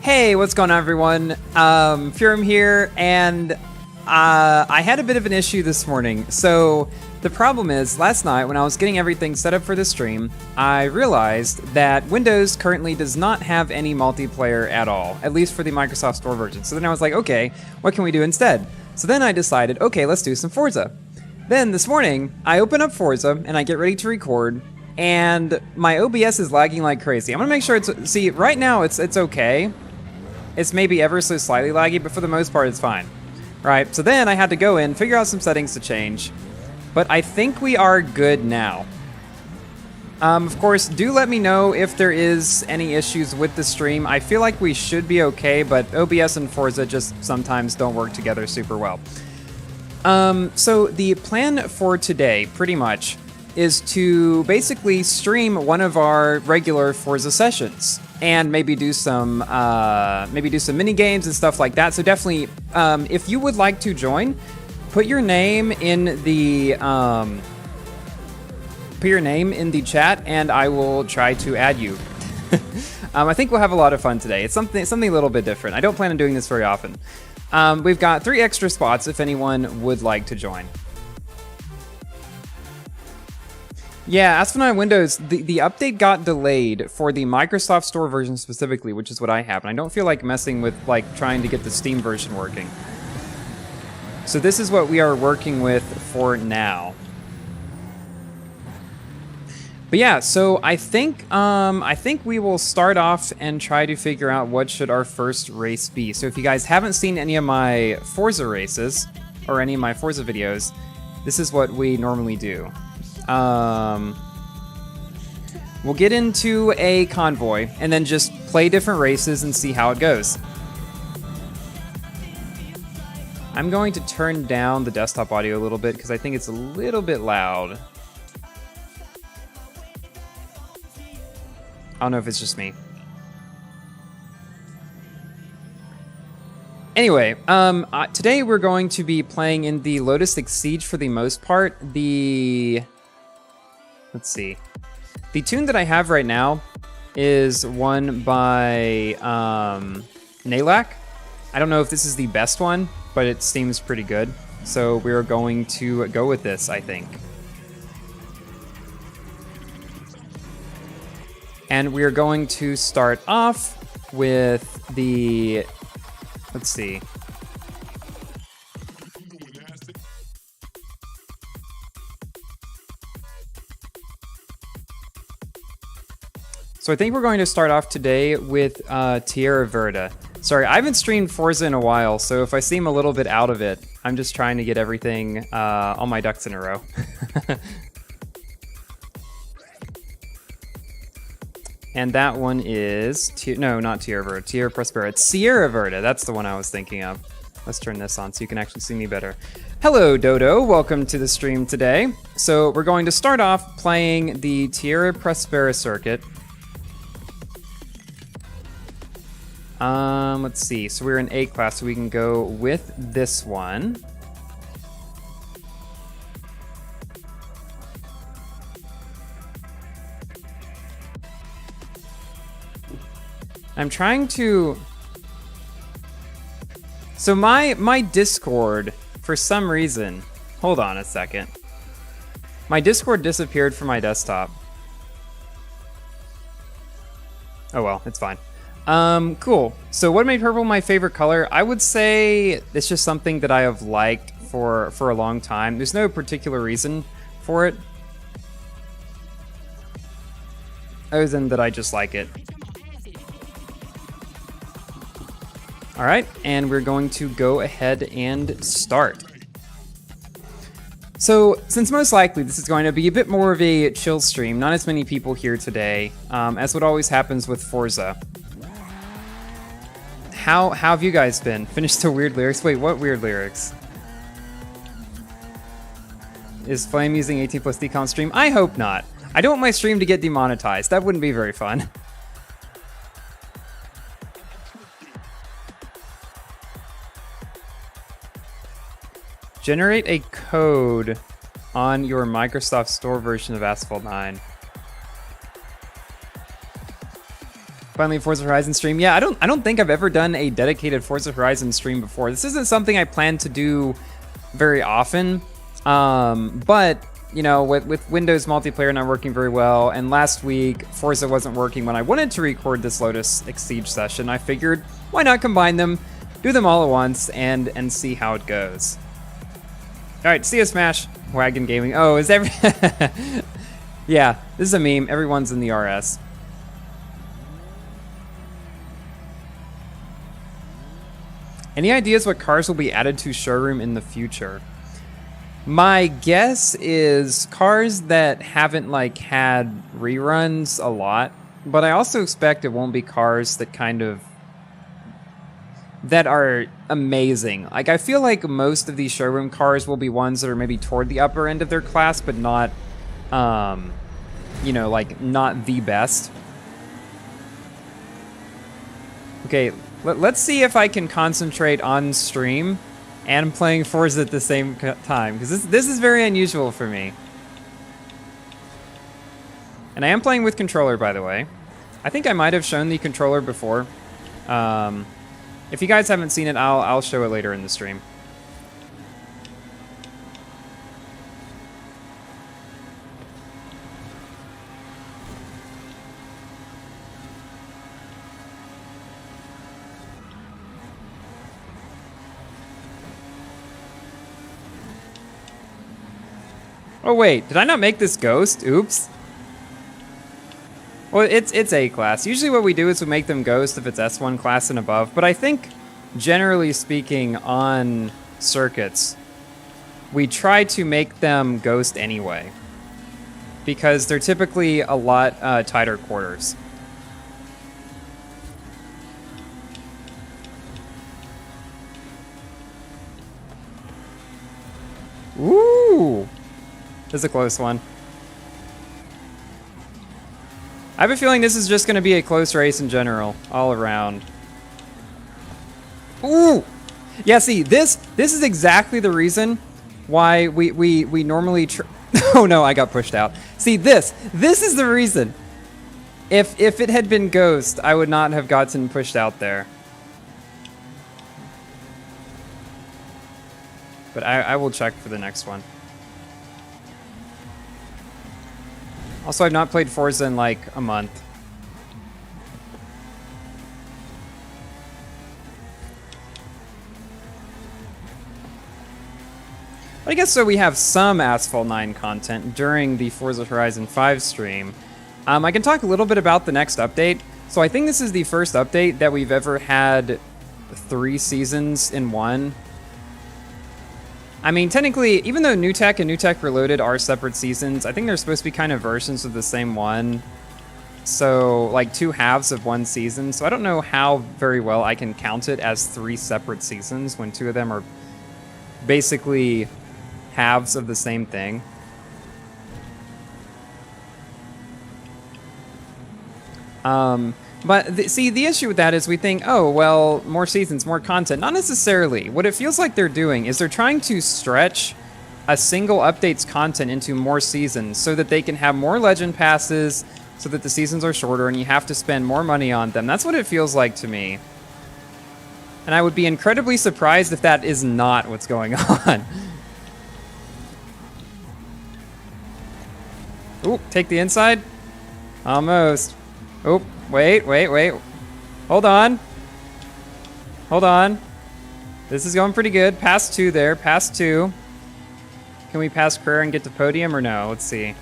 Hey, what's going on, everyone? Furum here, and I had a bit of an issue this morning. So the problem is, last night when I was getting everything set up for the stream, I realized that Windows currently does not have any multiplayer at all, at least for the Microsoft Store version. So then I was like, okay, what can we do instead? So then I decided, okay, let's do some Forza. Then this morning, I open up Forza and I get ready to record, and my OBS is lagging like crazy. I'm gonna make sure see, right now it's okay. It's maybe ever so slightly laggy, but for the most part, it's fine. Right, so then I had to go in, figure out some settings to change, but I think we are good now. Of course, do let me know if there is any issues with the stream. I feel like we should be okay, but OBS and Forza just sometimes don't work together super well. So the plan for today, pretty much, is to basically stream one of our regular Forza sessions and maybe do some mini games and stuff like that. So definitely, if you would like to join, put your name in the chat, and I will try to add you. I think we'll have a lot of fun today. It's something a little bit different. I don't plan on doing this very often. We've got 3 extra spots if anyone would like to join. Yeah, Asphalt on Windows, the update got delayed for the Microsoft Store version specifically, which is what I have, and I don't feel like messing with, like, trying to get the Steam version working. So this is what we are working with for now. But yeah, so I think we will start off and try to figure out what should our first race be. So if you guys haven't seen any of my Forza races, or any of my Forza videos, this is what we normally do. We'll get into a convoy and then just play different races and see how it goes. I'm going to turn down the desktop audio a little bit because I think it's a little bit loud. I don't know if it's just me. Anyway, today we're going to be playing in the Lotus Exige for the most part. Let's see. The tune that I have right now is one by Nalak. I don't know if this is the best one, but it seems pretty good. So we're going to go with this, I think. And we're going to start off with the... Let's see. So I think we're going to start off today with Tierra Verde. Sorry, I haven't streamed Forza in a while, so if I seem a little bit out of it, I'm just trying to get everything, all my ducks in a row. And that one is, no, not Tierra Verde, Tierra Prospera. It's Sierra Verde, that's the one I was thinking of. Let's turn this on so you can actually see me better. Hello, Dodo, welcome to the stream today. So we're going to start off playing the Tierra Prospera circuit. Let's see, so we're in A class, so we can go with this one. I'm trying to... So my Discord, for some reason... Hold on a second. My Discord disappeared from my desktop. Oh well, it's fine. Cool. So what made purple my favorite color? I would say it's just something that I have liked for a long time. There's no particular reason for it, other than that I just like it. All right, and we're going to go ahead and start. So, since most likely this is going to be a bit more of a chill stream, not as many people here today, as what always happens with Forza. How have you guys been? Finished the weird lyrics? Wait, what weird lyrics? Is Flame using 18 plus decom stream? I hope not. I don't want my stream to get demonetized. That wouldn't be very fun. Generate a code on your Microsoft Store version of Asphalt 9. Finally, Forza Horizon stream. Yeah, I don't think I've ever done a dedicated Forza Horizon stream before. This isn't something I plan to do very often. But you know, with Windows multiplayer not working very well, and last week Forza wasn't working when I wanted to record this Lotus Exige session, I figured why not combine them, do them all at once, and see how it goes. All right, see you, Smash Wagon Gaming. Oh, is every? Yeah, this is a meme. Everyone's in the RS. Any ideas what cars will be added to showroom in the future? My guess is cars that haven't like had reruns a lot, but I also expect it won't be cars that that are amazing. Like I feel like most of these showroom cars will be ones that are maybe toward the upper end of their class, but not, you know, like not the best. Okay. Let's see if I can concentrate on stream and playing Forza at the same time, because this is very unusual for me. And I am playing with controller, by the way. I think I might have shown the controller before. If you guys haven't seen it, I'll show it later in the stream. Oh wait, did I not make this Ghost? Oops. Well, it's A class. Usually what we do is we make them Ghost if it's S1 class and above, but I think, generally speaking, on circuits, we try to make them Ghost anyway, because they're typically a lot tighter quarters. Ooh! This is a close one. I have a feeling this is just going to be a close race in general, all around. Ooh! Yeah, see, this is exactly the reason why we normally... Oh no, I got pushed out. See, this is the reason. If it had been Ghost, I would not have gotten pushed out there. But I will check for the next one. Also, I've not played Forza in like a month. I guess so we have some Asphalt 9 content during the Forza Horizon 5 stream. I can talk a little bit about the next update. So I think this is the first update that we've ever had 3 seasons in one. I mean, technically, even though New Tech and New Tech Reloaded are separate seasons, I think they're supposed to be kind of versions of the same one. So, like 2 halves of one season. So I don't know how very well I can count it as 3 separate seasons when 2 of them are basically halves of the same thing. But see, the issue with that is we think, oh, well, more seasons, more content. Not necessarily. What it feels like they're doing is they're trying to stretch a single update's content into more seasons so that they can have more legend passes, so that the seasons are shorter and you have to spend more money on them. That's what it feels like to me. And I would be incredibly surprised if that is not what's going on. Ooh, take the inside? Almost. Oh, wait. Hold on. This is going pretty good. Past 2 there, past 2. Can we pass Prayer and get to podium or no? Let's see.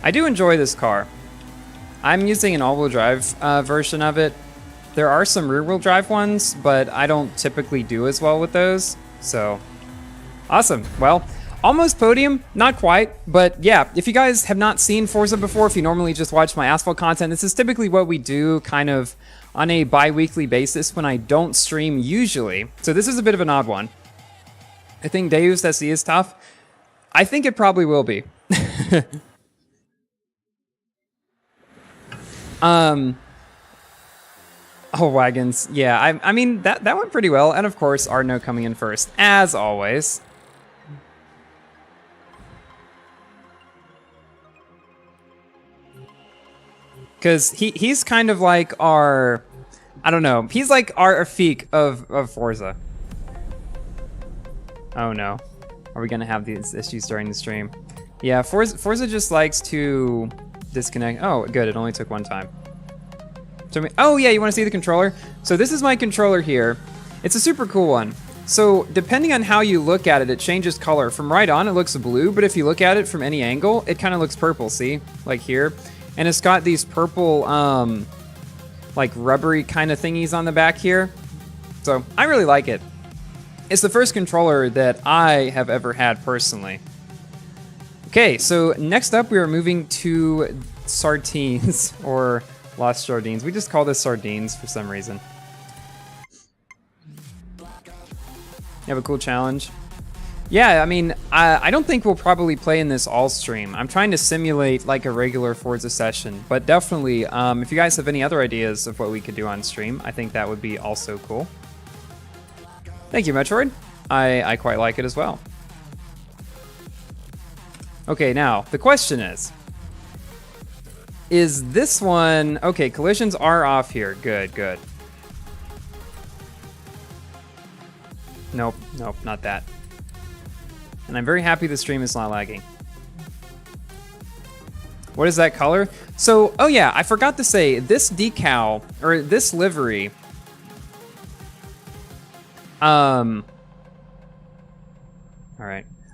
I do enjoy this car. I'm using an all-wheel drive version of it. There are some rear-wheel drive ones, but I don't typically do as well with those. So, awesome. Well, almost podium, not quite, but yeah, if you guys have not seen Forza before, if you normally just watch my Asphalt content, this is typically what we do kind of on a bi-weekly basis when I don't stream usually. So this is a bit of an odd one. I think Deus SE is tough. I think it probably will be. Oh, wagons. Yeah, I mean, that went pretty well. And of course, Arno coming in first, as always. Because he's kind of like our, I don't know, he's like our Afik of Forza. Oh no. Are we gonna have these issues during the stream? Yeah, Forza just likes to disconnect. Oh, good, it only took one time. So, oh yeah, you wanna see the controller? So this is my controller here. It's a super cool one. So depending on how you look at it, it changes color. From right on, it looks blue, but if you look at it from any angle, it kind of looks purple, see? Like here. And it's got these purple, like rubbery kind of thingies on the back here. So I really like it. It's the first controller that I have ever had personally. Okay, so next up we are moving to Sardines, or Lost Jardines. We just call this Sardines for some reason. You have a cool challenge? Yeah, I mean, I don't think we'll probably play in this all stream. I'm trying to simulate like a regular Forza session, but definitely, if you guys have any other ideas of what we could do on stream, I think that would be also cool. Thank you, Metroid. I quite like it as well. Okay, now, the question is this one... Okay, collisions are off here. Good, good. Nope, nope, not that. And I'm very happy the stream is not lagging. What is that color? So, oh yeah, I forgot to say, this decal, or this livery... Alright.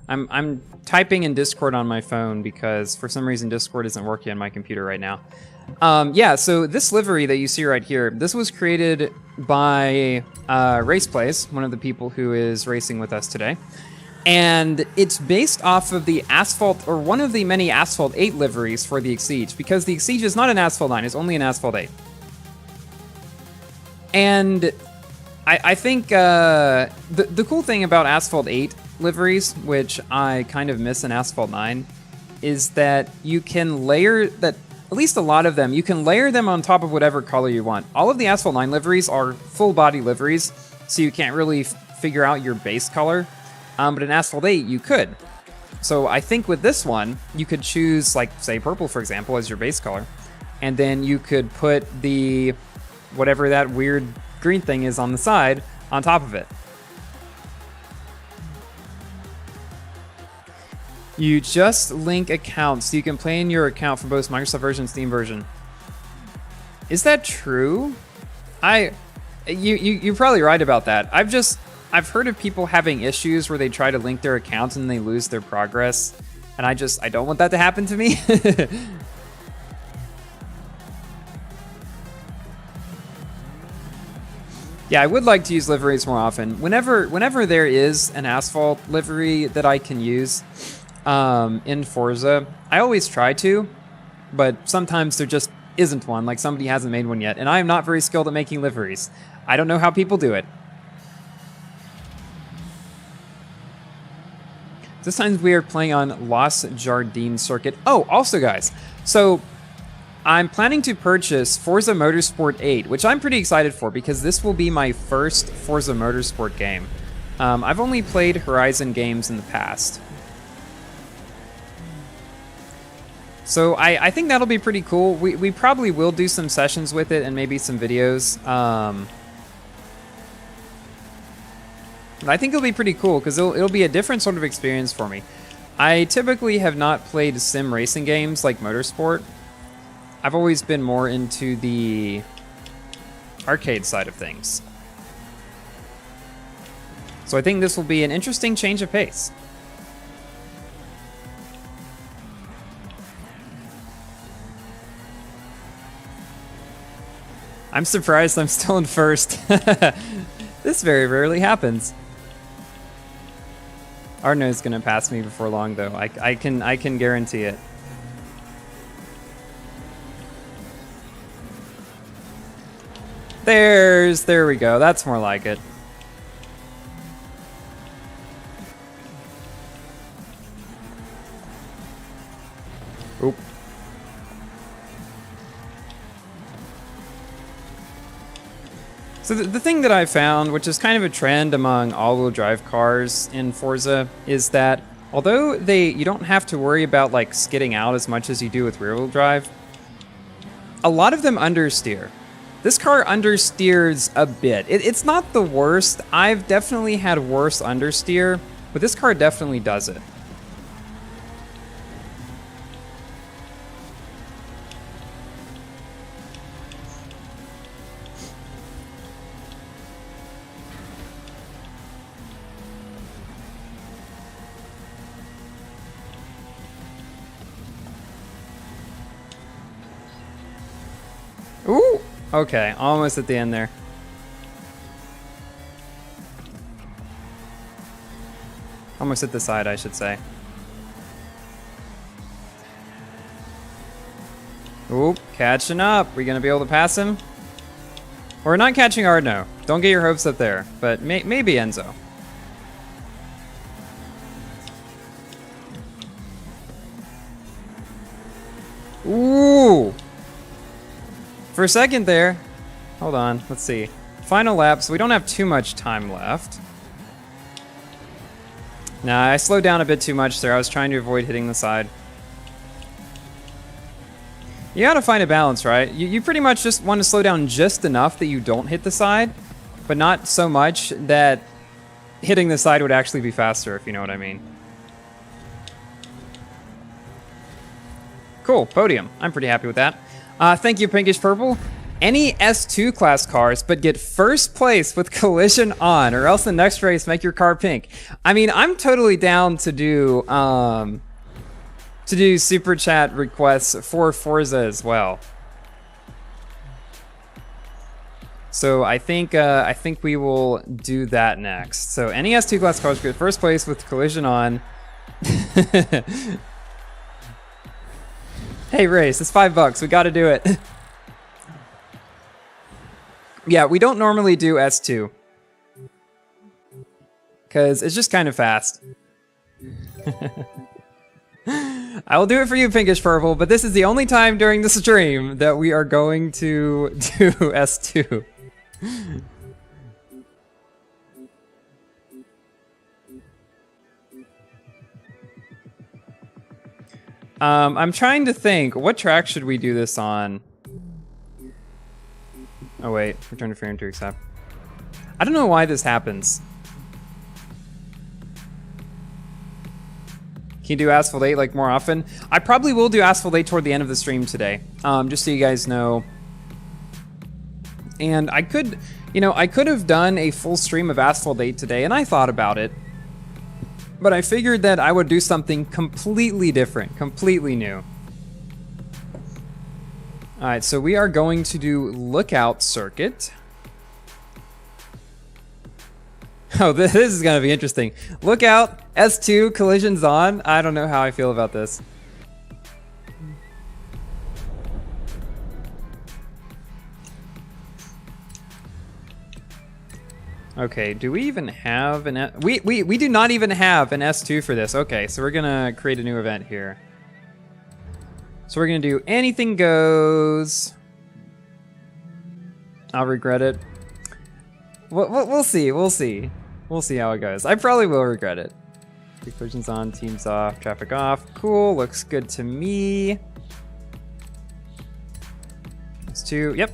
I'm typing in Discord on my phone because for some reason Discord isn't working on my computer right now. Yeah, so this livery that you see right here, this was created by Race Plays, one of the people who is racing with us today. And it's based off of the Asphalt, or one of the many Asphalt 8 liveries for the Exige, because the Exige is not an Asphalt 9, it's only an Asphalt 8. And I think the cool thing about Asphalt 8 liveries, which I kind of miss in Asphalt 9, is that you can layer that, at least a lot of them, you can layer them on top of whatever color you want. All of the Asphalt 9 liveries are full body liveries, so you can't really figure out your base color. But in Asphalt 8, you could. So I think with this one, you could choose, like, say, purple, for example, as your base color. And then you could put the, whatever that weird green thing is on the side, on top of it. You just link accounts so you can play in your account for both Microsoft version and Steam version. Is that true? You're probably right about that. I've heard of people having issues where they try to link their accounts and they lose their progress. And I don't want that to happen to me. Yeah, I would like to use liveries more often. Whenever there is an Asphalt livery that I can use in Forza, I always try to, but sometimes there just isn't one, like somebody hasn't made one yet, and I am not very skilled at making liveries. I don't know how people do it. This time we are playing on Lost Jardine circuit. Oh, also guys, so I'm planning to purchase Forza Motorsport 8, which I'm pretty excited for because this will be my first Forza Motorsport game. I've only played Horizon games in the past. So I think that'll be pretty cool. We probably will do some sessions with it and maybe some videos. But I think it'll be pretty cool because it'll be a different sort of experience for me. I typically have not played sim racing games like Motorsport. I've always been more into the arcade side of things. So I think this will be an interesting change of pace. I'm surprised I'm still in first. This very rarely happens. Arno is gonna pass me before long though. I can guarantee it. There we go. That's more like it. Oop. So the thing that I found, which is kind of a trend among all-wheel drive cars in Forza, is that although you don't have to worry about like skidding out as much as you do with rear-wheel drive, a lot of them understeer. This car understeers a bit. It's not the worst. I've definitely had worse understeer, but this car definitely does it. Ooh! Okay, almost at the end there. Almost at the side, I should say. Oop, catching up. We gonna be able to pass him? We're not catching Arno. Don't get your hopes up there, but maybe Enzo. Ooh! For a second there, hold on, let's see. Final lap, so we don't have too much time left. Nah, I slowed down a bit too much there. I was trying to avoid hitting the side. You gotta find a balance, right? You pretty much just want to slow down just enough that you don't hit the side, but not so much that hitting the side would actually be faster, if you know what I mean. Cool, podium. I'm pretty happy with that. Thank you, Pinkish Purple. Any S2 class cars, but get first place with collision on, or else the next race make your car pink. I mean, I'm totally down to do super chat requests for Forza as well. So I think we will do that next. So any S2 class cars get first place with collision on. Hey, race, it's $5. We gotta do it. Yeah, we don't normally do S2. Because it's just kind of fast. I will do it for you, Pinkish Purple, but this is the only time during the stream that we are going to do S2. I'm trying to think, what track should we do this on? Oh wait, return to failure to accept. I don't know why this happens. Can you do Asphalt 8 like more often? I probably will do Asphalt 8 toward the end of the stream today, just so you guys know. And I could, you know, I could have done a full stream of Asphalt 8 today, and I thought about it. But I figured that I would do something completely different, completely new. All right, so we are going to do Lookout Circuit. Oh, this is gonna be interesting. Lookout, S2, collisions on. I don't know how I feel about this. Okay, do we even have an... We do not even have an S2 for this. Okay, so we're gonna create a new event here. So we're gonna do anything goes. I'll regret it. We'll see, we'll see. We'll see how it goes. I probably will regret it. Collisions on, teams off, traffic off. Cool, looks good to me. S2, yep.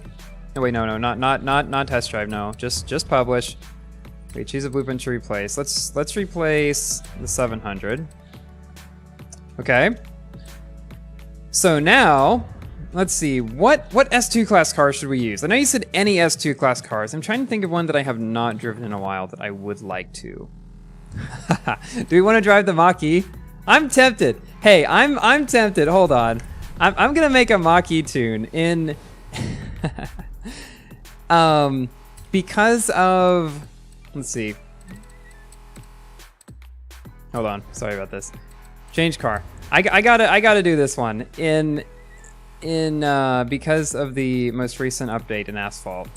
Oh wait, no, not test drive, no. Just publish. Wait, choose a blueprint to replace. Let's replace the 700. Okay. So now, let's see, what S2 class car should we use? I know you said any S2 class cars. I'm trying to think of one that I have not driven in a while that I would like to. Do we want to drive the Mach-E? I'm tempted. Hey, I'm tempted. Hold on. I'm gonna make a Mach-E tune in because of, let's see. Hold on. Sorry about this. Change car. I gotta do this one in because of the most recent update in Asphalt.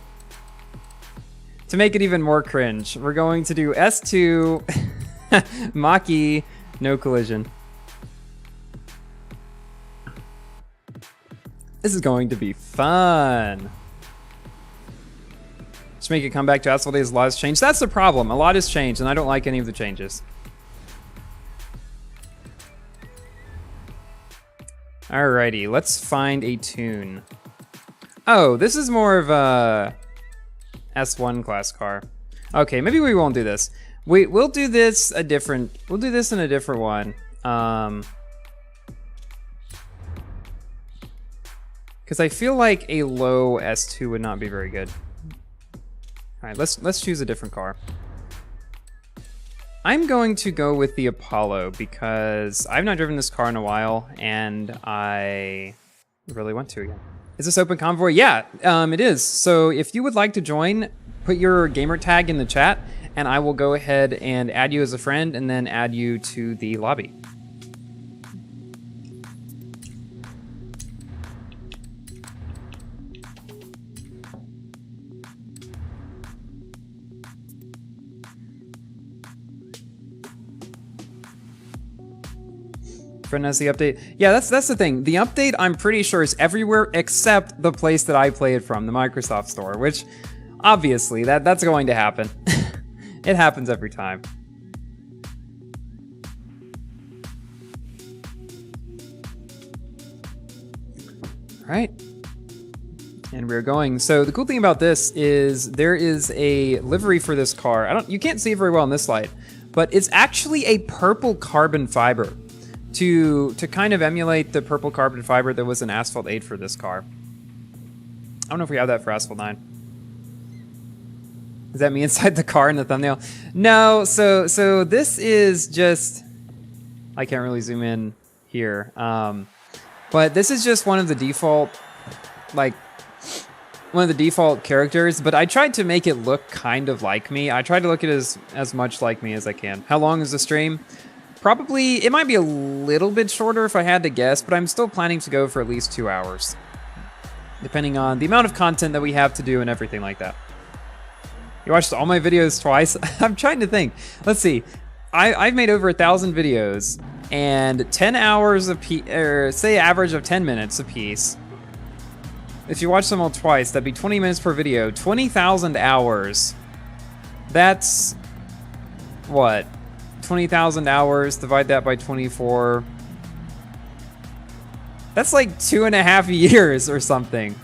To make it even more cringe, we're going to do S2 Mach-E, no collision. This is going to be fun. Just make it come back to Asphalt Days. A lot has changed. That's the problem. A lot has changed, and I don't like any of the changes. Alrighty, let's find a tune. Oh, this is more of a S1 class car. Okay, maybe we won't do this. We'll do this a different. We'll do this in a different one. Because I feel like a low S2 would not be very good. All right, let's choose a different car. I'm going to go with the Apollo because I've not driven this car in a while, and I really want to again. Is this open convoy? Yeah, it is. So if you would like to join, put your gamer tag in the chat, and I will go ahead and add you as a friend and then add you to the lobby. Friend has the update. Yeah, that's the thing. The update, I'm pretty sure, is everywhere except the place that I play it from, the Microsoft Store, which obviously that's going to happen. It happens every time. All right. And we're going. So the cool thing about this is there is a livery for this car. You can't see it very well in this light, but it's actually a purple carbon fiber. To kind of emulate the purple carbon fiber that was in Asphalt 8 for this car. I don't know if we have that for Asphalt 9. Is that me inside the car in the thumbnail? No, so this is just... I can't really zoom in here. But this is just one of the default, one of the default characters, but I tried to make it look kind of like me. I tried to look at it as much like me as I can. How long is the stream? Probably, it might be a little bit shorter if I had to guess, but I'm still planning to go for at least 2 hours. Depending on the amount of content that we have to do and everything like that. You watched all my videos twice? I'm trying to think. Let's see. I've made over 1,000 videos, and 10 hours a piece, or say average of 10 minutes a piece. If you watch them all twice, that'd be 20 minutes per video. 20,000 hours. That's what? 20,000 hours, divide that by 24. That's like 2.5 years or something.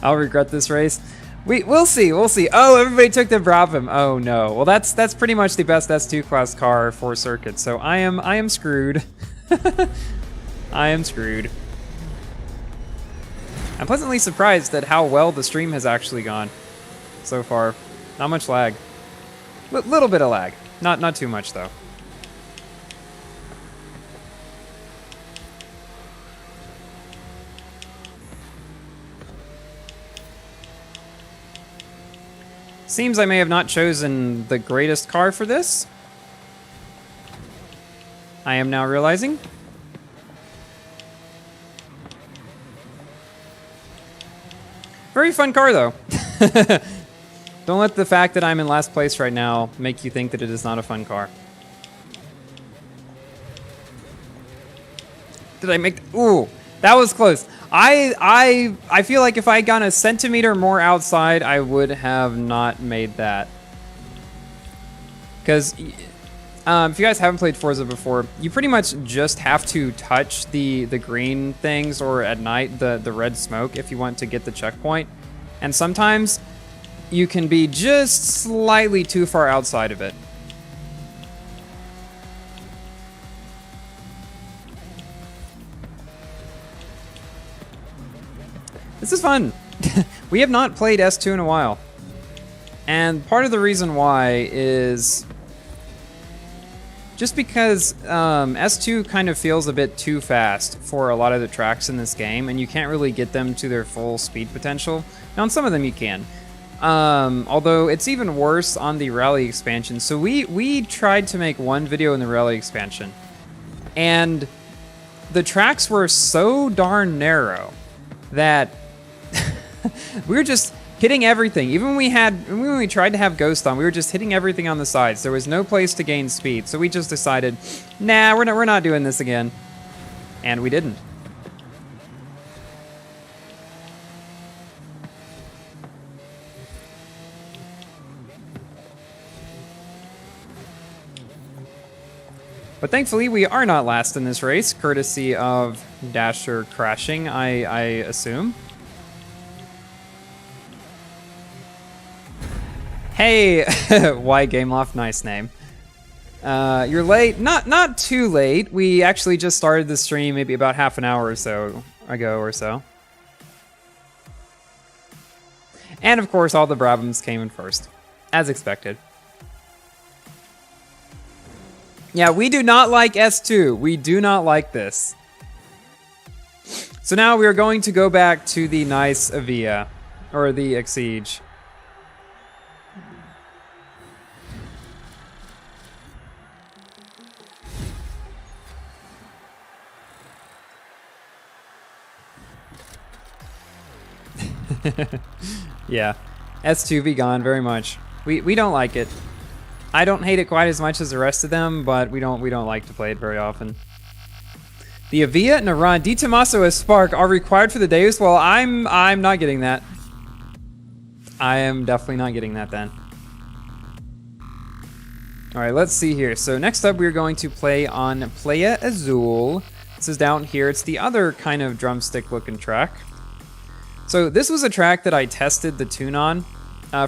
I'll regret this race. We'll see, we'll see. Oh, everybody took the Brabham. Oh no. Well, that's pretty much the best S2 class car for circuit. So I am screwed. I am screwed. I'm pleasantly surprised at how well the stream has actually gone so far. Not much lag. Little bit of lag. Not too much though. Seems I may have not chosen the greatest car for this. I am now realizing. Very fun car though. Don't let the fact that I'm in last place right now make you think that it is not a fun car. Did I make... Ooh, that was close. I feel like if I had gone a centimeter more outside, I would have not made that. Because if you guys haven't played Forza before, you pretty much just have to touch the green things, or at night the red smoke, if you want to get the checkpoint. And sometimes you can be just slightly too far outside of it. This is fun. We have not played S2 in a while. And part of the reason why is just because S2 kind of feels a bit too fast for a lot of the tracks in this game, and you can't really get them to their full speed potential. Now on some of them you can. Although it's even worse on the rally expansion. So we tried to make one video in the rally expansion, and the tracks were so darn narrow that we were just hitting everything. Even when we tried to have Ghost on, we were just hitting everything on the sides. There was no place to gain speed, so we just decided, nah, we're not doing this again, and we didn't. But thankfully, we are not last in this race, courtesy of Dasher crashing, I assume. Hey, why Gameloft? Nice name. You're late. Not too late. We actually just started the stream maybe about half an hour or so ago or so. And of course, all the Brabhams came in first, as expected. Yeah, we do not like S2. We do not like this. So now we are going to go back to the nice Avia, or the Exige. Yeah, S2 be gone very much. We don't like it. I don't hate it quite as much as the rest of them, but we don't like to play it very often. The Avia, Naran, Di Tommaso, and Spark are required for the Deus. Well, I'm not getting that. I am definitely not getting that then. All right, let's see here. So next up, we're going to play on Playa Azul. This is down here. It's the other kind of drumstick-looking track. So this was a track that I tested the tune on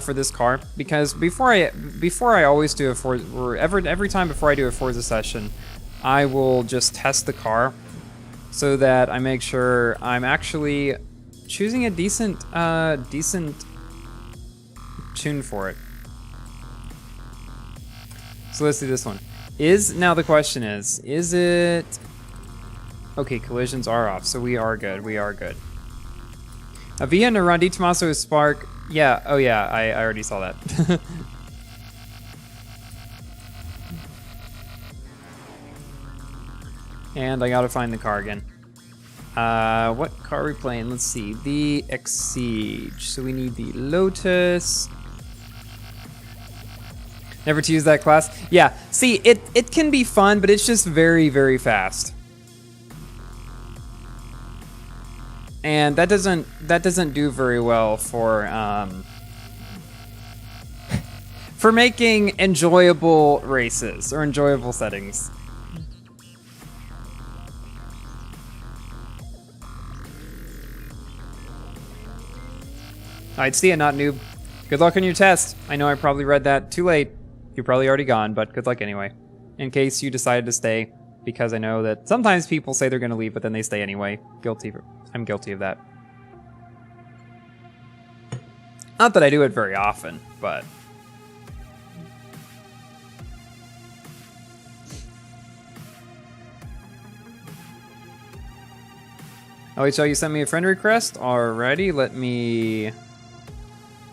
for this car, because before I always do a Forza, or every time before I do a Forza session, I will just test the car so that I make sure I'm actually choosing a decent tune for it. So let's do this one. Now the question is it okay? Collisions are off, so we are good. We are good. Avia, Naran, Di Tommaso, Spark. Yeah, oh yeah, I already saw that. And I gotta find the car again. What car are we playing? Let's see, the Exige. So we need the Lotus. Never to use that class. Yeah, see, it can be fun, but it's just very, very fast. And that doesn't do very well for making enjoyable races or enjoyable settings. I'd see it, not noob. Good luck on your test. I know I probably read that too late. You're probably already gone, but good luck anyway. In case you decided to stay, because I know that sometimes people say they're going to leave, but then they stay anyway. I'm guilty of that. Not that I do it very often, but... OHL, you sent me a friend request? Alrighty, let me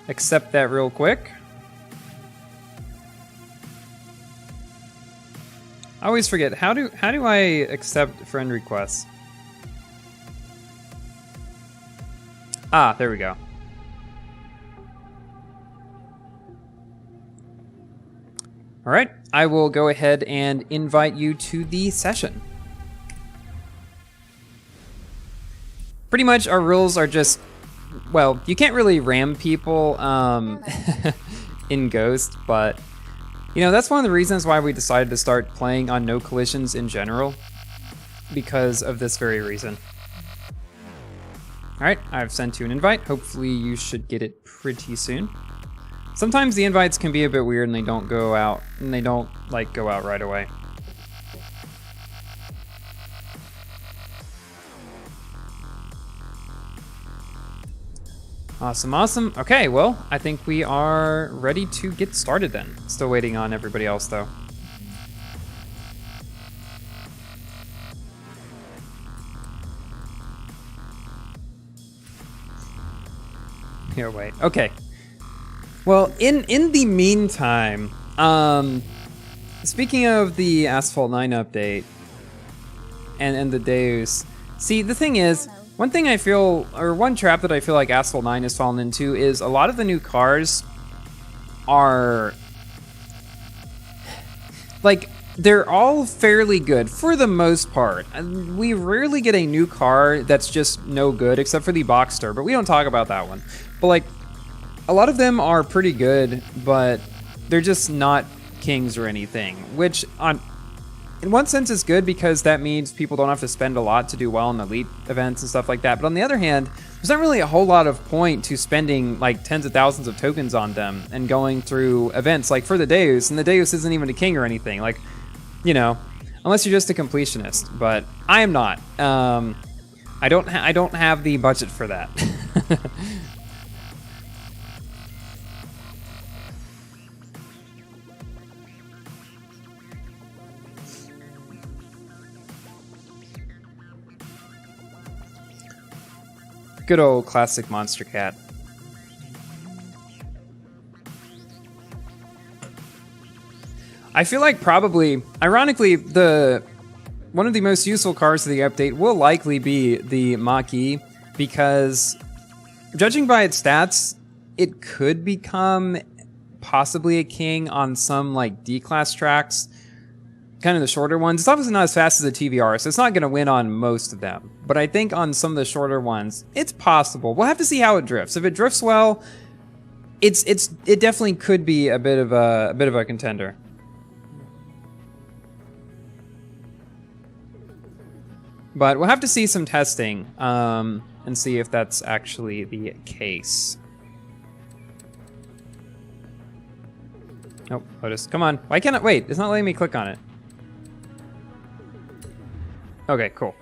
accept that real quick. I always forget, how do I accept friend requests? Ah, there we go. All right, I will go ahead and invite you to the session. Pretty much our rules are just, well, you can't really ram people in Ghost, but you know, that's one of the reasons why we decided to start playing on no collisions in general, because of this very reason. All right, I've sent you an invite. Hopefully you should get it pretty soon. Sometimes the invites can be a bit weird and they don't go out, go out right away. Awesome, awesome. Okay, well, I think we are ready to get started then. Still waiting on everybody else though. Here, wait. Okay. Well, in the meantime, speaking of the Asphalt 9 update and the Deus, see, the thing is, one thing I feel, or one trap that I feel like Asphalt 9 has fallen into is a lot of the new cars are, like, they're all fairly good for the most part. We rarely get a new car that's just no good, except for the Boxster, but we don't talk about that one. But like, a lot of them are pretty good, but they're just not kings or anything, which in one sense it's good because that means people don't have to spend a lot to do well in elite events and stuff like that. But on the other hand, there's not really a whole lot of point to spending like tens of thousands of tokens on them and going through events like for the Deus, and the Deus isn't even a king or anything. Like, you know, unless you're just a completionist. But I am not. I don't have the budget for that. Good old classic monster cat. I feel like probably, ironically, one of the most useful cars of the update will likely be the Mach-E, because judging by its stats, it could become possibly a king on some like D-class tracks, kind of the shorter ones. It's obviously not as fast as a TVR, so it's not going to win on most of them. But I think on some of the shorter ones, it's possible. We'll have to see how it drifts. If it drifts well, it definitely could be a bit of a contender. But we'll have to see some testing and see if that's actually the case. Oh, Lotus, come on. Why can't I? Wait, it's not letting me click on it. Okay, cool.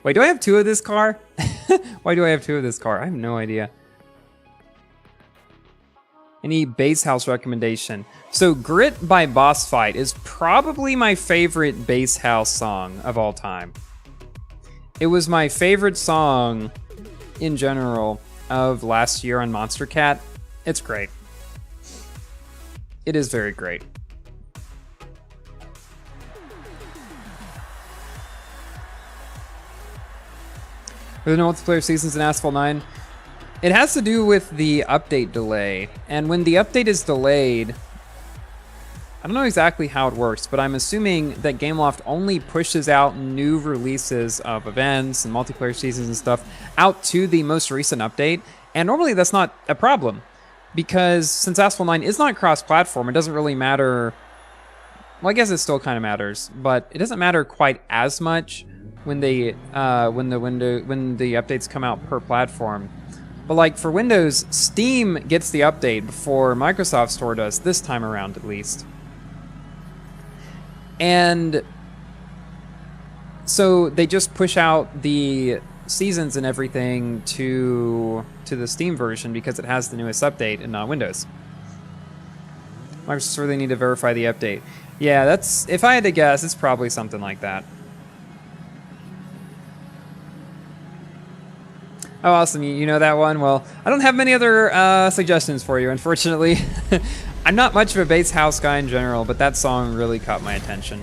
Wait, do I have two of this car? Why do I have two of this car? I have no idea. Any base house recommendation? So Grit by Boss Fight is probably my favorite base house song of all time. It was my favorite song in general of last year on Monster Cat. It's great. It is very great. Are there no multiplayer seasons in Asphalt 9? It has to do with the update delay. And when the update is delayed, I don't know exactly how it works, but I'm assuming that Gameloft only pushes out new releases of events and multiplayer seasons and stuff out to the most recent update. And normally that's not a problem, because since Asphalt 9 is not cross-platform, it doesn't really matter. Well, I guess it still kind of matters, but it doesn't matter quite as much when the updates come out per platform. But like for Windows, Steam gets the update before Microsoft Store does, this time around at least. And so they just push out the seasons and everything to the Steam version because it has the newest update and not Windows. Microsoft really need to verify the update. Yeah, that's, if I had to guess, it's probably something like that. Oh, awesome. You know that one? Well, I don't have many other suggestions for you, unfortunately. I'm not much of a base house guy in general, but that song really caught my attention.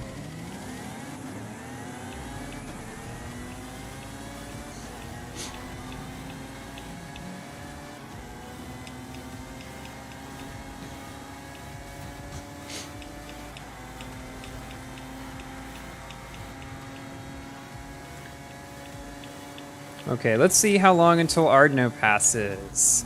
Okay, let's see how long until Ardno passes.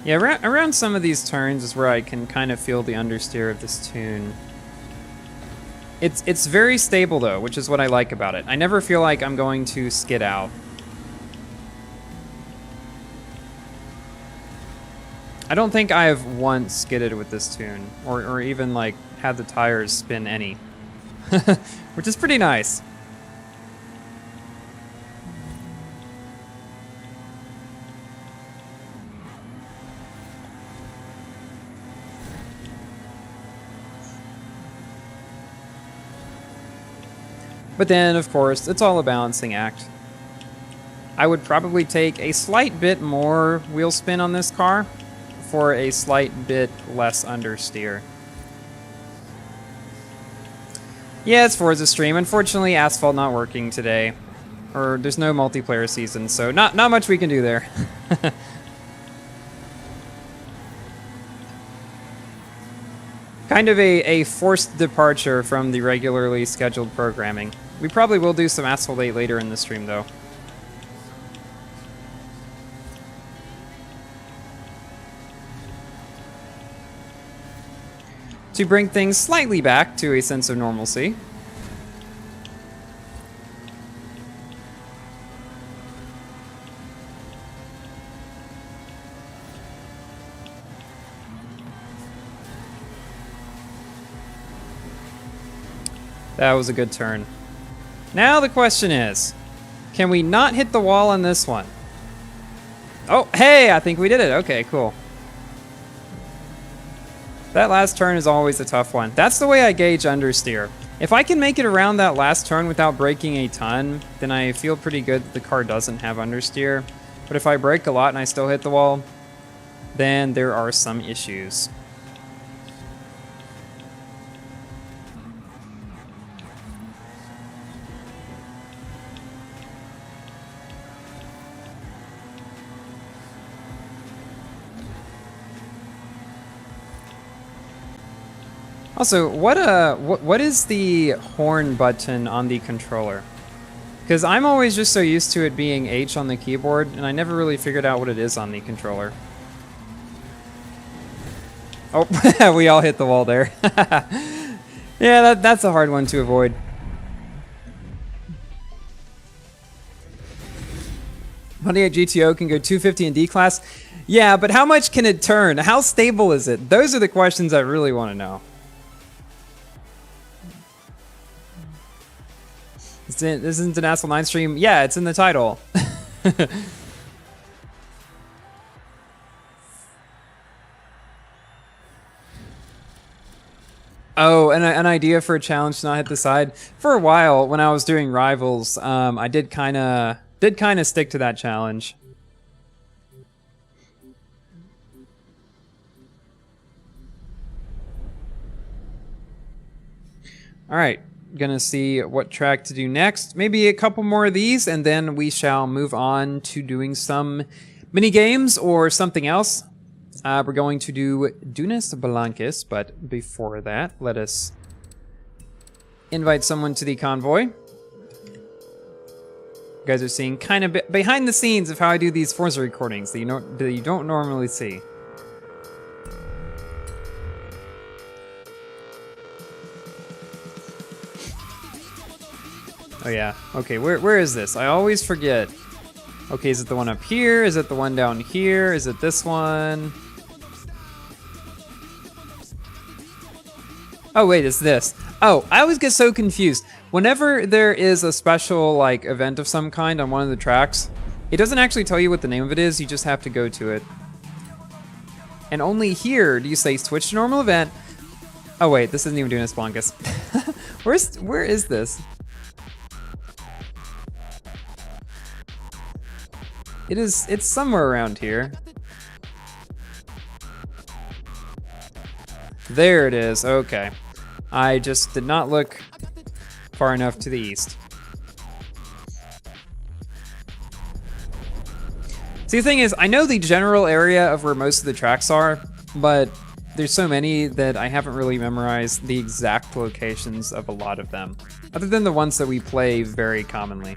Yeah, around some of these turns is where I can kind of feel the understeer of this tune. It's very stable though, which is what I like about it. I never feel like I'm going to skid out. I don't think I have once skidded with this tune, or even like had the tires spin any, which is pretty nice. But then, of course, it's all a balancing act. I would probably take a slight bit more wheel spin on this car for a slight bit less understeer. Yeah, it's Forza stream. Unfortunately, Asphalt not working today. Or there's no multiplayer season, so not much we can do there. Kind of a forced departure from the regularly scheduled programming. We probably will do some Asphalt 8 later in the stream, though. To bring things slightly back to a sense of normalcy. That was a good turn. Now the question is, can we not hit the wall on this one? Oh, hey, I think we did it. Okay, cool. That last turn is always a tough one. That's the way I gauge understeer. If I can make it around that last turn without breaking a ton, then I feel pretty good that the car doesn't have understeer. But if I break a lot and I still hit the wall, then there are some issues. Also, what is the horn button on the controller? Because I'm always just so used to it being H on the keyboard, and I never really figured out what it is on the controller. Oh, we all hit the wall there. Yeah, that's a hard one to avoid. Pontiac GTO can go 250 in D-Class. Yeah, but how much can it turn? How stable is it? Those are the questions I really want to know. This isn't an Asphalt 9 stream. Yeah, it's in the title. Oh, and an idea for a challenge to not hit the side. For a while, when I was doing Rivals, I did kind of stick to that challenge. All right. Gonna see what track to do next. Maybe a couple more of these, and then we shall move on to doing some mini games or something else. We're going to do Dunas Blancas, but before that, let us invite someone to the convoy. You guys are seeing kind of behind the scenes of how I do these Forza recordings that you don't normally see. Oh yeah, okay, where is this? I always forget. Okay, is it the one up here? Is it the one down here? Is it this one? Oh wait, it's this. Oh, I always get so confused. Whenever there is a special like event of some kind on one of the tracks, it doesn't actually tell you what the name of it is, you just have to go to it. And only here do you say switch to normal event. Oh wait, this isn't even Dunas Blancas. Where is this? It's somewhere around here. There it is, okay. I just did not look far enough to the east. See, the thing is, I know the general area of where most of the tracks are, but there's so many that I haven't really memorized the exact locations of a lot of them, other than the ones that we play very commonly.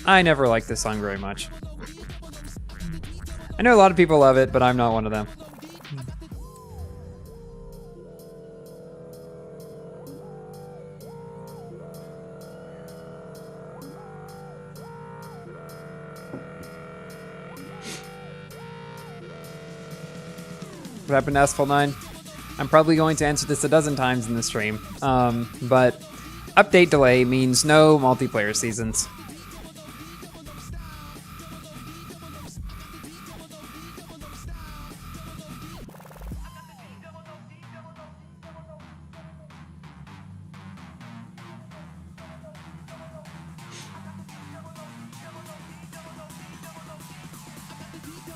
I never liked this song very much. I know a lot of people love it, but I'm not one of them. What happened to Asphalt 9? I'm probably going to answer this a dozen times in the stream, but update delay means no multiplayer seasons.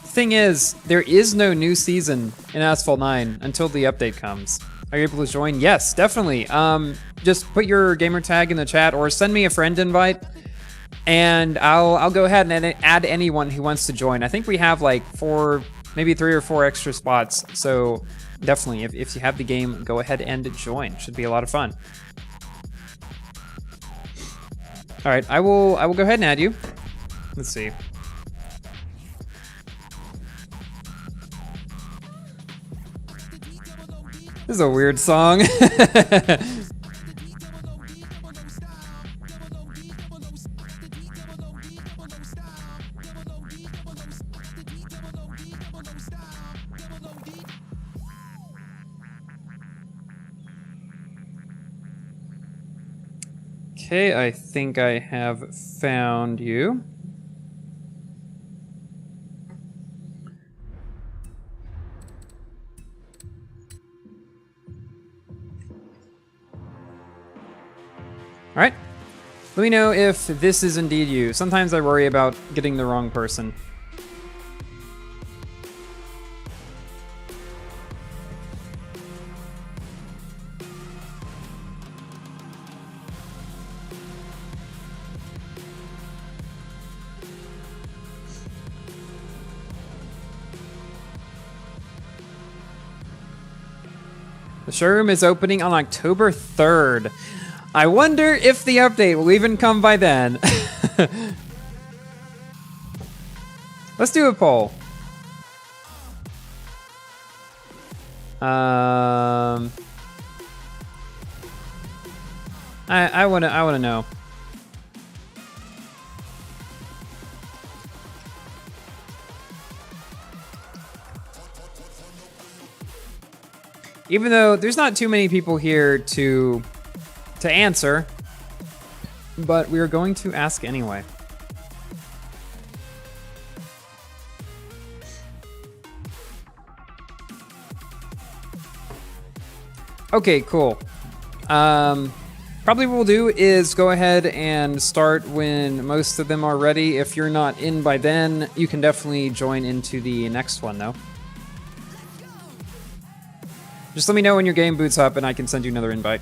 Thing is, there is no new season in Asphalt 9 until the update comes. Are you able to join? Yes, definitely. Just put your gamer tag in the chat or send me a friend invite and I'll go ahead and add anyone who wants to join. I think we have like 4, maybe 3 or 4 extra spots. So definitely, if you have the game, go ahead and join. Should be a lot of fun. All right, I will go ahead and add you. Let's see. This is a weird song. Okay, I think I have found you. All right, let me know if this is indeed you. Sometimes I worry about getting the wrong person. The showroom is opening on October 3rd. I wonder if the update will even come by then. Let's do a poll. I wanna know. Even though there's not too many people here to answer, but we are going to ask anyway. Okay, cool. Probably what we'll do is go ahead and start when most of them are ready. If you're not in by then, you can definitely join into the next one though. Just let me know when your game boots up and I can send you another invite.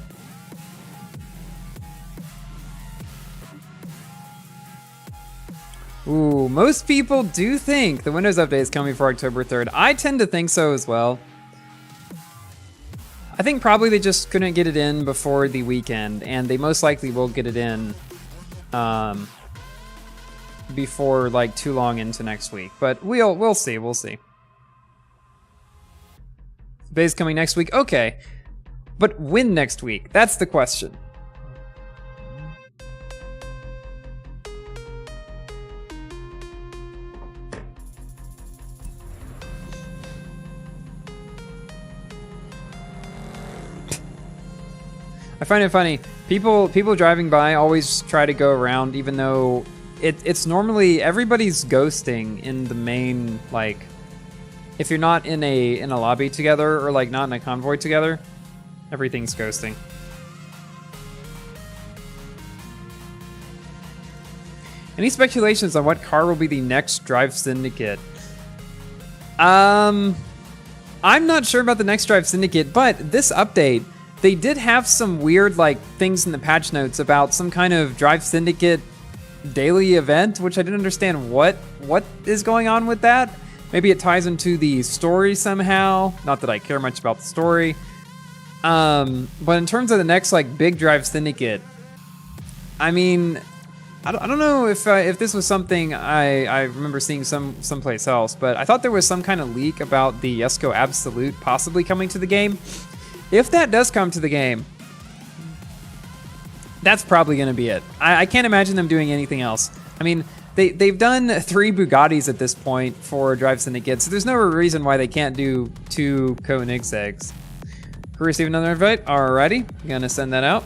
Ooh, most people do think the Windows update is coming for October 3rd. I tend to think so as well. I think probably they just couldn't get it in before the weekend, and they most likely will get it in before like too long into next week. But we'll see. Bay's coming next week. Okay, but when next week? That's the question. I find it funny. People driving by always try to go around, even though it's normally everybody's ghosting in the main, like, if you're not in a lobby together or like not in a convoy together, everything's ghosting. Any speculations on what car will be the next Drive Syndicate? I'm not sure about the next Drive Syndicate, but this update, they did have some weird like things in the patch notes about some kind of Drive Syndicate daily event, which I didn't understand what is going on with that. Maybe it ties into the story somehow. Not that I care much about the story. But in terms of the next like big Drive Syndicate, I mean, I don't know if this was something I remember seeing someplace else, but I thought there was some kind of leak about the Yesco Absolute possibly coming to the game. If that does come to the game, that's probably going to be it. I can't imagine them doing anything else. I mean, they've done 3 Bugattis at this point for Drive Syndicate, so there's no reason why they can't do 2 Koenigsegg's. Who received another invite? Alrighty, gonna send that out.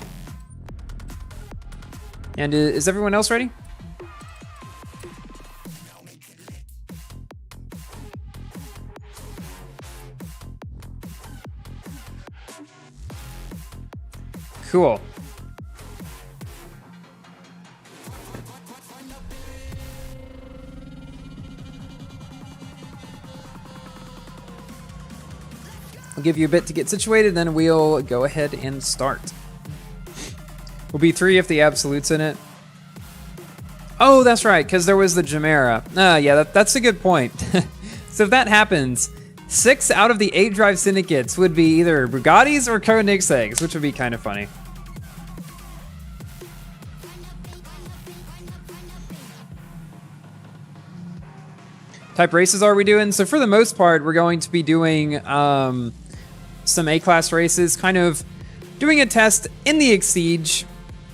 And is everyone else ready? Cool. I'll give you a bit to get situated, then we'll go ahead and start. Will be 3 if the Absolute's in it. Oh, that's right, because there was the Chimera. Yeah, that's a good point. So if that happens, 6 out of the 8 drive syndicates would be either Bugattis or Koenigseggs, which would be kind of funny. Type races are we doing? So for the most part, we're going to be doing some A-class races, kind of doing a test in the Exige,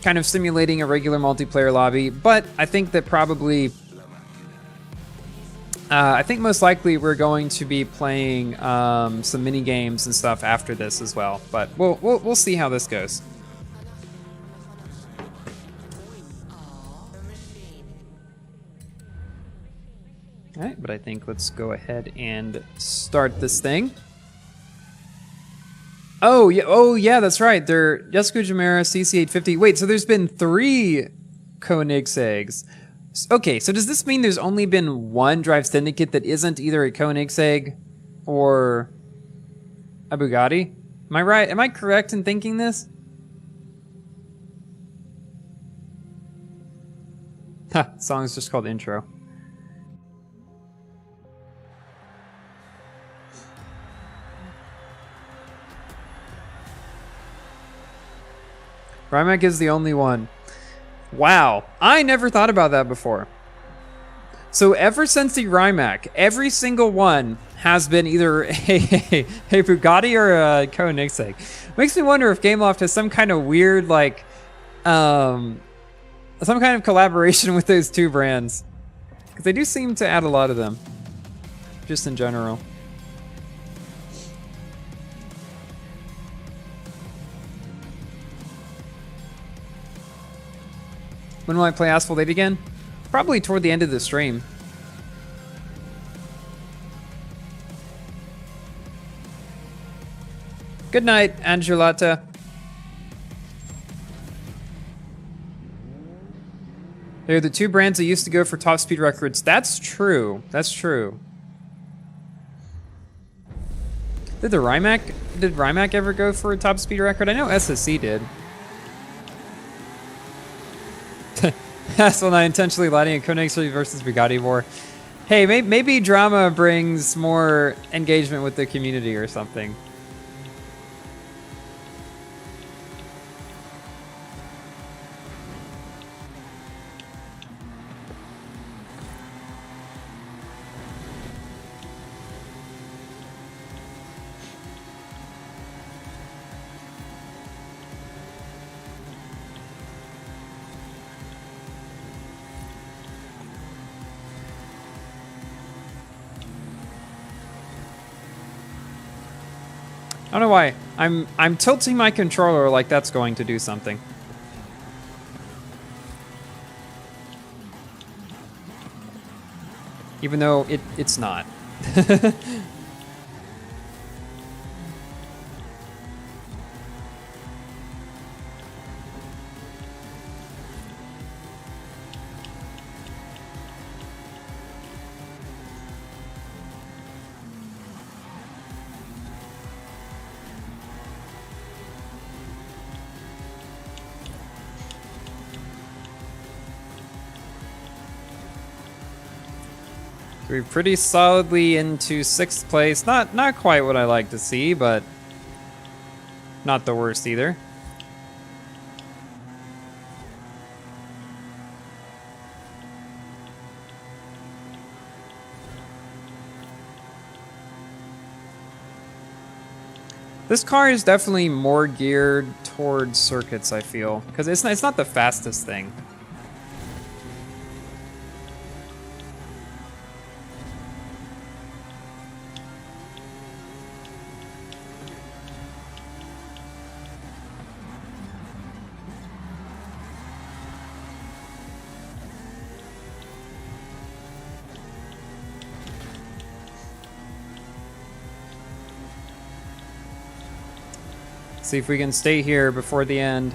kind of simulating a regular multiplayer lobby, but I think that probably, I think most likely we're going to be playing some mini games and stuff after this as well, but we'll see how this goes. All right, but I think let's go ahead and start this thing. Oh yeah, that's right. They're Yasuko Chimera, CC850. Wait, so there's been 3 Koenigseggs. Okay, so does this mean there's only been 1 drive syndicate that isn't either a Koenigsegg or a Bugatti? Am I right? Am I correct in thinking this? Ha, song's just called Intro. Rimac is the only one. Wow, I never thought about that before. So ever since the Rimac, every single one has been either a Bugatti or a Koenigsegg. Makes me wonder if Gameloft has some kind of weird, like, some kind of collaboration with those 2 brands. Because they do seem to add a lot of them, just in general. When will I play Asphalt 8 again? Probably toward the end of the stream. Good night, Angelata. They're the 2 brands that used to go for top speed records. That's true. That's true. Did Rimac ever go for a top speed record? I know SSC did. Asphalt, I intentionally lighting a Koenigsegg versus Bugatti war. Hey, maybe drama brings more engagement with the community or something. I don't know why. I'm tilting my controller like that's going to do something. Even though it's not. We're pretty solidly into 6th place. Not quite what I like to see, but not the worst either. This car is definitely more geared towards circuits, I feel, because it's not the fastest thing. See if we can stay here before the end.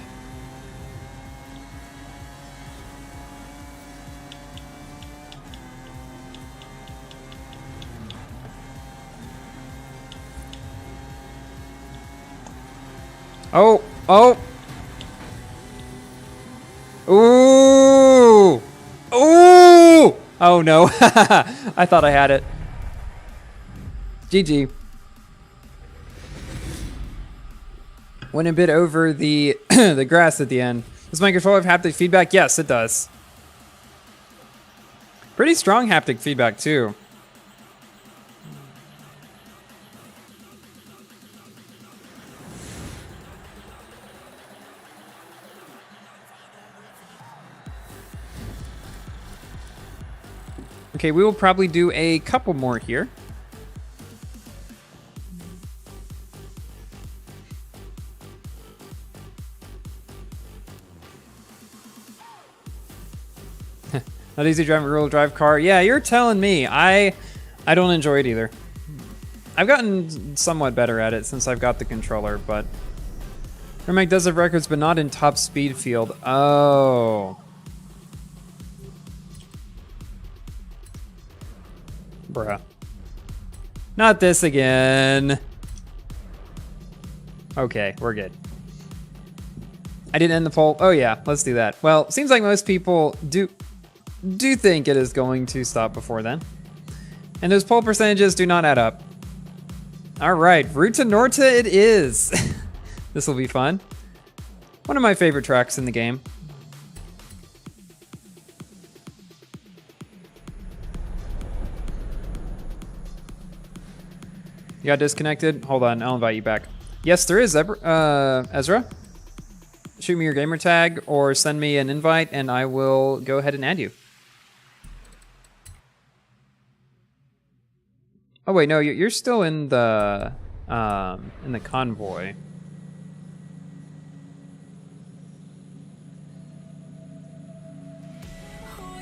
Oh, oh. Ooh. Ooh. Oh no, I thought I had it. GG. Went a bit over the the grass at the end. Does my controller have haptic feedback? Yes, it does. Pretty strong haptic feedback too. Okay, we will probably do a couple more here. Not easy driving a real drive car. Yeah, you're telling me. I don't enjoy it either. I've gotten somewhat better at it since I've got the controller, but Rimac does have records, but not in top speed field. Oh. Bruh. Not this again. Okay, we're good. I didn't end the poll. Oh yeah, let's do that. Well, seems like most people do think it is going to stop before then. And those poll percentages do not add up. All right, Ruta Norte it is. This will be fun. One of my favorite tracks in the game. You got disconnected? Hold on, I'll invite you back. Yes, there is, Ezra. Shoot me your gamer tag or send me an invite and I will go ahead and add you. Oh wait, no, you're still in the convoy.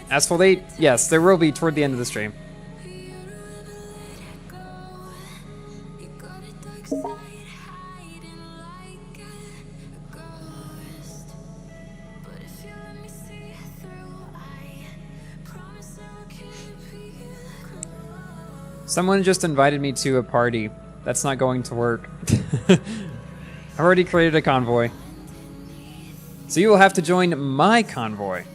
Asphalt 8, yes, there will be toward the end of the stream. Someone just invited me to a party. That's not going to work. I've already created a convoy. So you will have to join my convoy.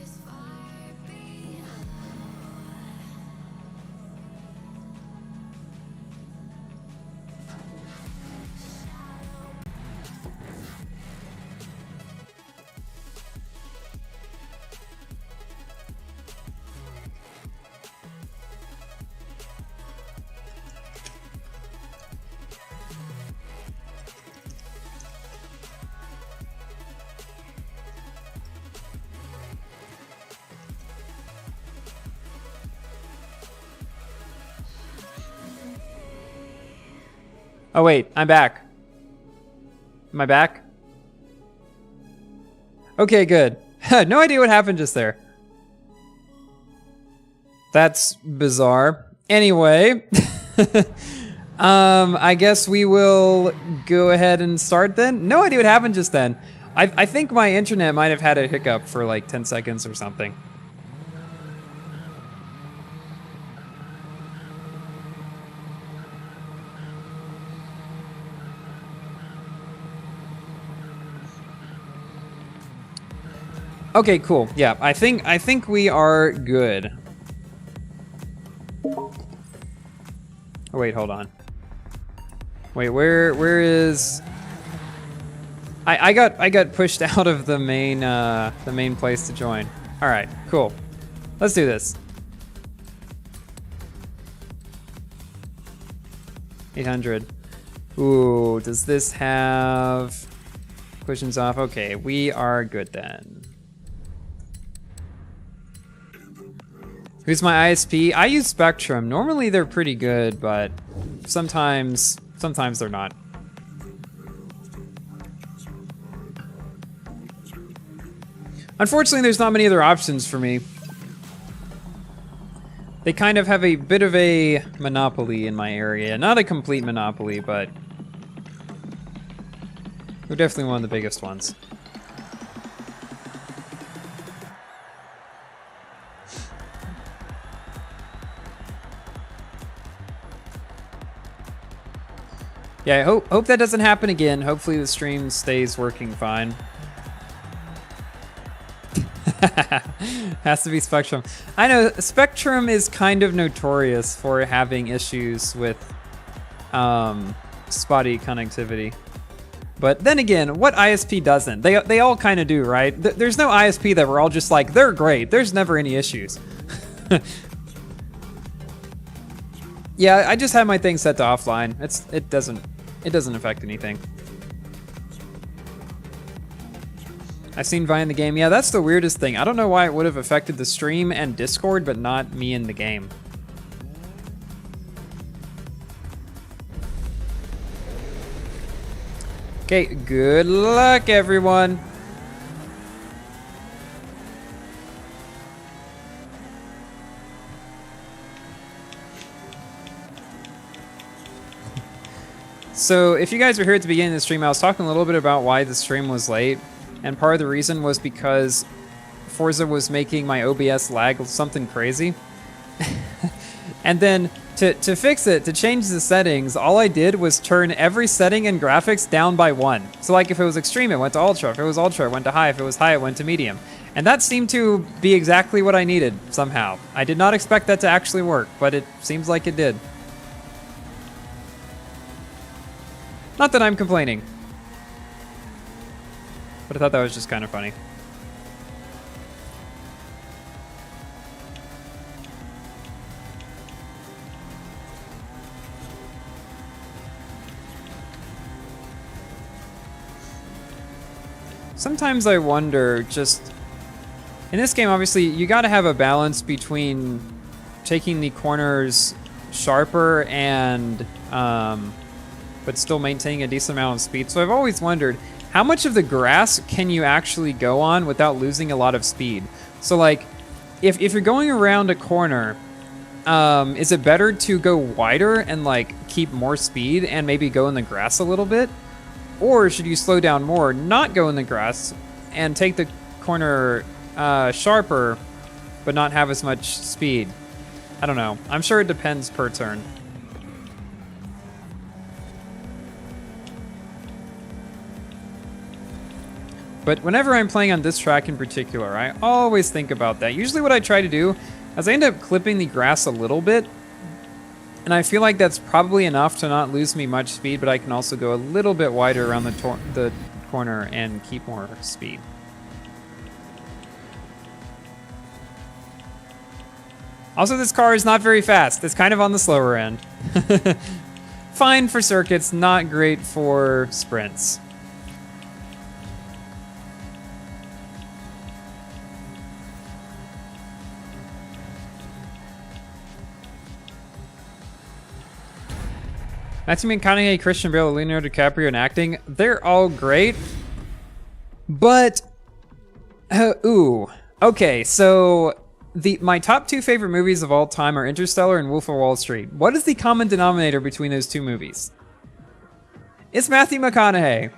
Oh wait, I'm back. Am I back? Okay, good. No idea what happened just there. That's bizarre. Anyway, I guess we will go ahead and start then. No idea what happened just then. I think my internet might have had a hiccup for like 10 seconds or something. Okay, cool. Yeah, I think we are good. Oh wait, hold on. Wait, where is? I got pushed out of the main place to join. All right, cool. Let's do this. 800. Ooh, does this have cushions off? Okay, we are good then. Who's my ISP? I use Spectrum. Normally they're pretty good, but sometimes they're not. Unfortunately, there's not many other options for me. They kind of have a bit of a monopoly in my area. Not a complete monopoly, but they're definitely one of the biggest ones. Yeah, I hope that doesn't happen again. Hopefully the stream stays working fine. Has to be Spectrum. I know Spectrum is kind of notorious for having issues with spotty connectivity. But then again, what ISP doesn't? They all kind of do, right? There's no ISP that we're all just like, they're great. There's never any issues. Yeah, I just have my thing set to offline. It doesn't affect anything. I've seen Vi in the game. Yeah, that's the weirdest thing. I don't know why it would have affected the stream and Discord, but not me in the game. Okay, good luck, everyone. So, if you guys were here at the beginning of the stream, I was talking a little bit about why the stream was late. And part of the reason was because Forza was making my OBS lag something crazy. And then to fix it, to change the settings, all I did was turn every setting in graphics down by 1. So like if it was extreme, it went to ultra. If it was ultra, it went to high. If it was high, it went to medium. And that seemed to be exactly what I needed somehow. I did not expect that to actually work, but it seems like it did. Not that I'm complaining. But I thought that was just kind of funny. Sometimes I wonder, just... In this game, obviously, you gotta have a balance between taking the corners sharper and... but still maintaining a decent amount of speed. So I've always wondered, how much of the grass can you actually go on without losing a lot of speed? So like, if you're going around a corner, is it better to go wider and like keep more speed and maybe go in the grass a little bit? Or should you slow down more, not go in the grass, and take the corner sharper, but not have as much speed? I don't know. I'm sure it depends per turn. But whenever I'm playing on this track in particular, I always think about that. Usually what I try to do is I end up clipping the grass a little bit, and I feel like that's probably enough to not lose me much speed, but I can also go a little bit wider around the corner and keep more speed. Also, this car is not very fast. It's kind of on the slower end. Fine for circuits, not great for sprints. Matthew McConaughey, Christian Bale, Leonardo DiCaprio in acting, they're all great. But, okay, so my top 2 favorite movies of all time are Interstellar and Wolf of Wall Street. What is the common denominator between those 2 movies? It's Matthew McConaughey.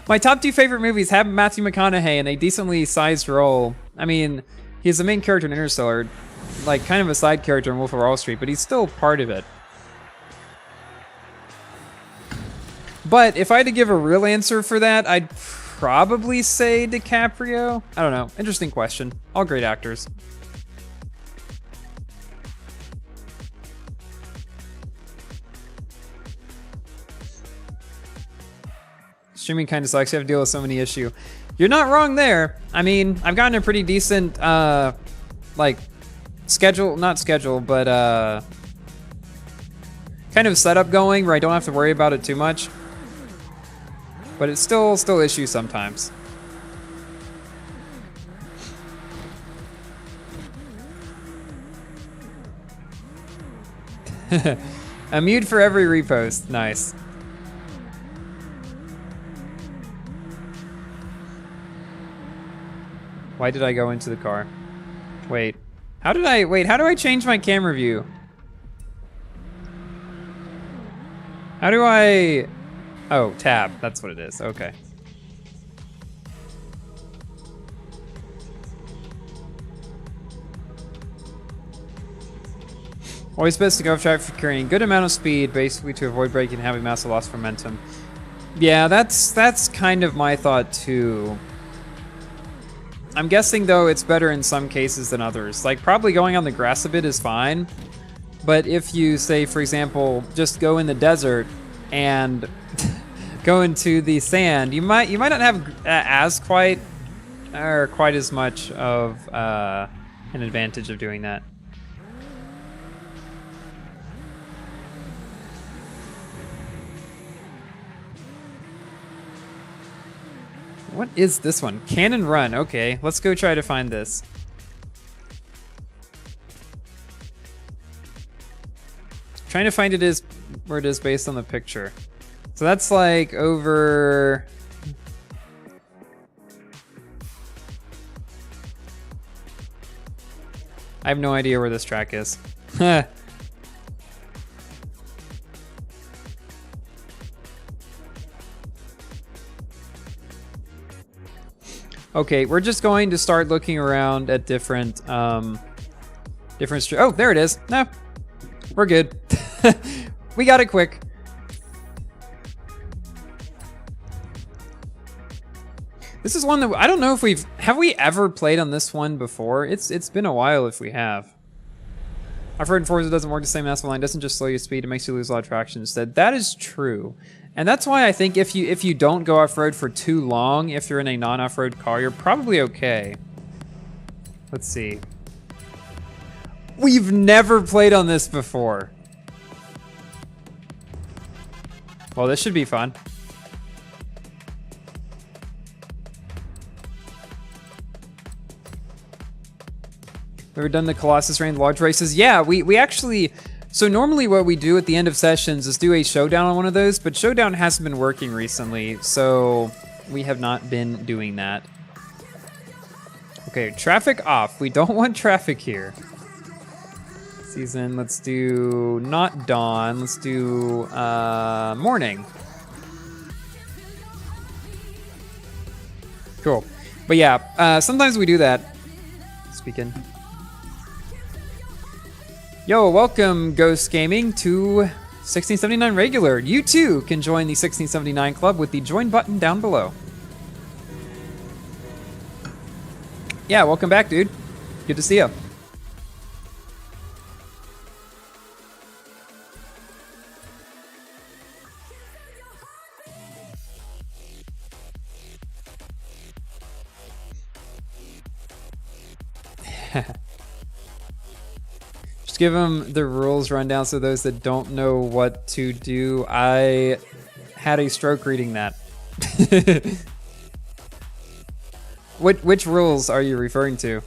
My top 2 favorite movies have Matthew McConaughey in a decently sized role. I mean, he's the main character in Interstellar, like kind of a side character in Wolf of Wall Street, but he's still part of it. But if I had to give a real answer for that, I'd probably say DiCaprio. I don't know. Interesting question. All great actors. Streaming kind of sucks. You have to deal with so many issues. You're not wrong there. I mean, I've gotten a pretty decent, like, not schedule, but kind of setup going where I don't have to worry about it too much. But it's still issues sometimes. A mute for every repost. Nice. Why did I go into the car? Wait. How do I change my camera view? How do I... Oh, tab. That's what it is. Okay. Always best to go off track for carrying good amount of speed, basically to avoid braking and having massive loss of momentum. Yeah, that's kind of my thought too. I I'm guessing, though, it's better in some cases than others. Like, probably going on the grass a bit is fine. But if you, say, for example, just go in the desert and go into the sand, you might not have quite as much of an advantage of doing that. What is this one? Cannon Run. Okay, let's go try to find this. Trying to find it is where it is based on the picture. So that's like over... I have no idea where this track is. Okay, we're just going to start looking around at different oh, there it is. No, we're good. We got it quick. This is one that I don't know if have we ever played on this one before? It's been a while if we have. I've heard Forza doesn't work the same as Asphalt line, doesn't just slow your speed, it makes you lose a lot of traction instead. That is true. And that's why I think if you don't go off-road for too long, if you're in a non-off-road car, you're probably okay. Let's see. We've never played on this before. Well, this should be fun. Ever done the Colossus Rain large races? Yeah, we actually... So normally what we do at the end of sessions is do a showdown on one of those, but showdown hasn't been working recently, so we have not been doing that. Okay, traffic off. We don't want traffic here. Season, let's do not dawn, let's do morning. Cool. But yeah, sometimes we do that. Speaking. Yo, welcome Ghost Gaming to 1679 Regular. You too can join the 1679 Club with the join button down below. Yeah, welcome back, dude. Good to see you. Just give them the rules rundown so those that don't know what to do. I had a stroke reading that. Which rules are you referring to?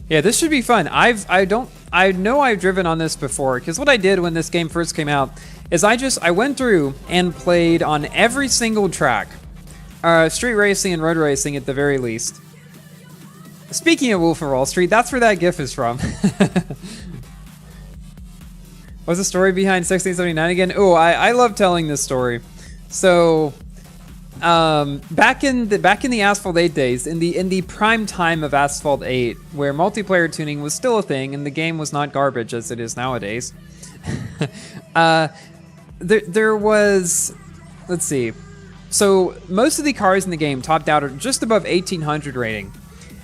Yeah, this should be fun. I know I've driven on this before, because what I did when this game first came out is I went through and played on every single track. Street racing and road racing at the very least. Speaking of Wolf of Wall Street, that's where that GIF is from. What's the story behind 1679 again? Oh, I love telling this story. So, back in the Asphalt 8 days, in the prime time of Asphalt 8, where multiplayer tuning was still a thing and the game was not garbage as it is nowadays, there was, let's see, so most of the cars in the game topped out at just above 1800 rating,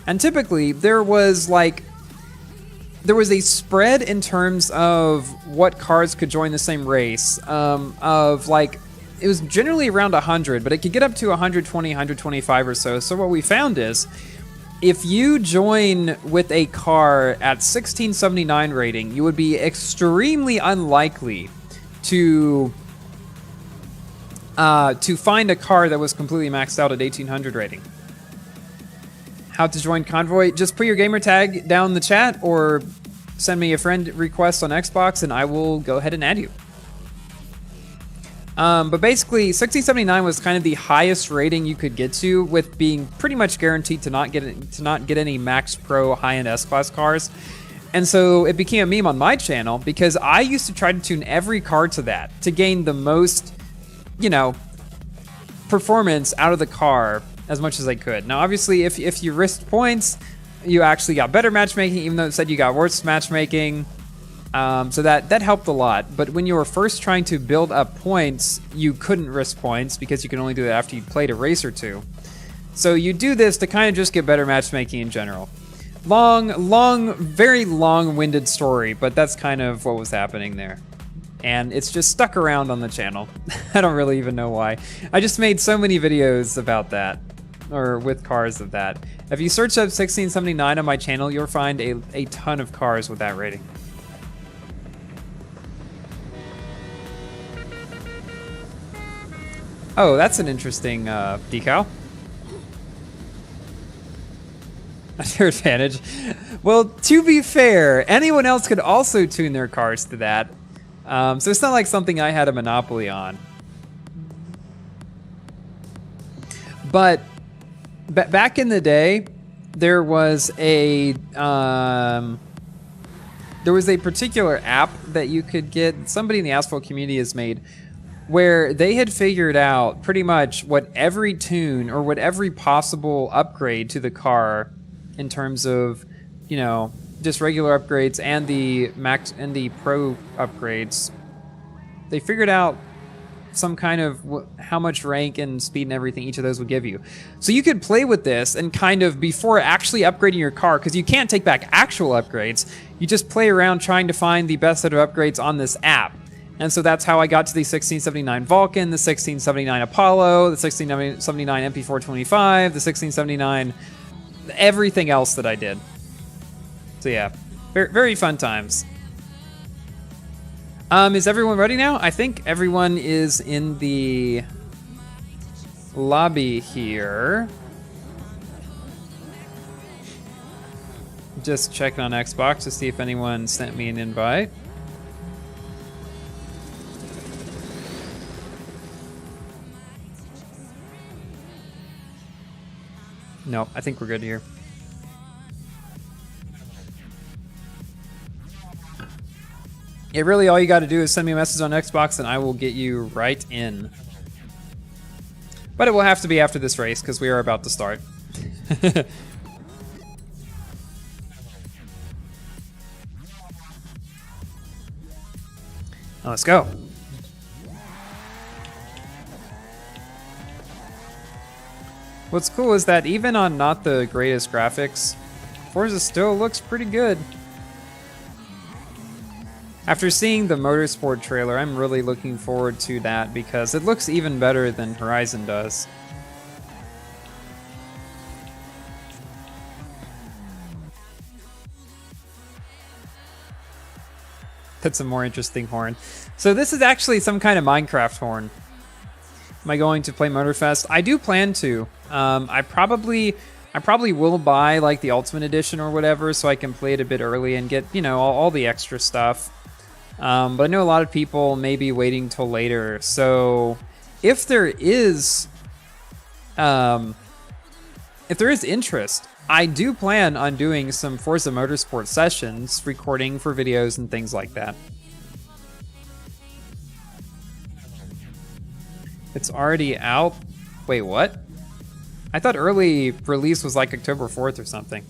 and typically there was a spread in terms of what cars could join the same race, of like, it was generally around 100, but it could get up to 120, 125 or so. So what we found is, if you join with a car at 1679 rating, you would be extremely unlikely to find a car that was completely maxed out at 1800 rating. How to join Convoy? Just put your gamer tag down in the chat or send me a friend request on Xbox and I will go ahead and add you. But basically, 1679 was kind of the highest rating you could get to, with being pretty much guaranteed to not get any Max Pro high-end S-Class cars. And so it became a meme on my channel because I used to try to tune every car to that to gain the most, you know, performance out of the car as much as I could. Now, obviously, if you risked points, you actually got better matchmaking, even though it said you got worse matchmaking. So that helped a lot. But when you were first trying to build up points, you couldn't risk points because you can only do it after you played a race or two. So you do this to kind of just get better matchmaking in general. Very long-winded story, but that's kind of what was happening there. And it's just stuck around on the channel. I don't really even know why. I just made so many videos about that, or with cars of that. If you search up 1679 on my channel, you'll find a ton of cars with that rating. Oh, that's an interesting decal. Under advantage. Well, to be fair, anyone else could also tune their cars to that. So it's not like something I had a monopoly on. But back in the day, there was a particular app that you could get. Somebody in the Asphalt community has made, where they had figured out pretty much what every tune or what every possible upgrade to the car, in terms of, you know, just regular upgrades and the max and the pro upgrades, they figured out some kind of how much rank and speed and everything each of those would give you. So you could play with this and kind of, before actually upgrading your car, because you can't take back actual upgrades, you just play around trying to find the best set of upgrades on this app. And so that's how I got to the 1679 Vulcan, the 1679 Apollo, the 1679 MP425, the 1679, everything else that I did. So yeah, very, very fun times. Is everyone ready now? I think everyone is in the lobby here. Just checking on Xbox to see if anyone sent me an invite. No, I think we're good here. Yeah, really all you got to do is send me a message on Xbox and I will get you right in. But it will have to be after this race because we are about to start. Now let's go. What's cool is that even on not the greatest graphics, Forza still looks pretty good. After seeing the Motorsport trailer, I'm really looking forward to that because it looks even better than Horizon does. That's a more interesting horn. So this is actually some kind of Minecraft horn. Am I going to play Motorfest? I do plan to. I probably will buy like the Ultimate Edition or whatever so I can play it a bit early and get, you know, all the extra stuff. But I know a lot of people may be waiting till later. So if there is interest, I do plan on doing some Forza Motorsport sessions, recording for videos and things like that. It's already out? Wait, what? I thought early release was like October 4th or something.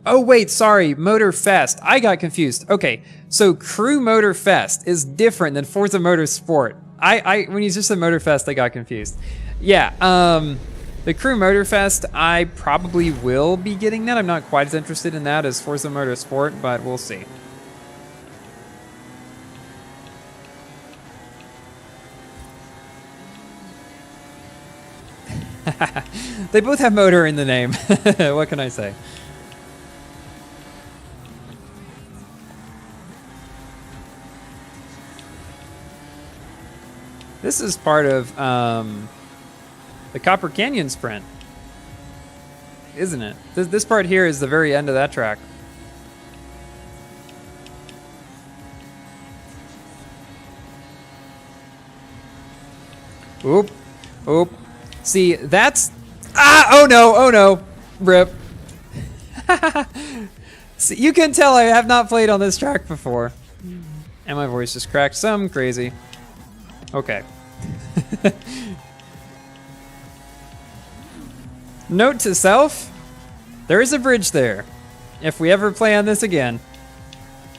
Oh wait, sorry, Motorfest. I got confused. Okay, so Crew Motorfest is different than Forza Motorsport. When you just said Motorfest, I got confused. Yeah, the Crew Motorfest, I probably will be getting that. I'm not quite as interested in that as Forza Motorsport, but we'll see. They both have motor in the name. What can I say? This is part of the Copper Canyon sprint, isn't it? This part here is the very end of that track. Oop, oop. See, that's... Ah! Oh no, oh no. Rip. See, you can tell I have not played on this track before. And my voice just cracked some crazy. Okay. Note to self, there is a bridge there. If we ever play on this again.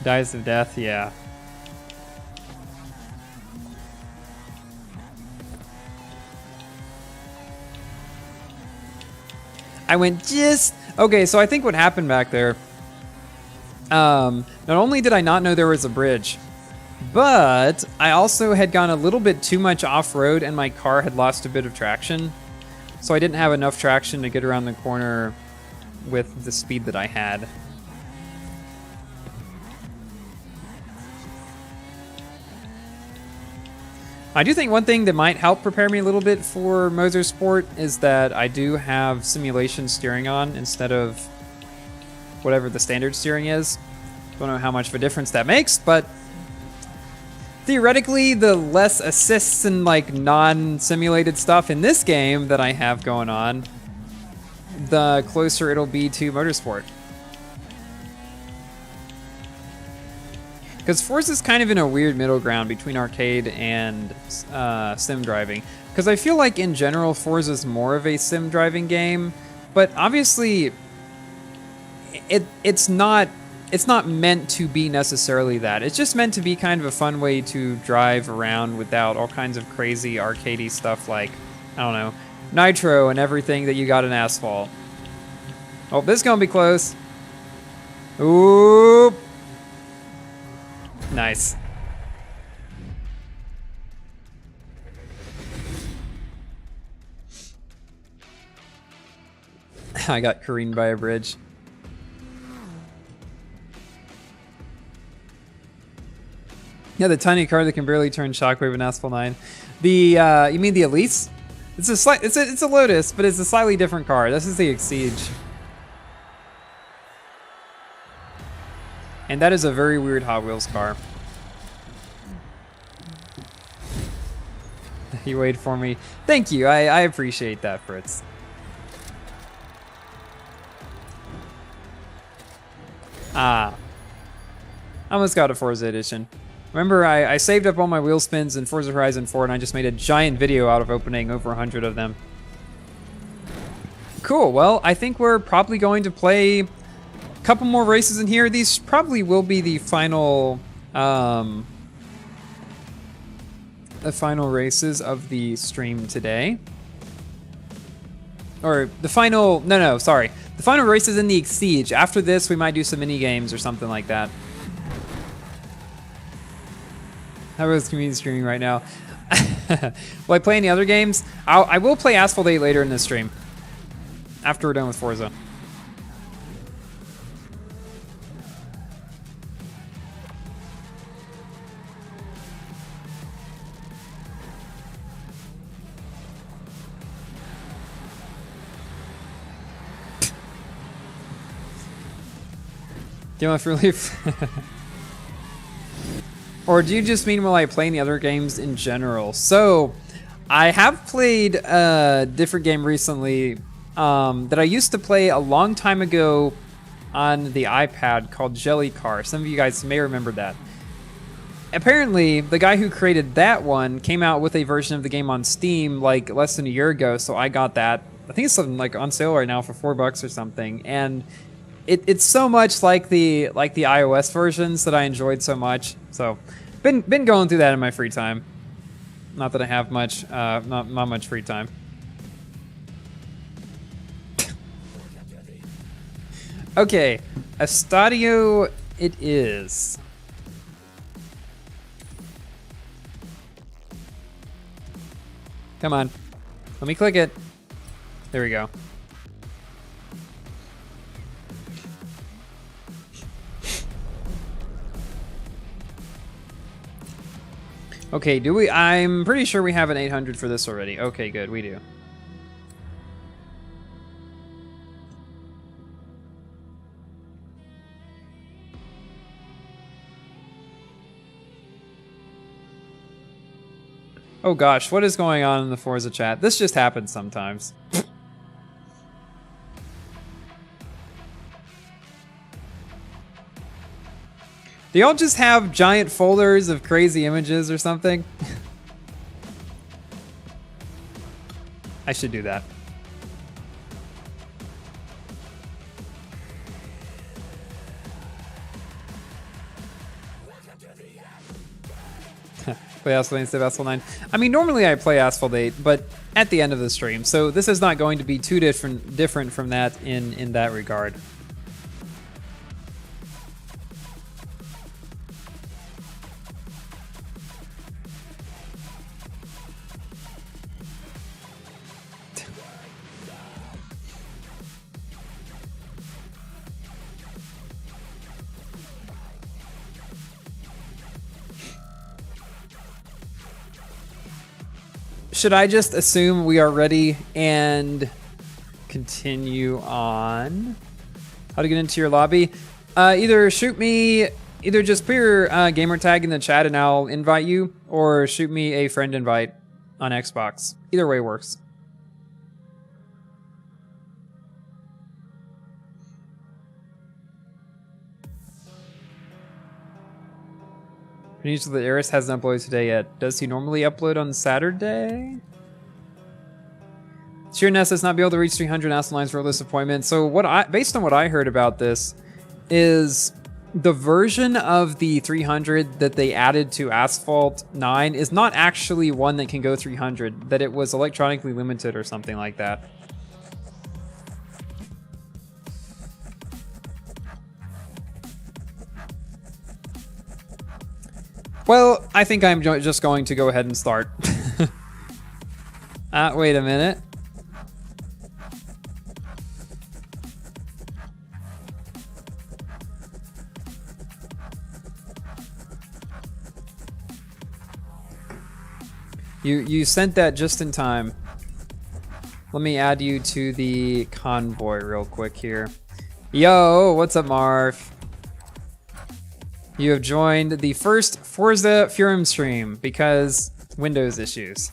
Dice of Death, yeah. I went just... Okay, so I think what happened back there... not only did I not know there was a bridge, but I also had gone a little bit too much off-road and my car had lost a bit of traction. So I didn't have enough traction to get around the corner with the speed that I had. I do think one thing that might help prepare me a little bit for motorsport is that I do have simulation steering on instead of whatever the standard steering is. Don't know how much of a difference that makes, but theoretically, the less assists and like non-simulated stuff in this game that I have going on, the closer it'll be to motorsport. Because Forza's kind of in a weird middle ground between arcade and sim driving. Because I feel like in general Forza's more of a sim driving game, but obviously it's not meant to be necessarily that. It's just meant to be kind of a fun way to drive around without all kinds of crazy arcadey stuff like, I don't know, nitro and everything that you got in Asphalt. Oh, this is gonna be close. Ooh. Nice. I got careened by a bridge. Yeah, the tiny car that can barely turn shockwave in Asphalt 9. The you mean the Elise? It's a Lotus, but it's a slightly different car. This is the Exige. And that is a very weird Hot Wheels car. You wait for me. Thank you. I appreciate that, Fritz. Ah. I almost got a Forza edition. Remember, I saved up all my wheel spins in Forza Horizon 4 and I just made a giant video out of opening over 100 of them. Cool. Well, I think we're probably going to play couple more races in here. These probably will be the final races of the stream today. Or the final, no, sorry. The final races in the Exige. After this, we might do some mini games or something like that. How about community streaming right now? Will I play any other games? I will play Asphalt 8 later in this stream. After we're done with Forza. Game of Relief. Or do you just mean will I play any other games in general? So, I have played a different game recently that I used to play a long time ago on the iPad called Jelly Car. Some of you guys may remember that. Apparently, the guy who created that one came out with a version of the game on Steam like less than a year ago, so I got that. I think it's something like on sale right now for $4 or something, and it's so much like the iOS versions that I enjoyed so much. So, been going through that in my free time. Not that I have much, not much free time. Okay, Estadio it is. Come on, let me click it. There we go. Okay, do we? I'm pretty sure we have an 800 for this already. Okay, good, we do. Oh gosh, what is going on in the Forza chat? This just happens sometimes. Do y'all just have giant folders of crazy images or something? I should do that. Play Asphalt 8 instead of Asphalt 9. I mean, normally I play Asphalt 8, but at the end of the stream, so this is not going to be too different from that in that regard. Should I just assume we are ready and continue on? How to get into your lobby? Either just put your gamer tag in the chat and I'll invite you, or shoot me a friend invite on Xbox. Either way works. News that Eris hasn't uploaded today yet. Does he normally upload on Saturday? Sheerness does not be able to reach 300 Asphalt lines for a disappointment. So based on what I heard about this, is the version of the 300 that they added to Asphalt 9 is not actually one that can go 300. That it was electronically limited or something like that. Well, I think I'm just going to go ahead and start. Wait a minute. You sent that just in time. Let me add you to the convoy real quick here. Yo, what's up, Marv? You have joined the first Forza Furum stream because Windows issues.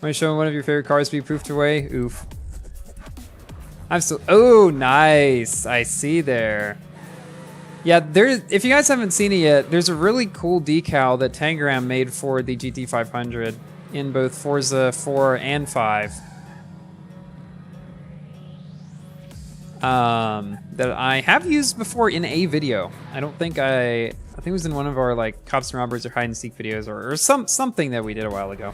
Want to show one of your favorite cars be proofed away? Oof. I'm still. Oh, nice. I see there. Yeah, if you guys haven't seen it yet, there's a really cool decal that Tangram made for the GT500. In both Forza 4 and 5. That I have used before in a video. I think it was in one of our like Cops and Robbers or hide and seek videos or something that we did a while ago.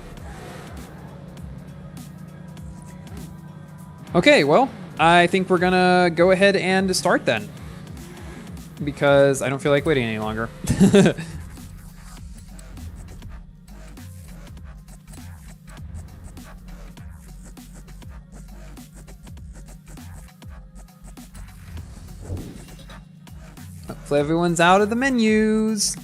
Okay, well, I think we're gonna go ahead and start then. Because I don't feel like waiting any longer. Hopefully everyone's out of the menus.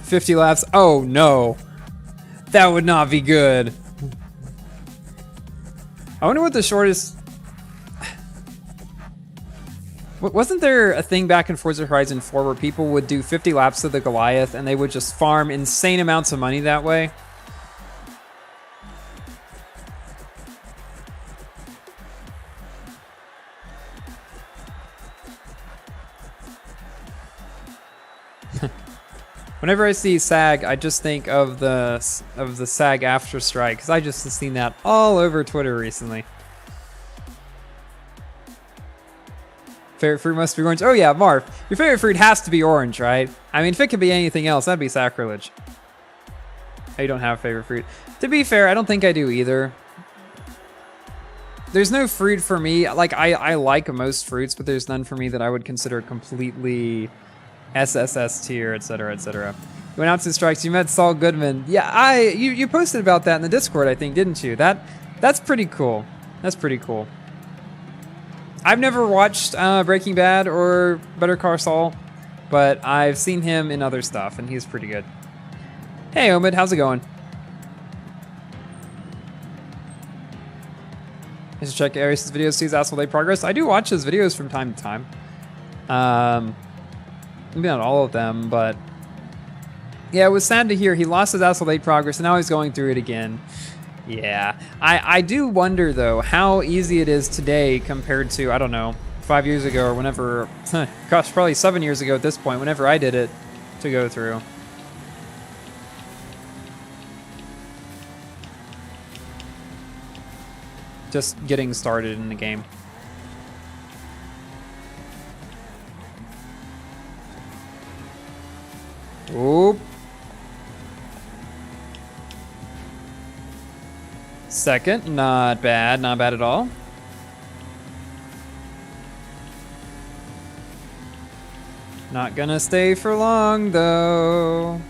$50 laps. Oh no. That would not be good. I wonder what the shortest... Wasn't there a thing back in Forza Horizon 4 where people would do 50 laps of the Goliath and they would just farm insane amounts of money that way? Whenever I see SAG, I just think of the SAG after strike, because I just have seen that all over Twitter recently. Favorite fruit must be orange. Oh yeah, Marv, your favorite fruit has to be orange, right? I mean, if it could be anything else, that'd be sacrilege. Oh, you don't have a favorite fruit. To be fair, I don't think I do either. There's no fruit for me. Like, I like most fruits, but there's none for me that I would consider completely SSS tier, etc., etc. You went out to strikes. You met Saul Goodman. Yeah, you posted about that in the Discord, I think, didn't you? That's pretty cool. That's pretty cool. I've never watched Breaking Bad or Better Call Saul, but I've seen him in other stuff, and he's pretty good. Hey, Omid, how's it going? I should check Aries' videos, see his Asphalt 8 progress. I do watch his videos from time to time. Maybe not all of them, but yeah, it was sad to hear he lost his Asphalt 8 progress and now he's going through it again. Yeah, I do wonder though how easy it is today compared to, I don't know, 5 years ago or whenever, gosh, probably 7 years ago at this point, whenever I did it to go through. just getting started in the game. Oop. Second, not bad, not bad at all. Not gonna stay for long, though.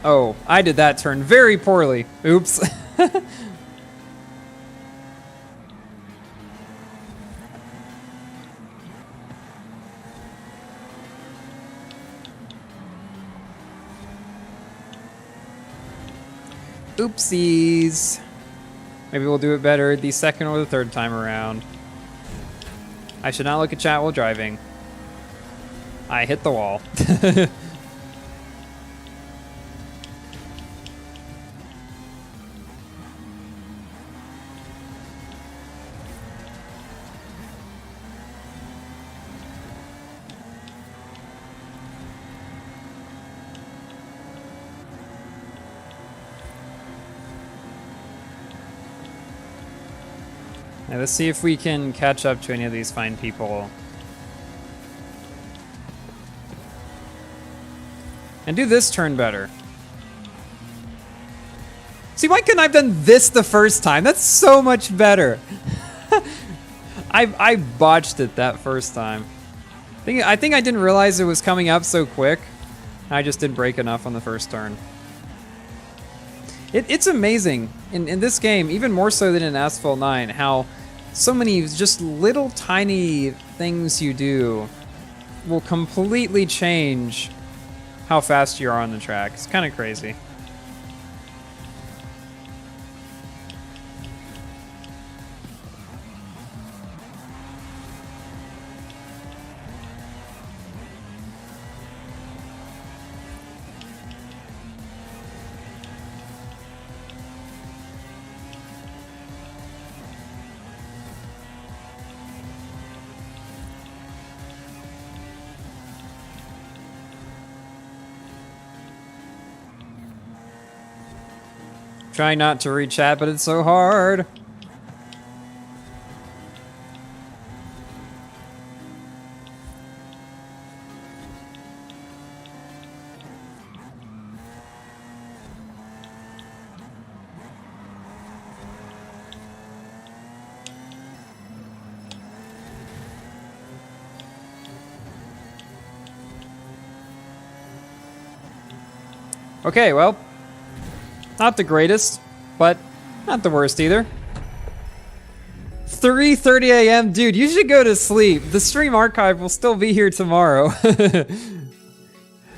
Oh, I did that turn very poorly. Oops. Oopsies. Maybe we'll do it better the second or the third time around. I should not look at chat while driving. I hit the wall. Now let's see if we can catch up to any of these fine people. And do this turn better. See, why couldn't I have done this the first time? That's so much better. I botched it that first time. I think I didn't realize it was coming up so quick. I just didn't brake enough on the first turn. It's amazing in this game, even more so than in Asphalt 9, how so many just little tiny things you do will completely change how fast you are on the track. It's kind of crazy. Trying not to read chat, but it's so hard. Okay, well, not the greatest, but not the worst either. 3:30 a.m. Dude, you should go to sleep. The stream archive will still be here tomorrow.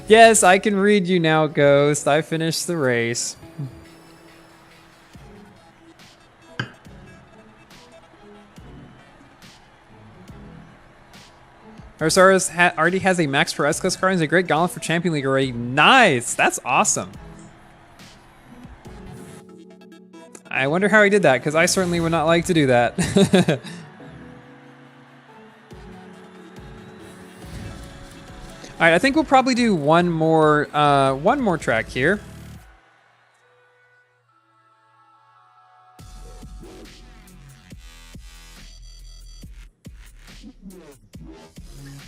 Yes, I can read you now, Ghost. I finished the race. Arsaurus already has a Max Pro S-Class car and is a great Goliath for Champion League already. Nice! That's awesome. I wonder how he did that, because I certainly would not like to do that. All right, I think we'll probably do one more track here.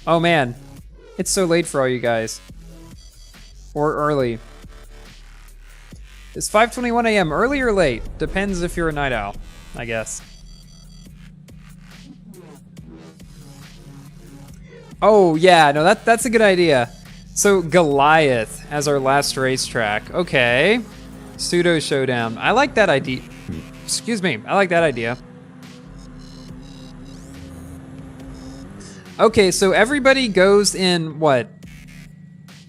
Oh man, it's so late for all you guys. Or early. It's 5:21 a.m. Early or late? Depends if you're a night owl, I guess. Oh yeah, no, that's a good idea. So Goliath as our last racetrack. Okay. Pseudo-showdown. I like that idea. Excuse me, I like that idea. Okay, so everybody goes in, what?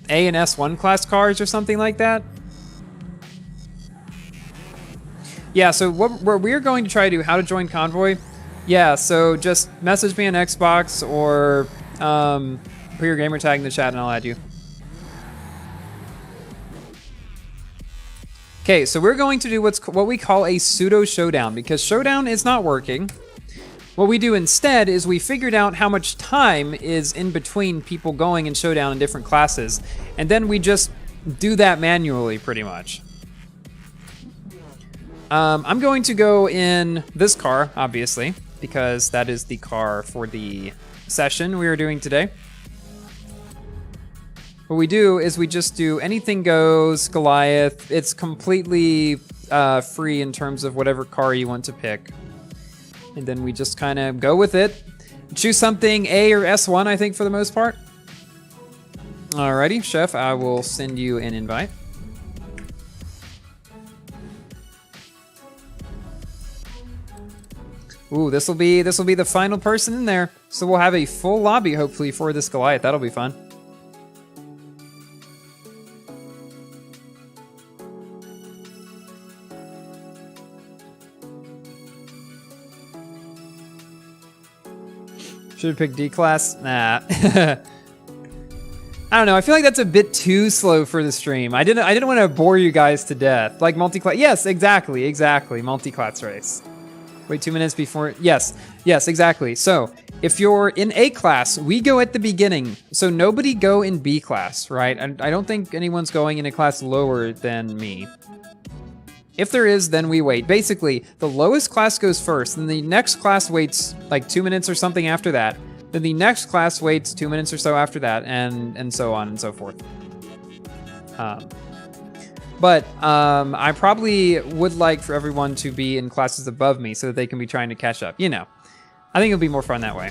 A and S1 class cars or something like that? Yeah, so what we're going to try to do, how to join Convoy. Yeah, so just message me on Xbox or put your gamer tag in the chat and I'll add you. Okay, so we're going to do what we call a pseudo-showdown because Showdown is not working. What we do instead is we figured out how much time is in between people going in Showdown in different classes, and then we just do that manually pretty much. I'm going to go in this car, obviously, because that is the car for the session we are doing today. What we do is we just do anything goes, Goliath. It's completely free in terms of whatever car you want to pick. And then we just kind of go with it. Choose something A or S1, I think, for the most part. Alrighty, Chef, I will send you an invite. Ooh, this will be the final person in there. So we'll have a full lobby, hopefully, for this Goliath. That'll be fun. Should have picked D-Class? Nah. I don't know. I feel like that's a bit too slow for the stream. I didn't want to bore you guys to death. Like multi-class. Yes, exactly. Multi-class race. Wait 2 minutes before. Yes, exactly. So if you're in A class, we go at the beginning. So nobody go in B class, right? I don't think anyone's going in a class lower than me. If there is, then we wait. Basically, the lowest class goes first, then the next class waits like 2 minutes or something after that. Then the next class waits 2 minutes or so after that, and so on and so forth. But I probably would like for everyone to be in classes above me so that they can be trying to catch up. You know, I think it'll be more fun that way.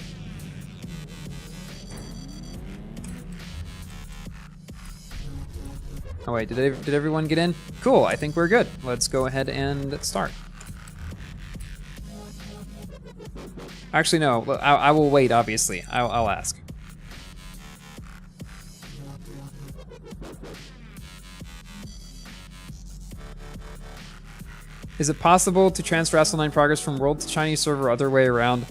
Oh wait, did everyone get in? Cool, I think we're good. Let's go ahead and start. Actually, no, I will wait, obviously. I'll ask. Is it possible to transfer Asphalt 9 progress from world to Chinese server or other way around?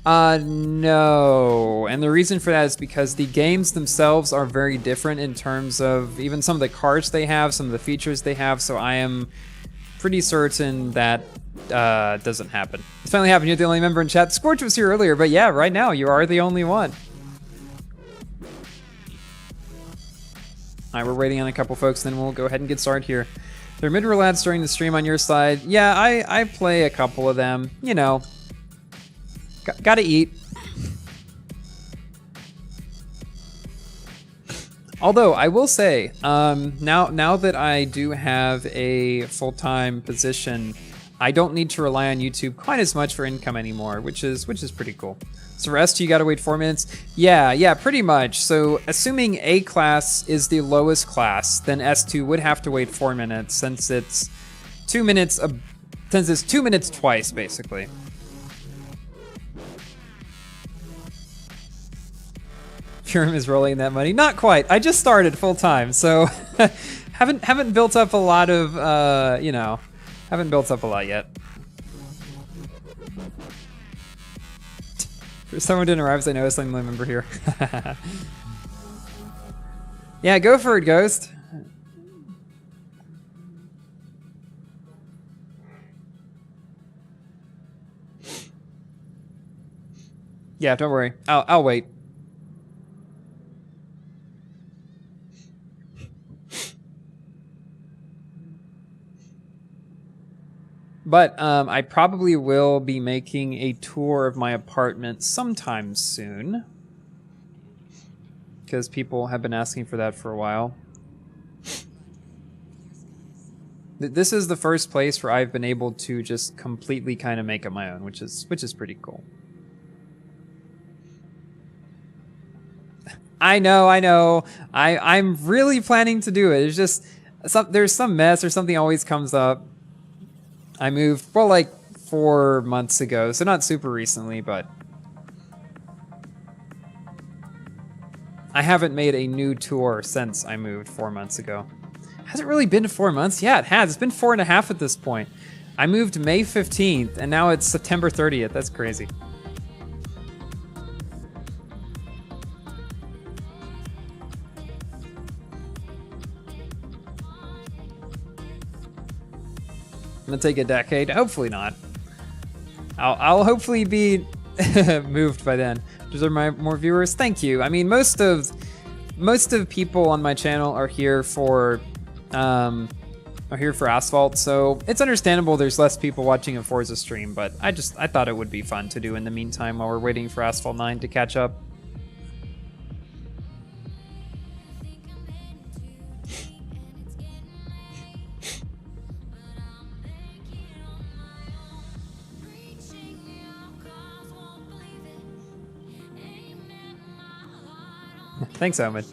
No. And the reason for that is because the games themselves are very different in terms of even some of the cards they have, some of the features they have, so I am pretty certain that doesn't happen. It's finally happened. You're the only member in chat. Scorch was here earlier, but yeah, right now you are the only one. Alright, we're waiting on a couple folks, then we'll go ahead and get started here. There are mid-roll ads during the stream on your side. Yeah, I play a couple of them. You know, gotta eat. Although I will say, now that I do have a full-time position, I don't need to rely on YouTube quite as much for income anymore, which is pretty cool. So for S2, you gotta wait 4 minutes. Yeah, pretty much. So assuming A class is the lowest class, then S2 would have to wait 4 minutes since it's 2 minutes. Since it's 2 minutes twice, basically. Furum is rolling that money. Not quite. I just started full time, so haven't built up a lot of haven't built up a lot yet. If someone didn't arrive, I noticed I'm the member here. Yeah, go for it, Ghost. Yeah, don't worry. I'll wait. But I probably will be making a tour of my apartment sometime soon, because people have been asking for that for a while. This is the first place where I've been able to just completely kind of make it my own, which is pretty cool. I know. I'm really planning to do it. It's just there's some mess or something always comes up. I moved, well, like 4 months ago, so not super recently, but I haven't made a new tour since I moved 4 months ago. Has it really been 4 months? Yeah, it has. It's been 4.5 at this point. I moved May 15th, and now it's September 30th. That's crazy. I'm gonna take a decade. Hopefully not. I'll hopefully be moved by then. Deserve more viewers. Thank you. I mean, most of people on my channel are here for Asphalt, so it's understandable there's less people watching a Forza stream, but I thought it would be fun to do in the meantime while we're waiting for Asphalt 9 to catch up. Thanks, Omen.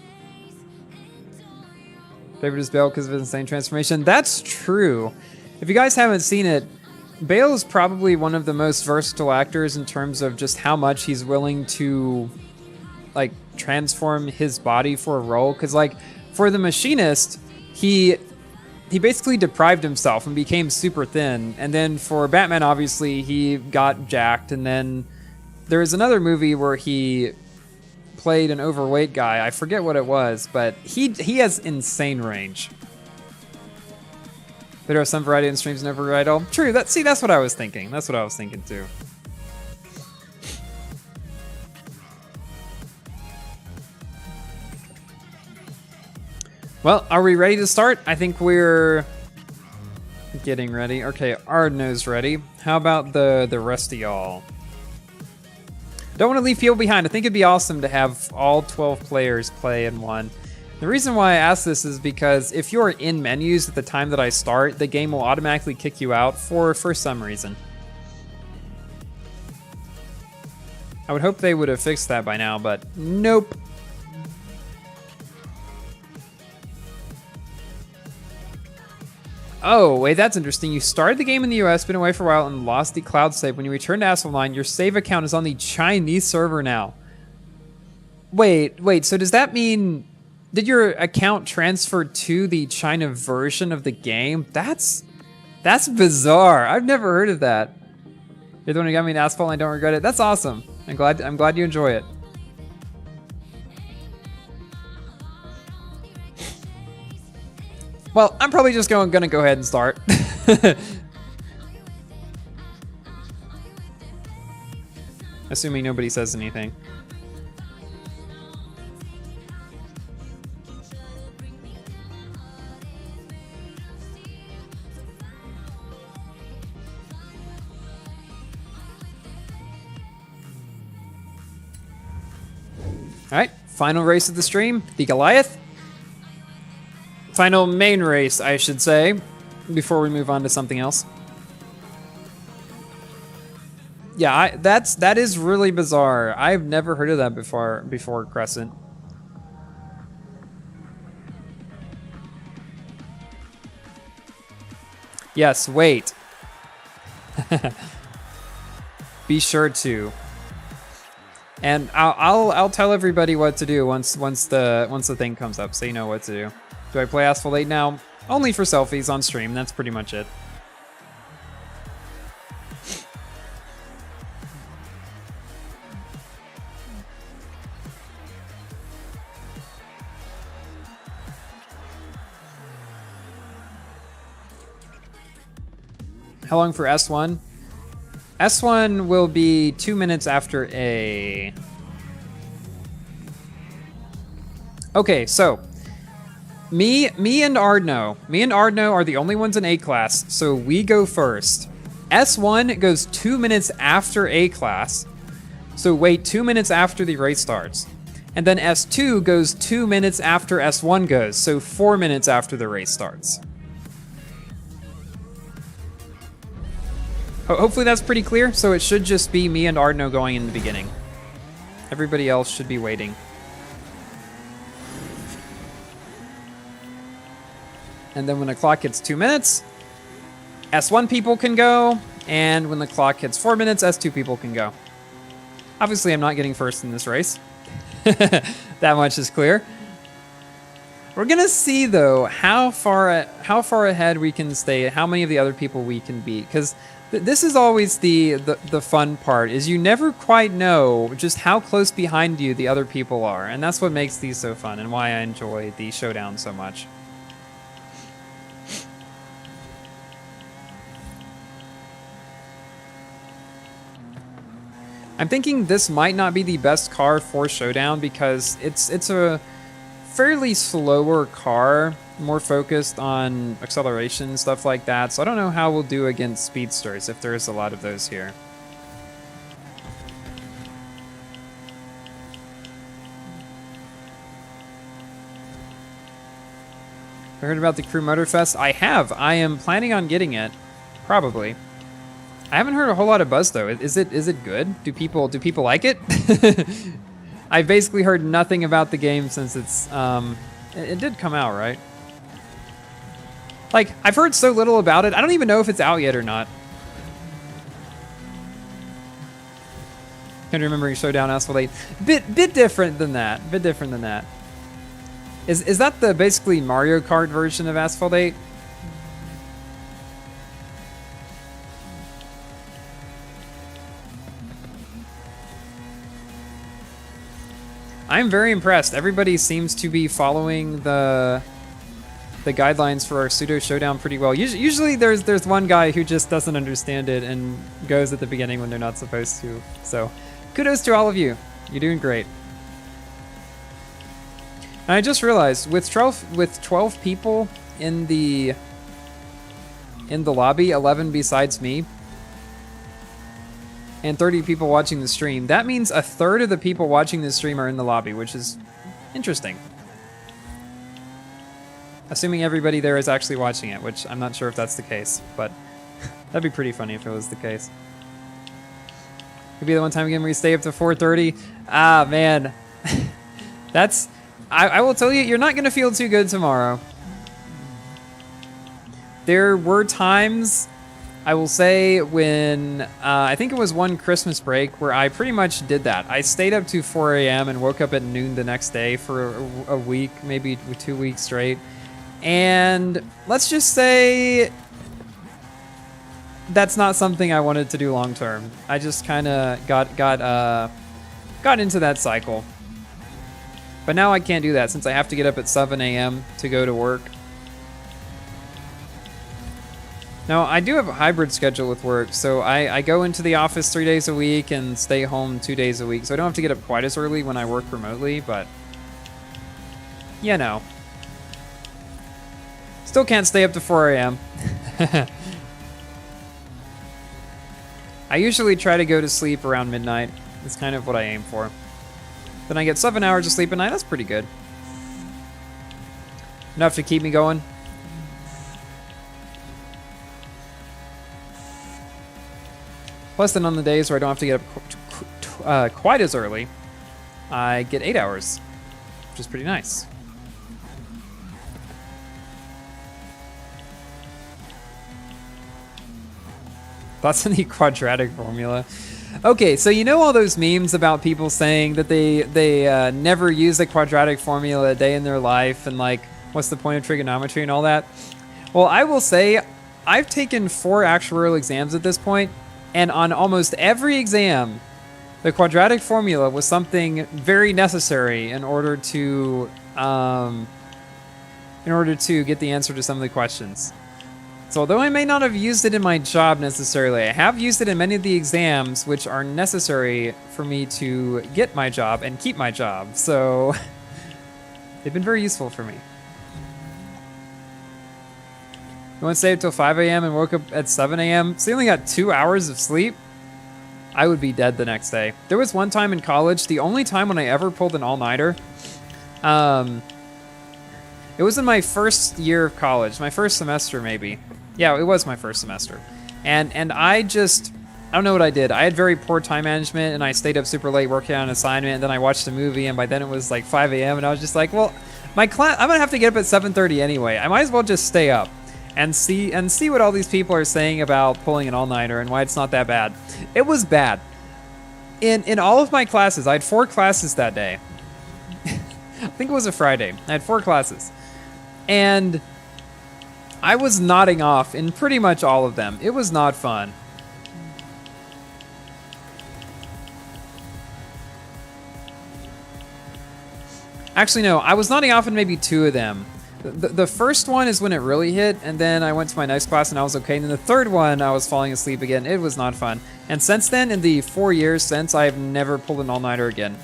Favorite is Bale because of his insane transformation. That's true. If you guys haven't seen it, Bale is probably one of the most versatile actors in terms of just how much he's willing to, like, transform his body for a role. Because, like, for the Machinist, he basically deprived himself and became super thin. And then for Batman, obviously, he got jacked. And then there was another movie where he played an overweight guy. I forget what it was, but he has insane range. There are some variety in streams, never variety all. True. That's what I was thinking. That's what I was thinking too. Well, are we ready to start? I think we're getting ready. Okay, Ardno's ready. How about the rest of y'all? Don't want to leave people behind. I think it'd be awesome to have all 12 players play in one. The reason why I ask this is because if you're in menus at the time that I start, the game will automatically kick you out for some reason. I would hope they would have fixed that by now, but nope. Oh, wait, that's interesting. You started the game in the US, been away for a while, and lost the cloud save. When you return to Asphalt 9, your save account is on the Chinese server now. Wait, so does that mean... Did your account transfer to the China version of the game? That's bizarre. I've never heard of that. You're the one who got me in Asphalt and I don't regret it. That's awesome. I'm glad you enjoy it. Well, I'm probably just gonna go ahead and start. Assuming nobody says anything. All right, final race of the stream, the Goliath. Final main race, I should say, before we move on to something else. Yeah, that is really bizarre. I've never heard of that before Crescent. Yes, wait. Be sure to. And I'll tell everybody what to do once the thing comes up, so you know what to do. Do I play Asphalt 8 now? Only for selfies on stream. That's pretty much it. How long for S1? S1 will be 2 minutes after A. Okay, so me and Ardno are the only ones in A class, so we go first. S1 goes 2 minutes after A class, so wait 2 minutes after the race starts. And then S2 goes 2 minutes after S1 goes, so 4 minutes after the race starts. Hopefully that's pretty clear, so it should just be me and Ardno going in the beginning. Everybody else should be waiting. And then when the clock hits 2 minutes, S1 people can go, and when the clock hits 4 minutes, S2 people can go. Obviously, I'm not getting first in this race. That much is clear. We're gonna see though how far ahead we can stay, how many of the other people we can beat, because this is always the fun part, is you never quite know just how close behind you the other people are, and that's what makes these so fun and why I enjoy the showdown so much. I'm thinking this might not be the best car for Showdown because it's a fairly slower car, more focused on acceleration, stuff like that. So I don't know how we'll do against speedsters if there's a lot of those here. I heard about the Crew Motorfest. I have. I am planning on getting it, probably. I haven't heard a whole lot of buzz though. Is it good? Do people like it? I've basically heard nothing about the game since it's it did come out, right? Like, I've heard so little about it. I don't even know if it's out yet or not. Can't remember Showdown Asphalt 8. Bit different than that. Bit different than that. Is that the basically Mario Kart version of Asphalt 8? I'm very impressed. Everybody seems to be following the guidelines for our pseudo-showdown pretty well. Usually there's one guy who just doesn't understand it and goes at the beginning when they're not supposed to. So kudos to all of you. You're doing great. And I just realized with 12 people in the lobby, 11 besides me, and 30 people watching the stream, that means a third of the people watching the stream are in the lobby, which is interesting. Assuming everybody there is actually watching it, which I'm not sure if that's the case, but that'd be pretty funny if it was the case. Could be the one time again where you stay up to 4:30. Ah, man. That's... I will tell you, you're not going to feel too good tomorrow. There were times, I will say, when I think it was one Christmas break where I pretty much did that. I stayed up to 4 a.m. and woke up at noon the next day for a week, maybe 2 weeks straight. And let's just say that's not something I wanted to do long term. I just kind of got into that cycle. But now I can't do that since I have to get up at 7 a.m. to go to work. Now, I do have a hybrid schedule with work, so I go into the office 3 days a week and stay home 2 days a week, so I don't have to get up quite as early when I work remotely, but, you know. Still can't stay up to 4 a.m. I usually try to go to sleep around midnight. That's kind of what I aim for. Then I get 7 hours of sleep a night. That's pretty good. Enough to keep me going. Plus, then on the days where I don't have to get up quite as early, I get 8 hours, which is pretty nice. Thoughts on the quadratic formula? Okay, so you know all those memes about people saying that they never use the quadratic formula a day in their life, and like, what's the point of trigonometry and all that? Well, I will say, I've taken 4 actuarial exams at this point, and on almost every exam, the quadratic formula was something very necessary in order to get the answer to some of the questions. So although I may not have used it in my job necessarily, I have used it in many of the exams which are necessary for me to get my job and keep my job. So they've been very useful for me. You want to stay up till 5 a.m. and woke up at 7 a.m.? So you only got 2 hours of sleep? I would be dead the next day. There was one time in college, the only time when I ever pulled an all-nighter, it was in my first year of college, my first semester maybe. Yeah, it was my first semester. And I don't know what I did. I had very poor time management, and I stayed up super late working on an assignment, and then I watched a movie, and by then it was like 5 a.m., and I was just like, well, my class, I'm gonna have to get up at 7:30 anyway. I might as well just stay up and see what all these people are saying about pulling an all-nighter and why it's not that bad. It was bad. In all of my classes, I had 4 classes that day. I think it was a Friday. I had 4 classes. And I was nodding off in pretty much all of them. It was not fun. Actually, no, I was nodding off in maybe 2 of them. The first one is when it really hit, and then I went to my next class and I was okay. And then the third one, I was falling asleep again. It was not fun. And since then, in the 4 years since, I've never pulled an all-nighter again.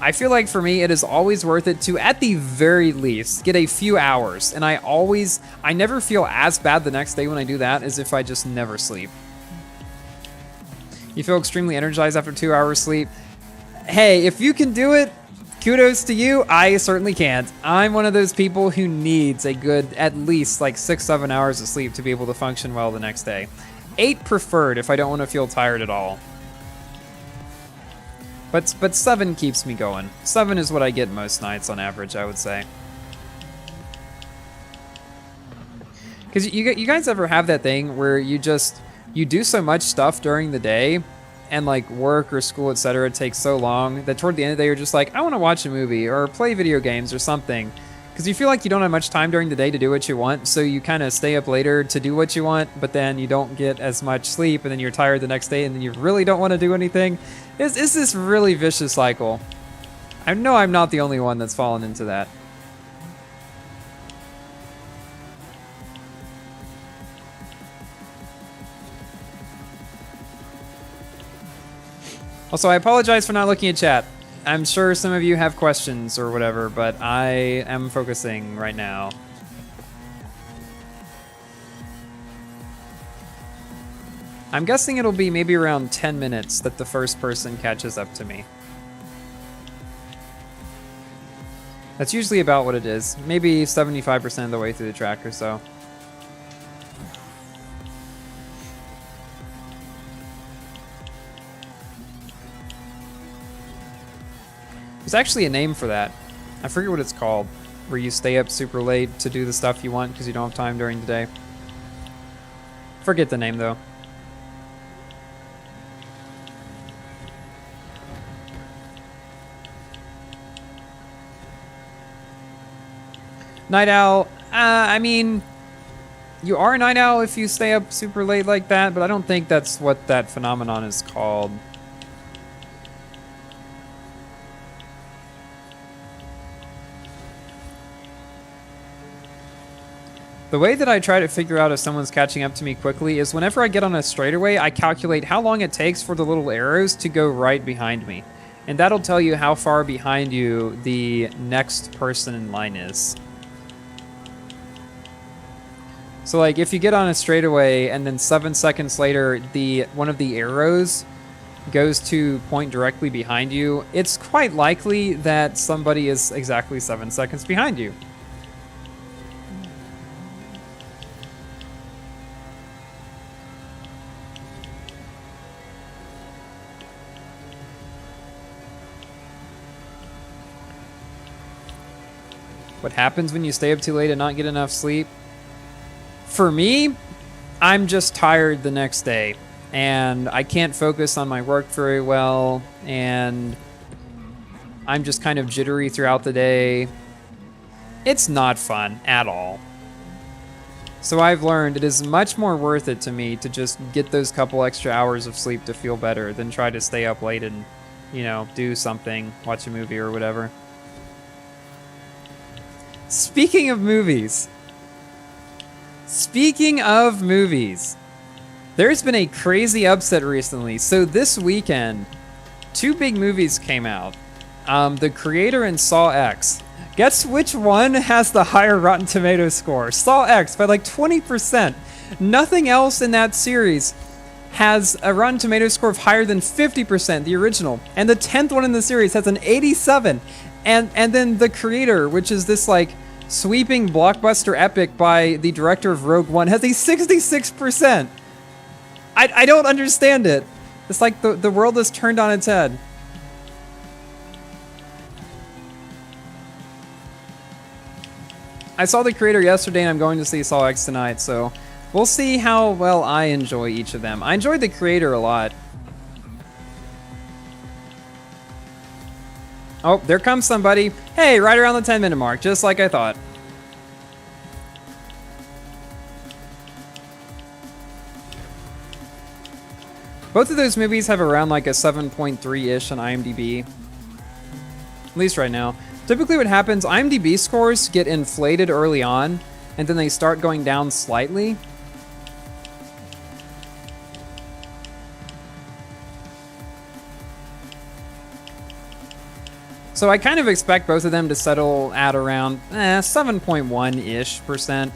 I feel like for me, it is always worth it to, at the very least, get a few hours. And I never feel as bad the next day when I do that as if I just never sleep. You feel extremely energized after 2 hours sleep. Hey, if you can do it, kudos to you. I certainly can't. I'm one of those people who needs a good, at least like 6-7 hours of sleep to be able to function well the next day. 8 preferred if I don't want to feel tired at all. But 7 keeps me going. 7 is what I get most nights on average, I would say. Because you guys ever have that thing where you do so much stuff during the day, and like work or school, etc., takes so long that toward the end of the day you're just like, I want to watch a movie or play video games or something, because you feel like you don't have much time during the day to do what you want, so you kind of stay up later to do what you want, but then you don't get as much sleep, and then you're tired the next day, and then you really don't want to do anything. It's this really vicious cycle. I know I'm not the only one that's fallen into that. Also, I apologize for not looking at chat. I'm sure some of you have questions or whatever, but I am focusing right now. I'm guessing it'll be maybe around 10 minutes that the first person catches up to me. That's usually about what it is. Maybe 75% of the way through the track or so. There's actually a name for that. I forget what it's called, where you stay up super late to do the stuff you want because you don't have time during the day. Forget the name, though. Night owl. I mean, you are a night owl if you stay up super late like that, but I don't think that's what that phenomenon is called. The way that I try to figure out if someone's catching up to me quickly is whenever I get on a straightaway, I calculate how long it takes for the little arrows to go right behind me. And that'll tell you how far behind you the next person in line is. So like if you get on a straightaway and then 7 seconds later one of the arrows goes to point directly behind you, it's quite likely that somebody is exactly 7 seconds behind you. What happens when you stay up too late and not get enough sleep? For me, I'm just tired the next day, and I can't focus on my work very well, and I'm just kind of jittery throughout the day. It's not fun at all. So I've learned it is much more worth it to me to just get those couple extra hours of sleep to feel better than try to stay up late and, you know, do something, watch a movie or whatever. Speaking of movies, there's been a crazy upset recently. So this weekend, 2 big movies came out. The Creator and Saw X. Guess which one has the higher Rotten Tomatoes score? Saw X by like 20%. Nothing else in that series has a Rotten Tomatoes score of higher than 50%, the original. And the 10th one in the series has an 87. And then The Creator, which is this like sweeping blockbuster epic by the director of Rogue One, has a 66%. I don't understand it. It's like the world is turned on its head. I saw The Creator yesterday and I'm going to see Saw X tonight, so we'll see how well I enjoy each of them. I enjoyed The Creator a lot. Oh, there comes somebody. Hey, right around the 10-minute mark, just like I thought. Both of those movies have around like a 7.3-ish on IMDb. At least right now. Typically what happens, IMDb scores get inflated early on, and then they start going down slightly. So I kind of expect both of them to settle at around 7.1-ish percent.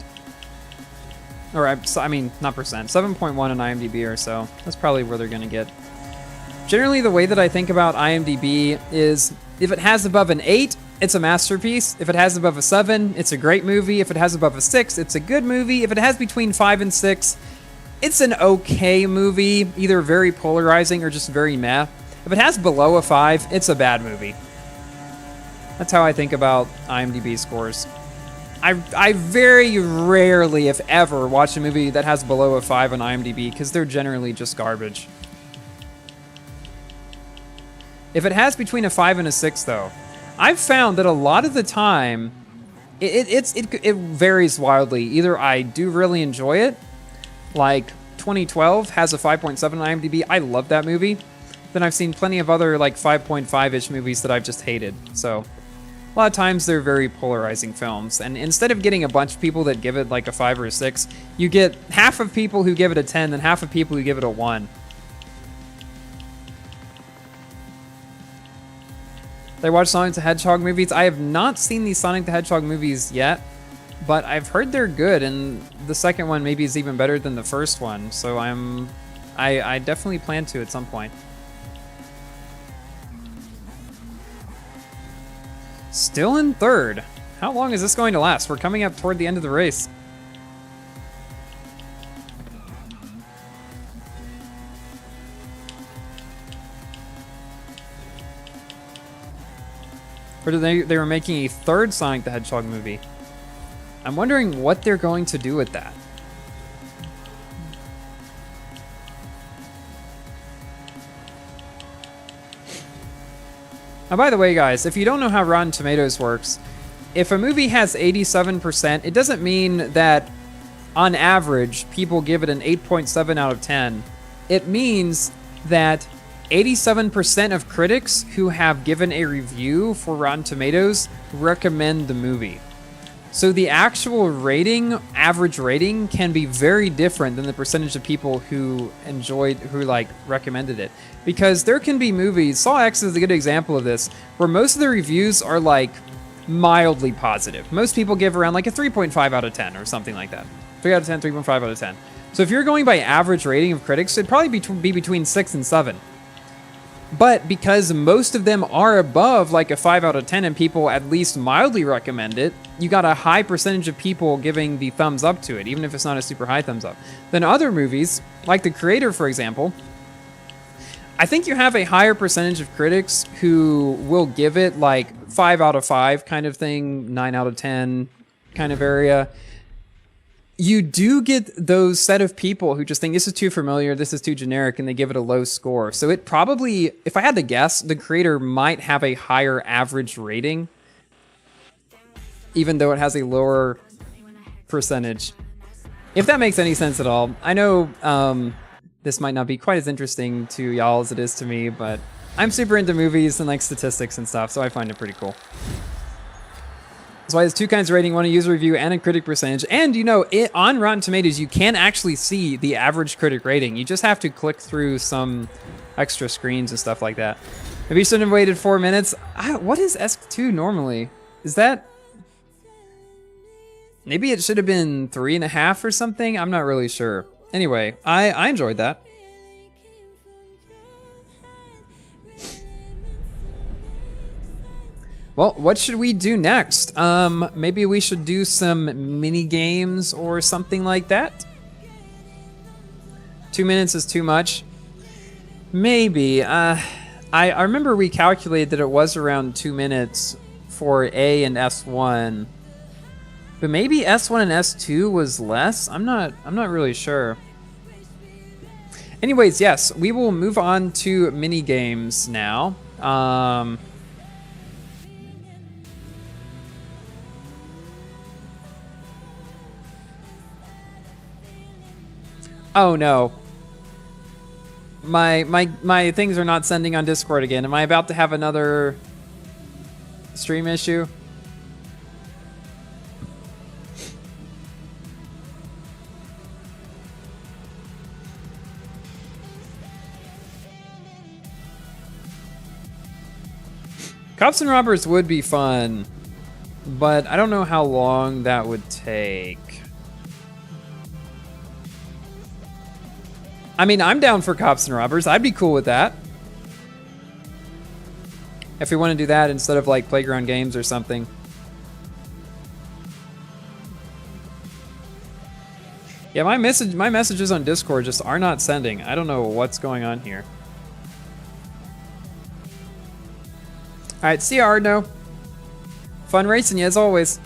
Or, I mean, not percent, 7.1 on IMDb or so. That's probably where they're going to get. Generally, the way that I think about IMDb is if it has above an 8, it's a masterpiece. If it has above a 7, it's a great movie. If it has above a 6, it's a good movie. If it has between 5 and 6, it's an okay movie, either very polarizing or just very meh. If it has below a 5, it's a bad movie. That's how I think about IMDb scores. I very rarely, if ever, watch a movie that has below a 5 on IMDb because they're generally just garbage. If it has between a 5 and a 6, though, I've found that a lot of the time, it varies wildly. Either I do really enjoy it, like 2012 has a 5.7 on IMDb. I love that movie. Then I've seen plenty of other like 5.5-ish movies that I've just hated. So a lot of times they're very polarizing films. And instead of getting a bunch of people that give it like a 5 or a 6, you get half of people who give it a 10 and half of people who give it a 1. Did I watch Sonic the Hedgehog movies? I have not seen the Sonic the Hedgehog movies yet, but I've heard they're good, and the second one maybe is even better than the first one. So I definitely plan to at some point. Still in third. How long is this going to last? We're coming up toward the end of the race. Or they were making a third Sonic the Hedgehog movie. I'm wondering what they're going to do with that. Now, by the way, guys, if you don't know how Rotten Tomatoes works, if a movie has 87%, it doesn't mean that, on average, people give it an 8.7 out of 10. It means that 87% of critics who have given a review for Rotten Tomatoes recommend the movie. So the actual rating, average rating, can be very different than the percentage of people who recommended it. Because there can be movies, Saw X is a good example of this, where most of the reviews are like mildly positive. Most people give around like a 3.5 out of 10 or something like that. 3 out of 10, 3.5 out of 10. So if you're going by average rating of critics, it'd probably be between 6 and 7. But because most of them are above like a 5 out of 10 and people at least mildly recommend it, you got a high percentage of people giving the thumbs up to it, even if it's not a super high thumbs up. Then other movies, like The Creator, for example, I think you have a higher percentage of critics who will give it like 5 out of 5 kind of thing, 9 out of 10 kind of area. You do get those set of people who just think this is too familiar, this is too generic, and they give it a low score. So it probably, if I had to guess, The Creator might have a higher average rating, even though it has a lower percentage. If that makes any sense at all. I know this might not be quite as interesting to y'all as it is to me, but I'm super into movies and like statistics and stuff, so I find it pretty cool. That's why there's two kinds of rating, one a user review and a critic percentage. And you know, on Rotten Tomatoes, you can actually see the average critic rating. You just have to click through some extra screens and stuff like that. Maybe you shouldn't have waited 4 minutes. What is S2 normally? Is that... Maybe it should have been 3.5 or something? I'm not really sure. Anyway, I enjoyed that. Well, what should we do next? Maybe we should do some mini games or something like that. 2 minutes is too much. Maybe. I remember we calculated that it was around 2 minutes for A and S1. But maybe S1 and S2 was less? I'm not really sure. Anyways, yes, we will move on to mini games now. Oh no. My things are not sending on Discord again. Am I about to have another... stream issue. Cops and Robbers would be fun, but I don't know how long that would take. I mean, I'm down for Cops and Robbers. I'd be cool with that. If we want to do that instead of like Playground Games or something. Yeah, my messages on Discord just are not sending. I don't know what's going on here. All right, see you, Arno. Fun racing you as always.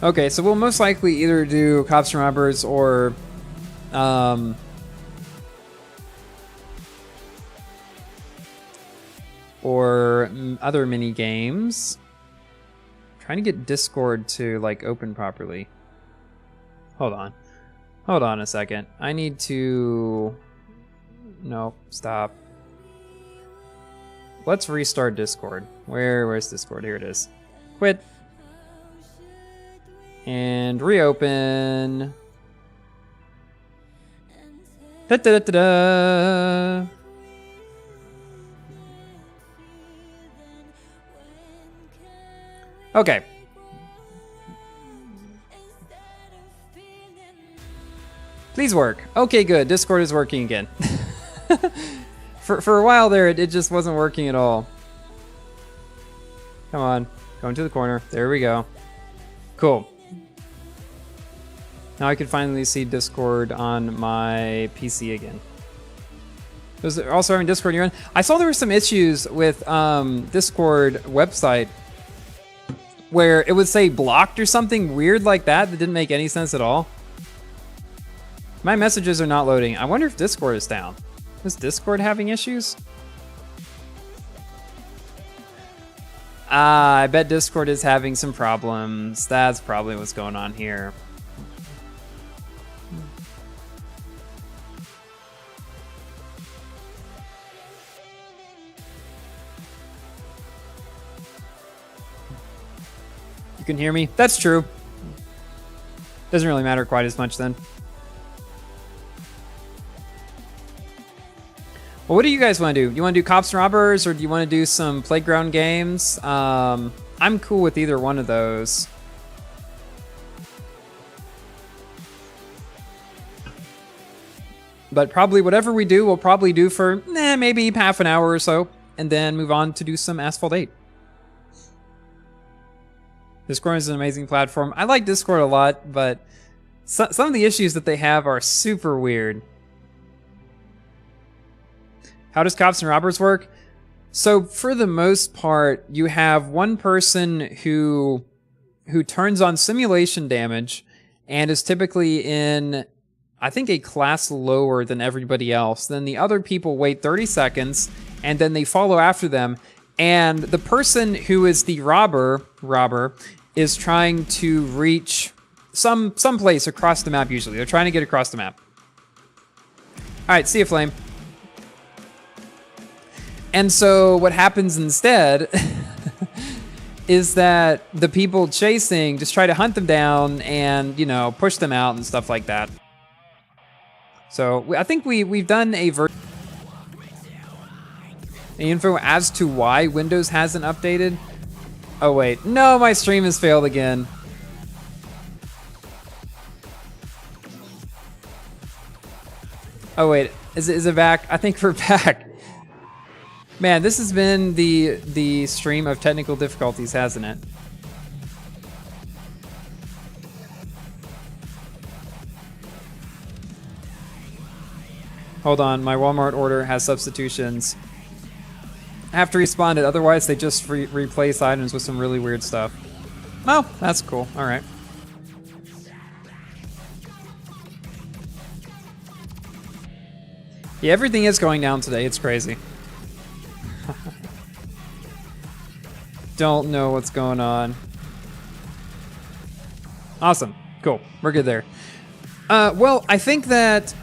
Okay, so we'll most likely either do Cops and Robbers or other mini games. Trying to get Discord to like open properly. Hold on a second. I need to... No, stop. Let's restart Discord. Where's Discord? Here it is. Quit. And reopen. Da-da-da-da-da. Okay. Please work. Okay, good. Discord is working again. For a while there, it just wasn't working at all. Come on. Going to the corner. There we go. Cool. Now I can finally see Discord on my PC again. Was it also having Discord you're in? I saw there were some issues with Discord website where it would say blocked or something weird like that didn't make any sense at all. My messages are not loading. I wonder if Discord is down. Is Discord having issues? I bet Discord is having some problems. That's probably what's going on here. You can hear me? That's true. Doesn't really matter quite as much then. Well, what do you guys want to do? You want to do Cops and Robbers, or do you want to do some Playground Games? I'm cool with either one of those. But probably whatever we do, we'll probably do for maybe half an hour or so, and then move on to do some Asphalt 8. Discord is an amazing platform. I like Discord a lot, but some of the issues that they have are super weird. How does Cops and Robbers work? So for the most part, you have one person who turns on simulation damage and is typically in, I think, a class lower than everybody else. Then the other people wait 30 seconds and then they follow after them. And the person who is the robber is trying to reach some place across the map usually. They're trying to get across the map. All right, see you, Flame. And so what happens instead is that the people chasing just try to hunt them down and, you know, push them out and stuff like that. So I think we've done a info as to why Windows hasn't updated. Oh wait, no, my stream has failed again. Oh wait, is it back? I think we're back. Man, this has been the stream of technical difficulties, hasn't it? Hold on, my Walmart order has substitutions. I have to respawn it, otherwise they just replace items with some really weird stuff. Oh, that's cool. All right. Yeah, everything is going down today. It's crazy. Don't know what's going on. Awesome. Cool. We're good there. Well, I think that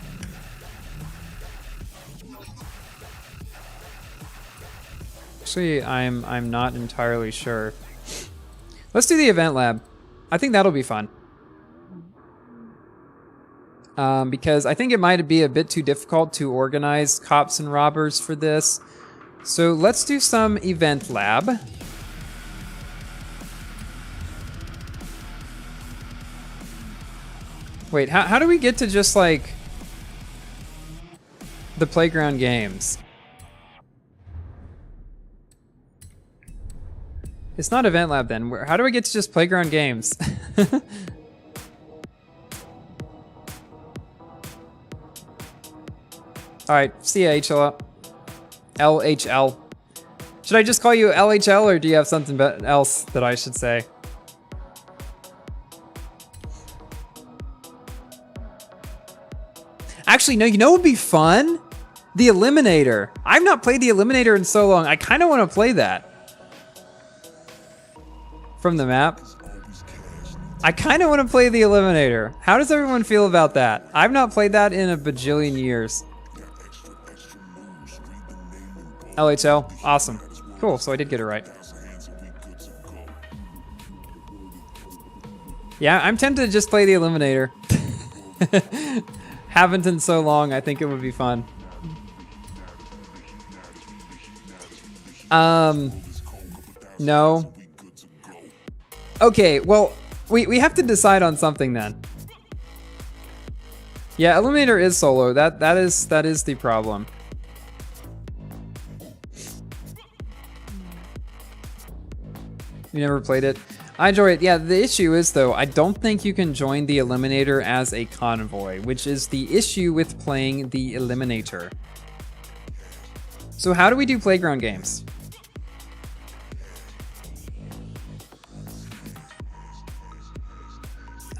Actually, I'm not entirely sure. Let's do the event lab. I think that'll be fun. Because I think it might be a bit too difficult to organize cops and robbers for this. So let's do some event lab. Wait, how do we get to just like the playground games? It's not event lab then. How do we get to just playground games? All right, see ya, HL. LHL. Should I just call you LHL, or do you have something else that I should say? Actually, no, you know what would be fun? The Eliminator. I've not played the Eliminator in so long. I kind of want to play that. From the map. I kind of want to play the Eliminator. How does everyone feel about that? I've not played that in a bajillion years. LHL, awesome. Cool, so I did get it right. Yeah, I'm tempted to just play the Eliminator. Haven't in so long, I think it would be fun. No. Okay, well, we have to decide on something then. Yeah, Eliminator is solo. That is the problem. You never played it? I enjoy it. Yeah, the issue is though, I don't think you can join the Eliminator as a convoy, which is the issue with playing the Eliminator. So how do we do playground games?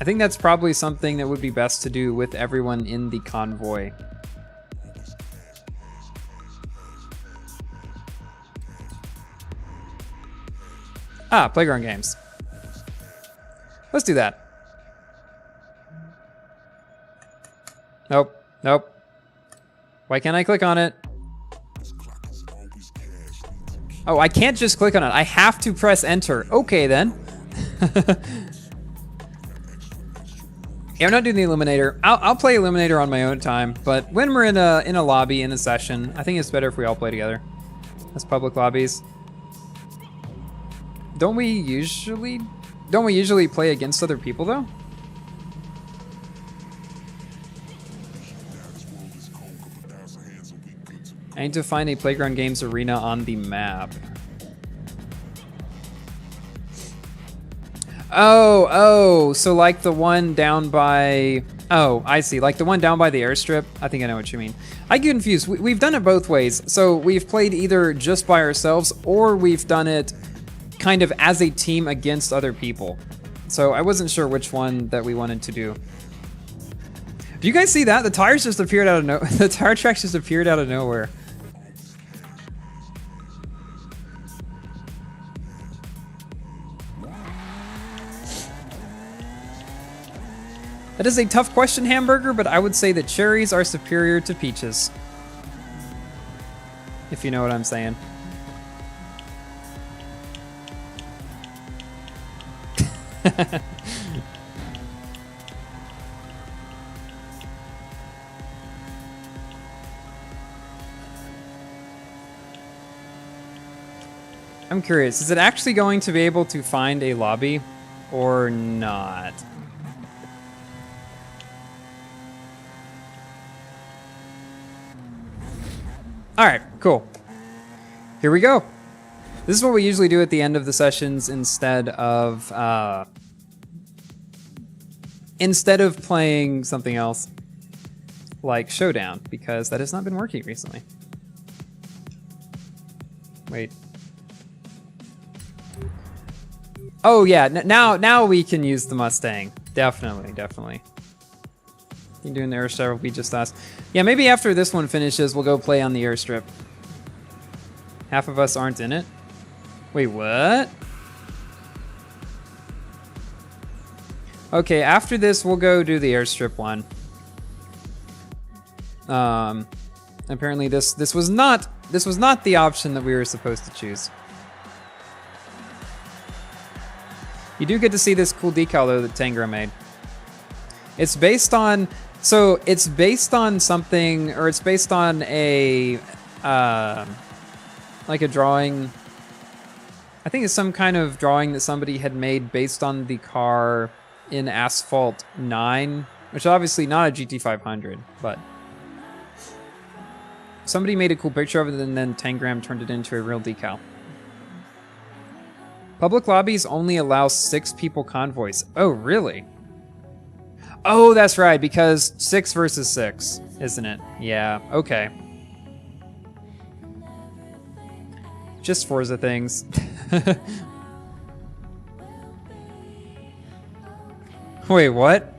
I think that's probably something that would be best to do with everyone in the convoy. Ah, playground games. Let's do that. Nope, nope. Why can't I click on it? Oh, I can't just click on it. I have to press enter. Okay, then. Yeah, I'm not doing the Eliminator. I'll play Eliminator on my own time, but when we're in a lobby, in a session, I think it's better if we all play together. As public lobbies. Don't we usually play against other people though? I need to find a playground games arena on the map. Oh, so like the one down by... Oh, I see. Like the one down by the airstrip. I think I know what you mean. I get confused. We've done it both ways. So we've played either just by ourselves or we've done it kind of as a team against other people. So I wasn't sure which one that we wanted to do. Do you guys see that? The tires just appeared out of the tire tracks just appeared out of nowhere. That is a tough question, Hamburger, but I would say that cherries are superior to peaches. If you know what I'm saying. I'm curious, is it actually going to be able to find a lobby or not? All right, cool. Here we go. This is what we usually do at the end of the sessions instead of playing something else like Showdown, because that has not been working recently. Wait. Oh yeah, now we can use the Mustang. Definitely. Doing the airstrip will be just us. Yeah, maybe after this one finishes, we'll go play on the airstrip. Half of us aren't in it. Wait, what? Okay, after this, we'll go do the airstrip one. Apparently this was not this was not the option that we were supposed to choose. You do get to see this cool decal though that Tangra made. It's based on, so it's based on something, or it's based on a, like a drawing. I think it's some kind of drawing that somebody had made based on the car in Asphalt 9, which is obviously not a GT500, but somebody made a cool picture of it and then Tangram turned it into a real decal. Public lobbies only allow 6 people convoys. Oh, really? Oh, that's right, because 6 versus 6, isn't it? Yeah, okay. Just Forza things. Wait, what?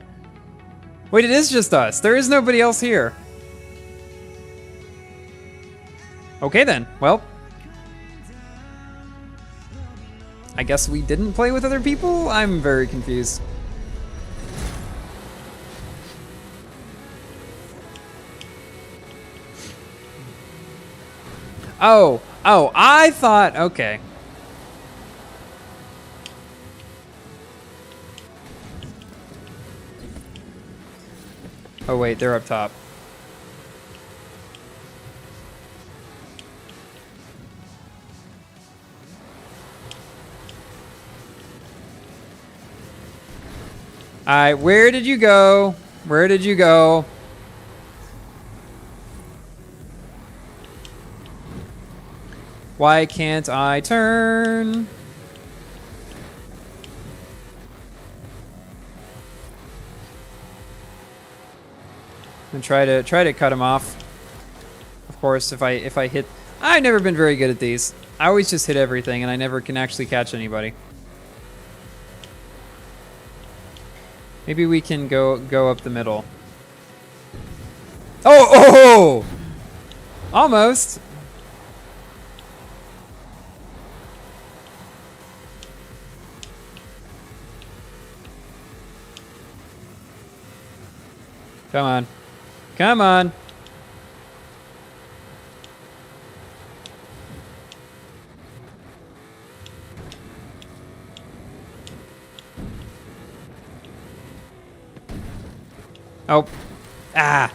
Wait, it is just us. There is nobody else here. Okay then, well. I guess we didn't play with other people? I'm very confused. Oh, I thought, okay. Oh wait, they're up top. Alright, where did you go? Where did you go? Why can't I turn? And try to cut him off. Of course, if I hit, I've never been very good at these. I always just hit everything, and I never can actually catch anybody. Maybe we can go up the middle. Oh! Almost. Come on. Come on. Oh. Ah.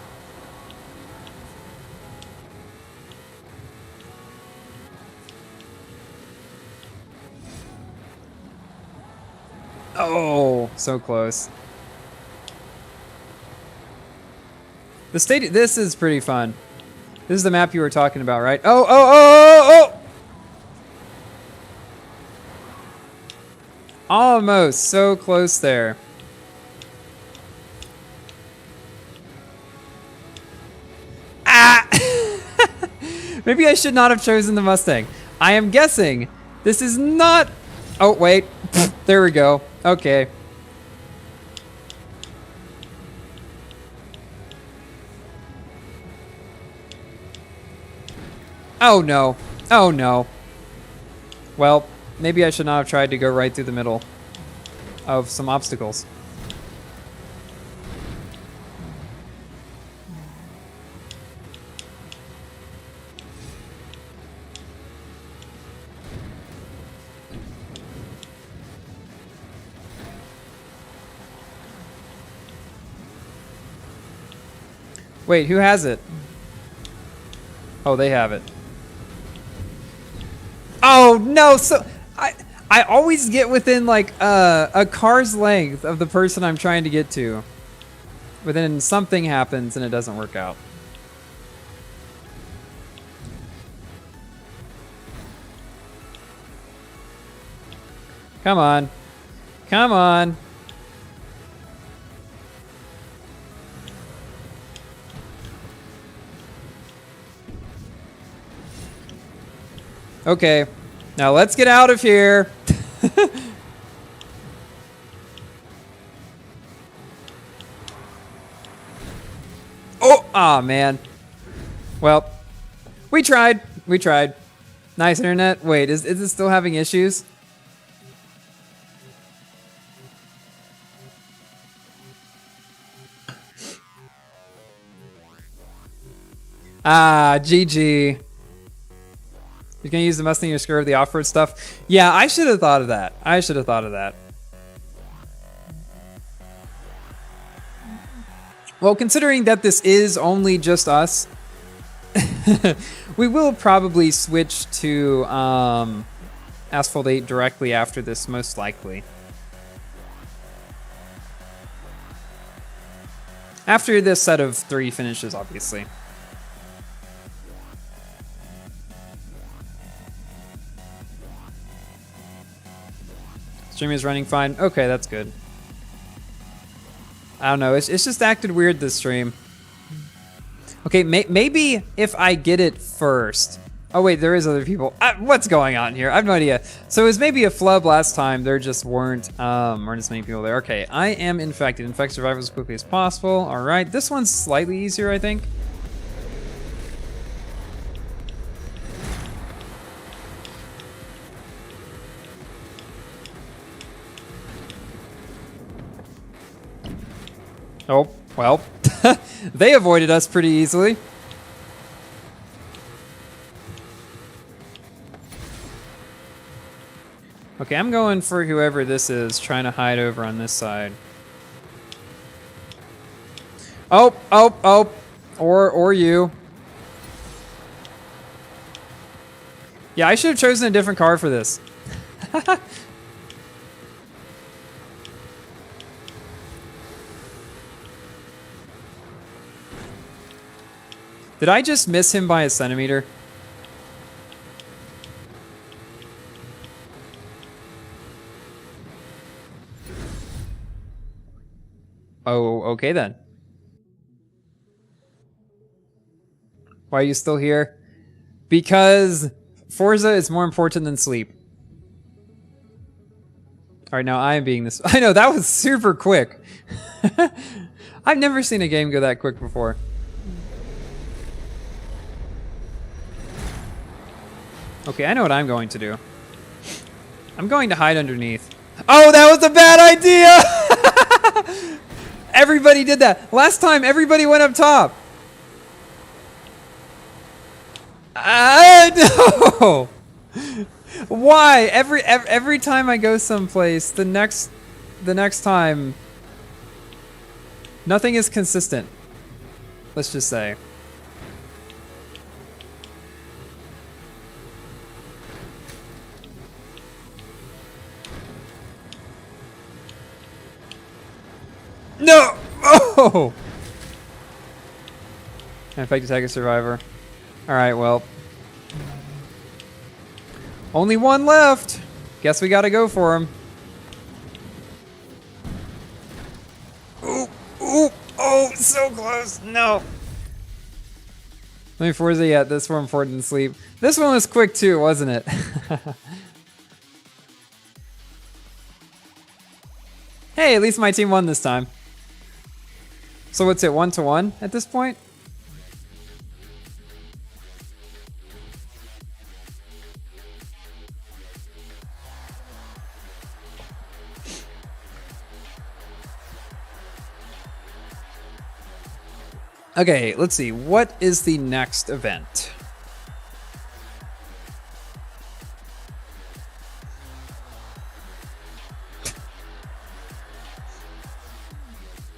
Oh, so close. This is pretty fun. This is the map you were talking about, right? Oh! Almost so close there. Ah! Maybe I should not have chosen the Mustang. I am guessing this is not... Oh, wait. There we go. Okay. Oh no. Oh no. Well, maybe I should not have tried to go right through the middle of some obstacles. Wait, who has it? Oh, they have it. Oh no! So I always get within like a car's length of the person I'm trying to get to, but then something happens and it doesn't work out. Come on, come on. Okay, now let's get out of here. Oh, aw, man. Well, we tried. We tried. Nice internet. Wait, is it still having issues? Ah, GG. You're gonna use the Mustang to scare the off-road stuff. Yeah, I should have thought of that. I should have thought of that. Well, considering that this is only just us, we will probably switch to Asphalt 8 directly after this, most likely. After this set of 3 finishes, obviously. Stream is running fine. Okay, that's good. I don't know. It's just acted weird this stream. Okay, maybe if I get it first. Oh wait, there is other people. What's going on here? I have no idea. So it was maybe a flub last time. There just weren't as many people there. Okay, I am infected. Infect survival as quickly as possible. All right, this one's slightly easier, I think. Oh, well, they avoided us pretty easily. Okay, I'm going for whoever this is, trying to hide over on this side. Oh, or you. Yeah, I should have chosen a different car for this. Did I just miss him by a centimeter? Oh, okay then. Why are you still here? Because Forza is more important than sleep. All right, now I am being this. I know, that was super quick. I've never seen a game go that quick before. Okay, I know what I'm going to do. I'm going to hide underneath. Oh, that was a bad idea! Everybody did that. Last time, everybody went up top. No! Why? Every time I go someplace, the next time, nothing is consistent. Let's just say. No! Oh! Infected attack a survivor. Alright, well. Only one left. Guess we gotta go for him. Ooh, ooh, oh, so close. No. Let me Forza yet. This more important than sleep. This one was quick too, wasn't it? Hey, at least my team won this time. So what's it, 1-1 at this point? Okay, let's see. What is the next event?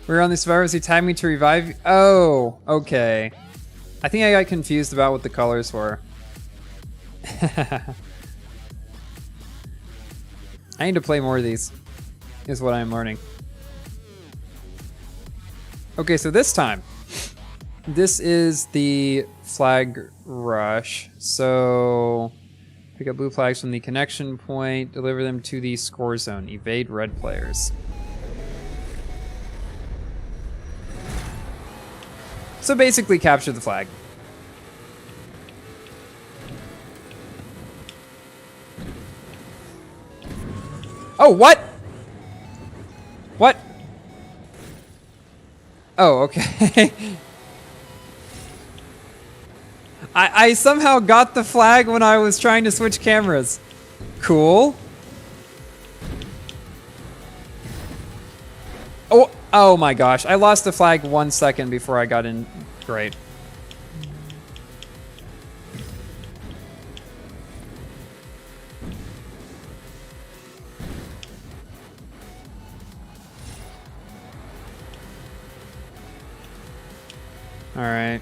We're on the survivors who tagged me to revive you. Oh, okay. I think I got confused about what the colors were. I need to play more of these, is what I'm learning. Okay, so this time, this is the flag rush. So pick up blue flags from the connection point, deliver them to the score zone, evade red players. So basically capture the flag. Oh, what? What? Oh, okay. I somehow got the flag when I was trying to switch cameras. Cool. Oh my gosh, I lost the flag 1 second before I got in. Great. All right.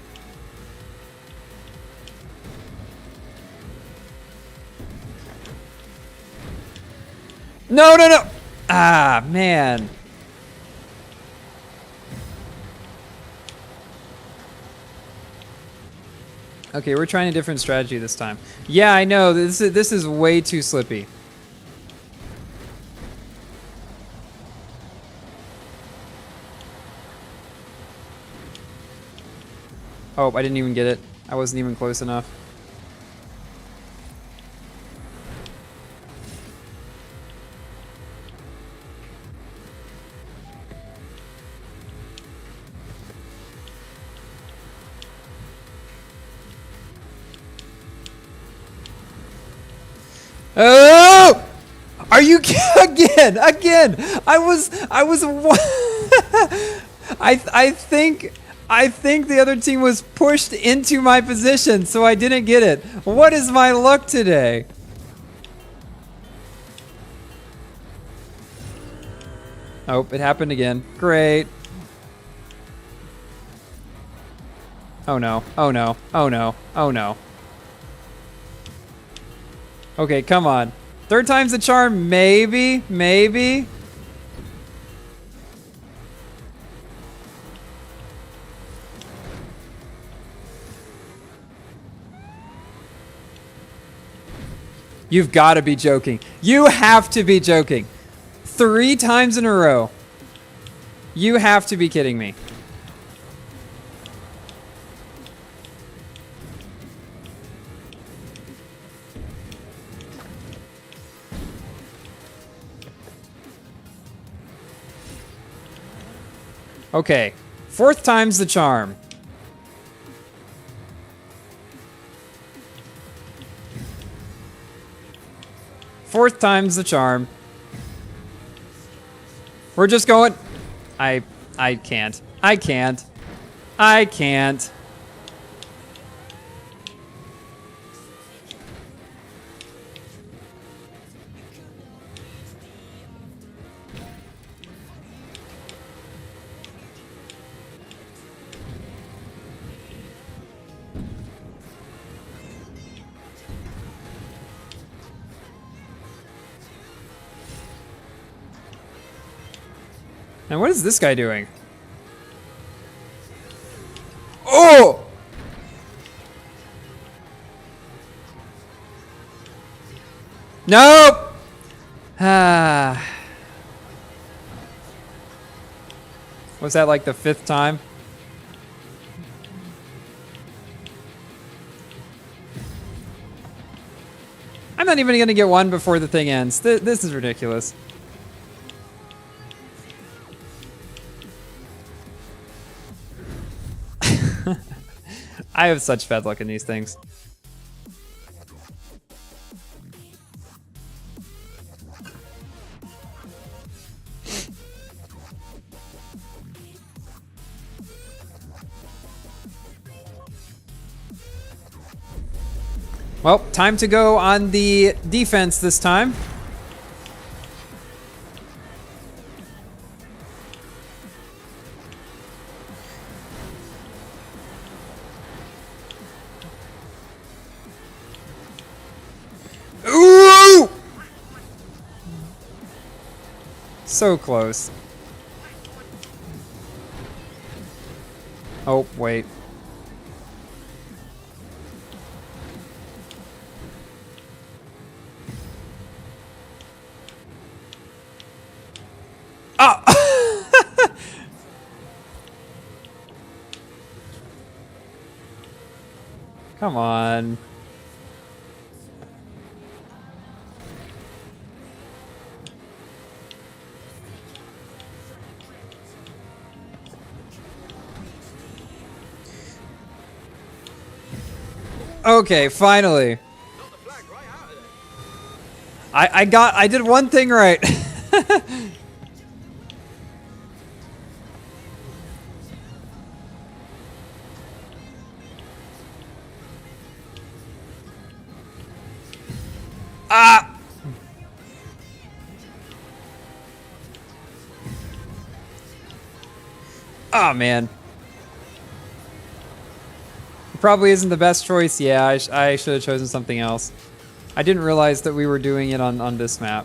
No, no, no. Ah, man. Okay, we're trying a different strategy this time. Yeah, I know. This is way too slippy. Oh, I didn't even get it. I wasn't even close enough. Oh! Are you again? Again! I was I think the other team was pushed into my position, so I didn't get it. What is my luck today? Oh, it happened again. Great. Oh no. Oh no. Oh no. Oh no. Okay, come on. Third time's the charm, maybe, maybe. You've got to be joking. You have to be joking. 3 times in a row. You have to be kidding me. Okay, 4th time's the charm. Fourth time's the charm. We're just going. I can't. I can't. I can't. And what is this guy doing? Oh! Nope! Ah. Was that like the 5th time? I'm not even gonna get one before the thing ends. This is ridiculous. I have such bad luck in these things. Well, time to go on the defense this time. Ooh! So close. Oh, wait. Come on. Okay, finally. I did one thing right. Ah! Oh, man. probably isn't the best choice. Yeah, I should have chosen something else. I didn't realize that we were doing it on this map.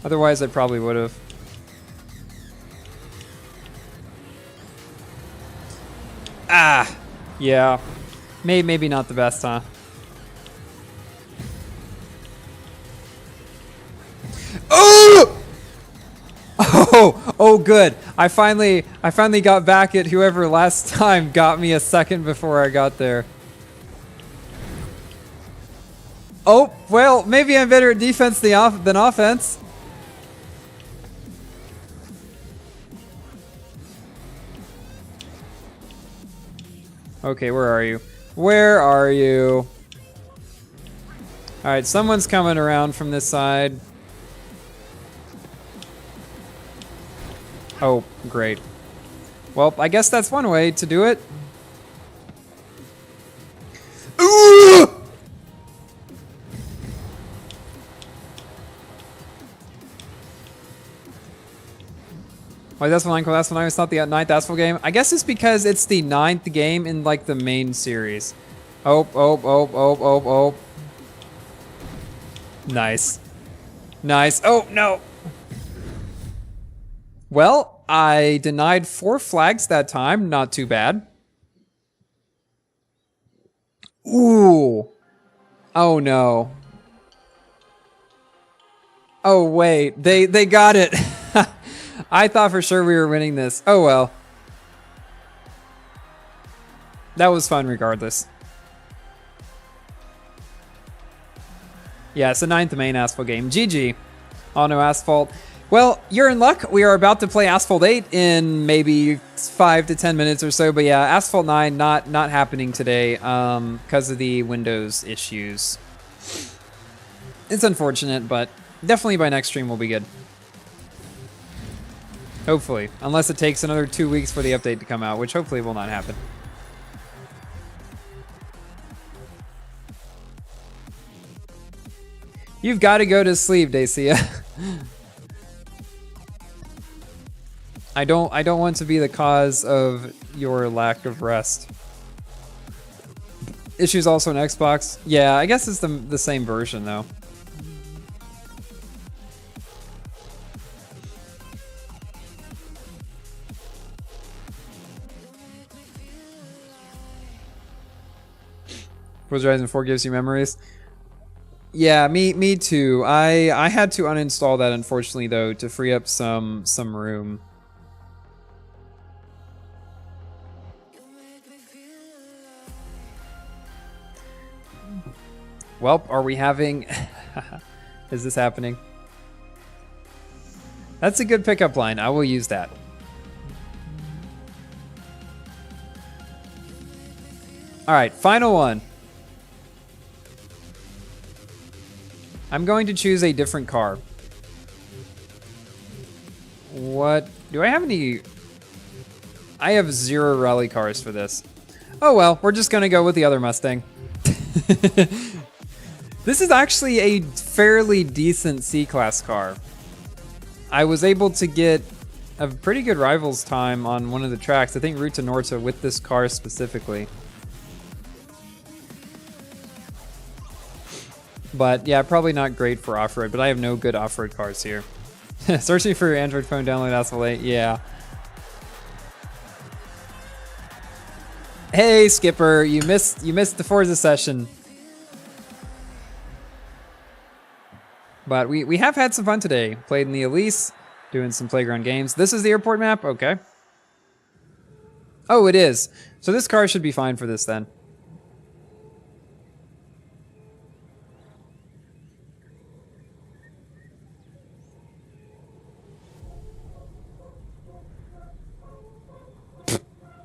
Otherwise, I probably would have. Ah, yeah. Maybe not the best, huh? Oh! Oh, good. I finally got back at whoever last time got me a second before I got there. Oh, well, maybe I'm better at defense than offense. Okay, where are you? Where are you? All right, someone's coming around from this side. Oh, great. Well, I guess that's one way to do it. Ooh! Why that's one it's not the 9th Asphalt game? I guess it's because it's the 9th game in like the main series. Oh. Nice. Nice. Oh, no. Well, I denied 4 flags that time. Not too bad. Ooh. Oh, no. Oh, wait. They got it. I thought for sure we were winning this. Oh, well. That was fun regardless. Yeah, it's the 9th main Asphalt game. GG. Oh, no Asphalt. Well, you're in luck. We are about to play Asphalt 8 in maybe 5 to 10 minutes or so. But yeah, Asphalt 9 not happening today because of the Windows issues. It's unfortunate, but definitely by next stream we'll be good. Hopefully. Unless it takes another 2 weeks for the update to come out, which hopefully will not happen. You've got to go to sleep, Dacia. I don't want to be the cause of your lack of rest. Issues also on Xbox? Yeah, I guess it's the same version though. Forza Horizon 4 gives you memories. Yeah, me too. I had to uninstall that unfortunately though to free up some room. Well, are we having... Is this happening? That's a good pickup line. I will use that. Alright, final one. I'm going to choose a different car. What? Do I have any... I have 0 rally cars for this. Oh well, we're just going to go with the other Mustang. This is actually a fairly decent C-Class car. I was able to get a pretty good rivals time on one of the tracks, I think Route to Norta, with this car specifically. But yeah, probably not great for off-road, but I have no good off-road cars here. Searching for your Android phone, download Asphalt 8, yeah. Hey Skipper, you missed the Forza session. But we have had some fun today. Played in the Elise, doing some playground games. This is the airport map? Okay. Oh, it is. So this car should be fine for this then.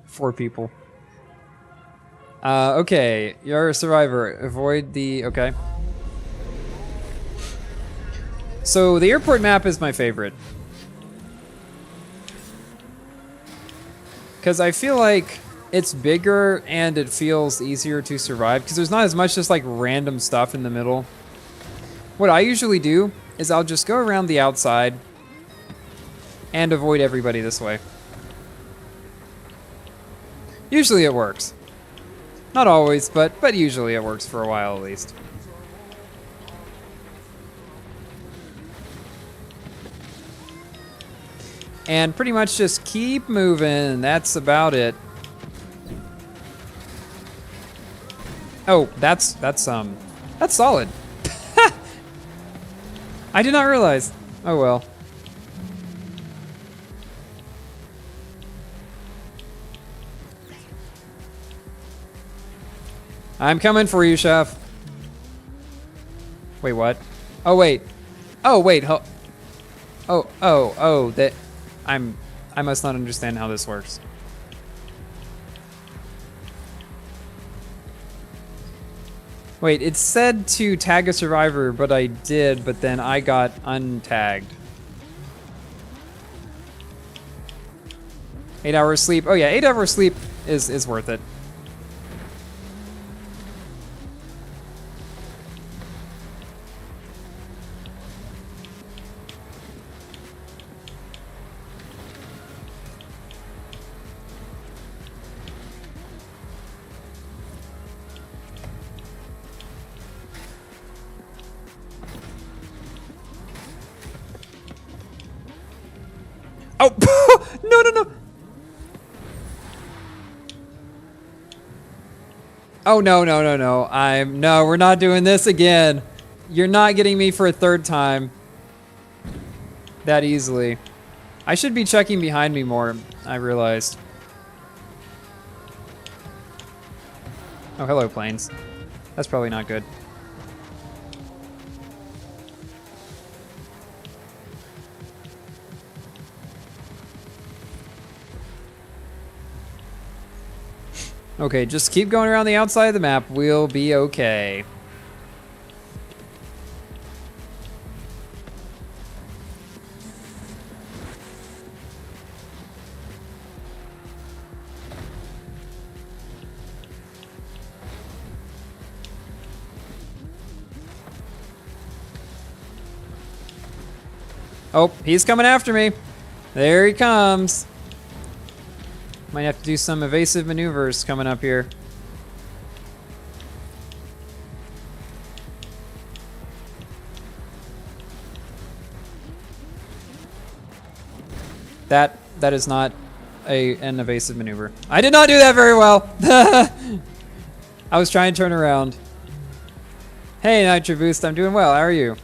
Four people. Okay, you're a survivor. Avoid the... Okay. So the airport map is my favorite. Because I feel like it's bigger and it feels easier to survive. Because there's not as much just like random stuff in the middle. What I usually do is I'll just go around the outside and avoid everybody this way. Usually it works. Not always, but usually it works for a while at least. And pretty much just keep moving. That's about it. Oh, that's solid. I did not realize. Oh well. I'm coming for you, chef. Wait, what? Oh wait. Oh wait. Oh, that I must not understand how this works. Wait, it said to tag a survivor, but I did, but then I got untagged. 8 hours sleep. Oh yeah, 8 hours sleep is worth it. Oh, no. Oh, no. No, we're not doing this again. You're not getting me for a third time that easily. I should be checking behind me more, I realized. Oh, hello, planes. That's probably not good. Okay, just keep going around the outside of the map. We'll be okay. Oh, he's coming after me. There he comes. Might have to do some evasive maneuvers coming up here. That is not an evasive maneuver. I did not do that very well. I was trying to turn around. Hey, Nitro Boost, I'm doing well. How are you?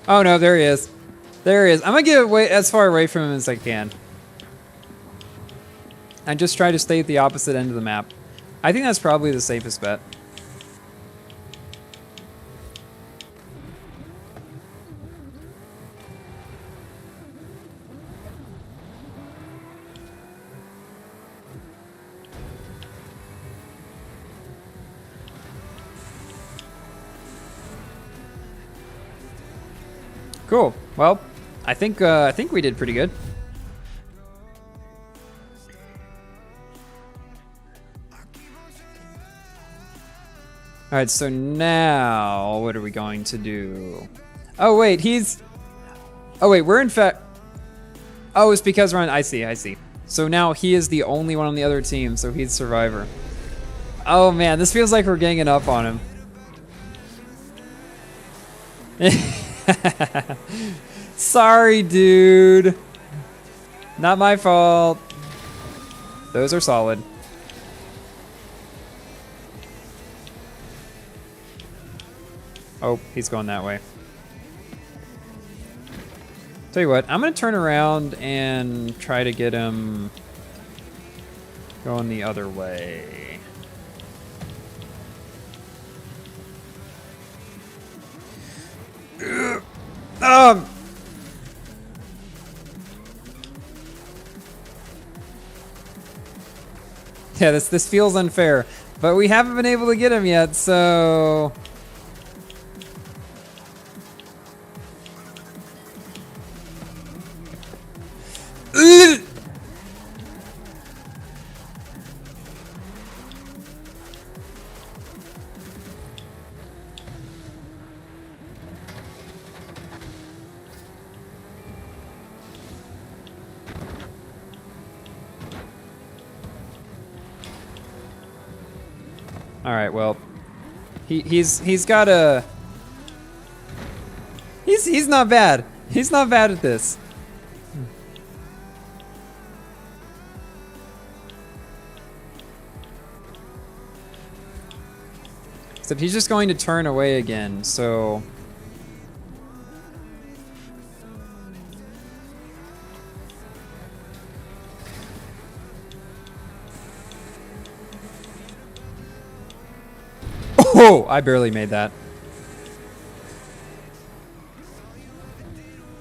Oh no, there he is. There he is. I'm gonna get away as far away from him as I can. And just try to stay at the opposite end of the map. I think that's probably the safest bet. Cool. Well, I think we did pretty good. All right, so now what are we going to do? Oh wait, oh wait, we're in fact. Oh, it's because we're on. I see. So now he is the only one on the other team, so he's survivor. Oh man, this feels like we're ganging up on him. Sorry, dude. Not my fault. Those are solid. Oh, he's going that way. Tell you what, I'm gonna turn around and try to get him going the other way. Yeah, this feels unfair, but we haven't been able to get him yet, so... All right, well, he's got a. He's not bad. He's not bad at this. Except he's just going to turn away again, so. Oh, I barely made that.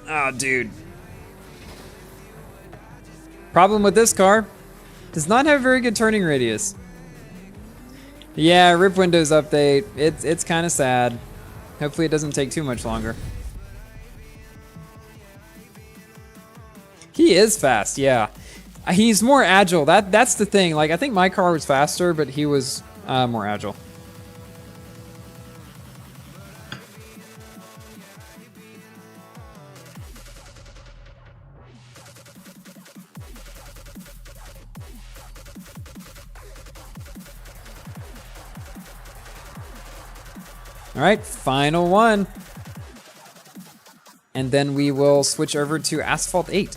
Oh, dude. Problem with this car, does not have very good turning radius. Yeah, rip Windows update. It's kind of sad. Hopefully it doesn't take too much longer. He is fast, yeah. He's more agile. That's the thing. Like, I think my car was faster, but he was more agile. All right, final one. And then we will switch over to Asphalt 8.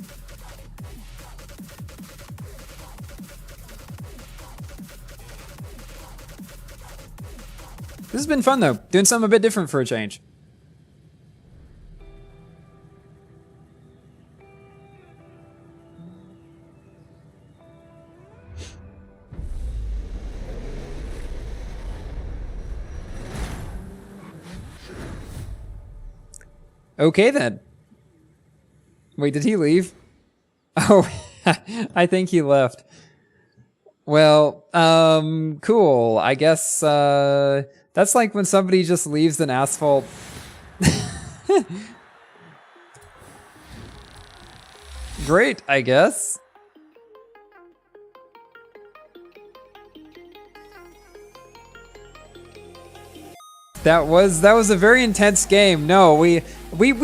This has been fun though, doing something a bit different for a change. Okay then. Wait, did he leave? Oh, I think he left. Well, cool. I guess that's like when somebody just leaves an Asphalt. Great, I guess. That was a very intense game. No, we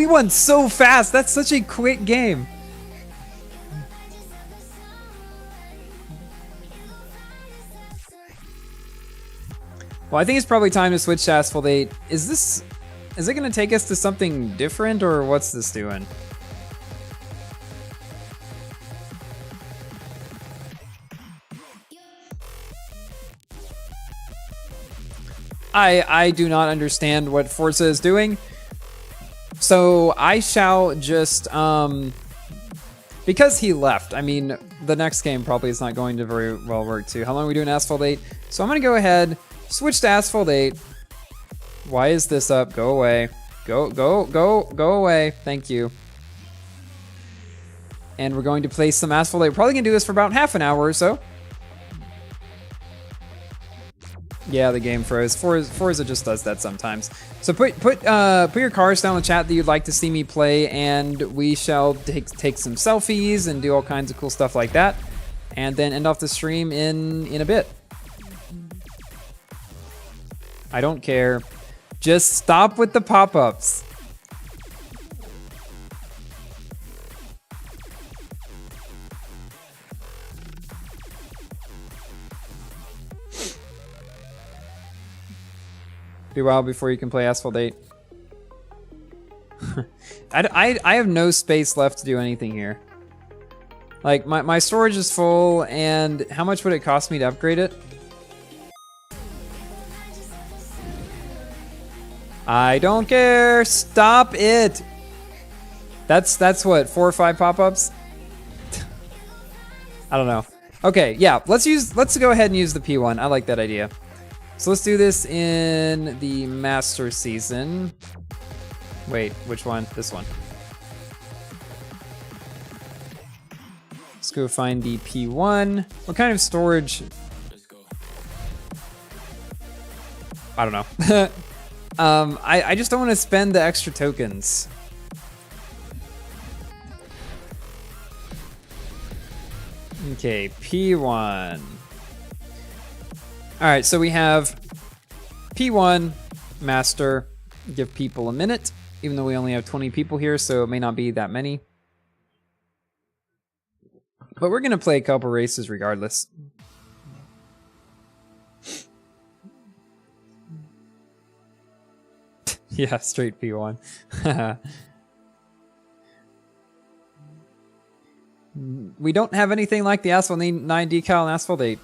won so fast. That's such a quick game. Well, I think it's probably time to switch to Asphalt 8. Is it gonna take us to something different, or what's this doing? I do not understand what Forza is doing. So I shall just, because he left, I mean, the next game probably is not going to very well work too. How long are we doing Asphalt 8? So I'm gonna go ahead, switch to Asphalt 8. Why is this up? Go away. Go away. Thank you. And we're going to play some Asphalt 8. We're probably gonna do this for about half an hour or so. Yeah, the game froze. Forza just does that sometimes. So put your cars down in the chat that you'd like to see me play, and we shall take some selfies and do all kinds of cool stuff like that, and then end off the stream in a bit. I don't care. Just stop with the pop-ups. Be a while before you can play Asphalt 8. I have no space left to do anything here. Like, my storage is full, and how much would it cost me to upgrade it? I don't care. Stop it. That's what, 4 or 5 pop-ups? I don't know. Okay, yeah, let's go ahead and use the P1. I like that idea. So let's do this in the Master Season. Wait, which one? This one. Let's go find the P1. What kind of storage? I don't know. I just don't want to spend the extra tokens. Okay, P1. All right, so we have P1, Master, give people a minute, even though we only have 20 people here, so it may not be that many. But we're gonna play a couple races regardless. Yeah, straight P1. We don't have anything like the Asphalt 9 decal and Asphalt 8.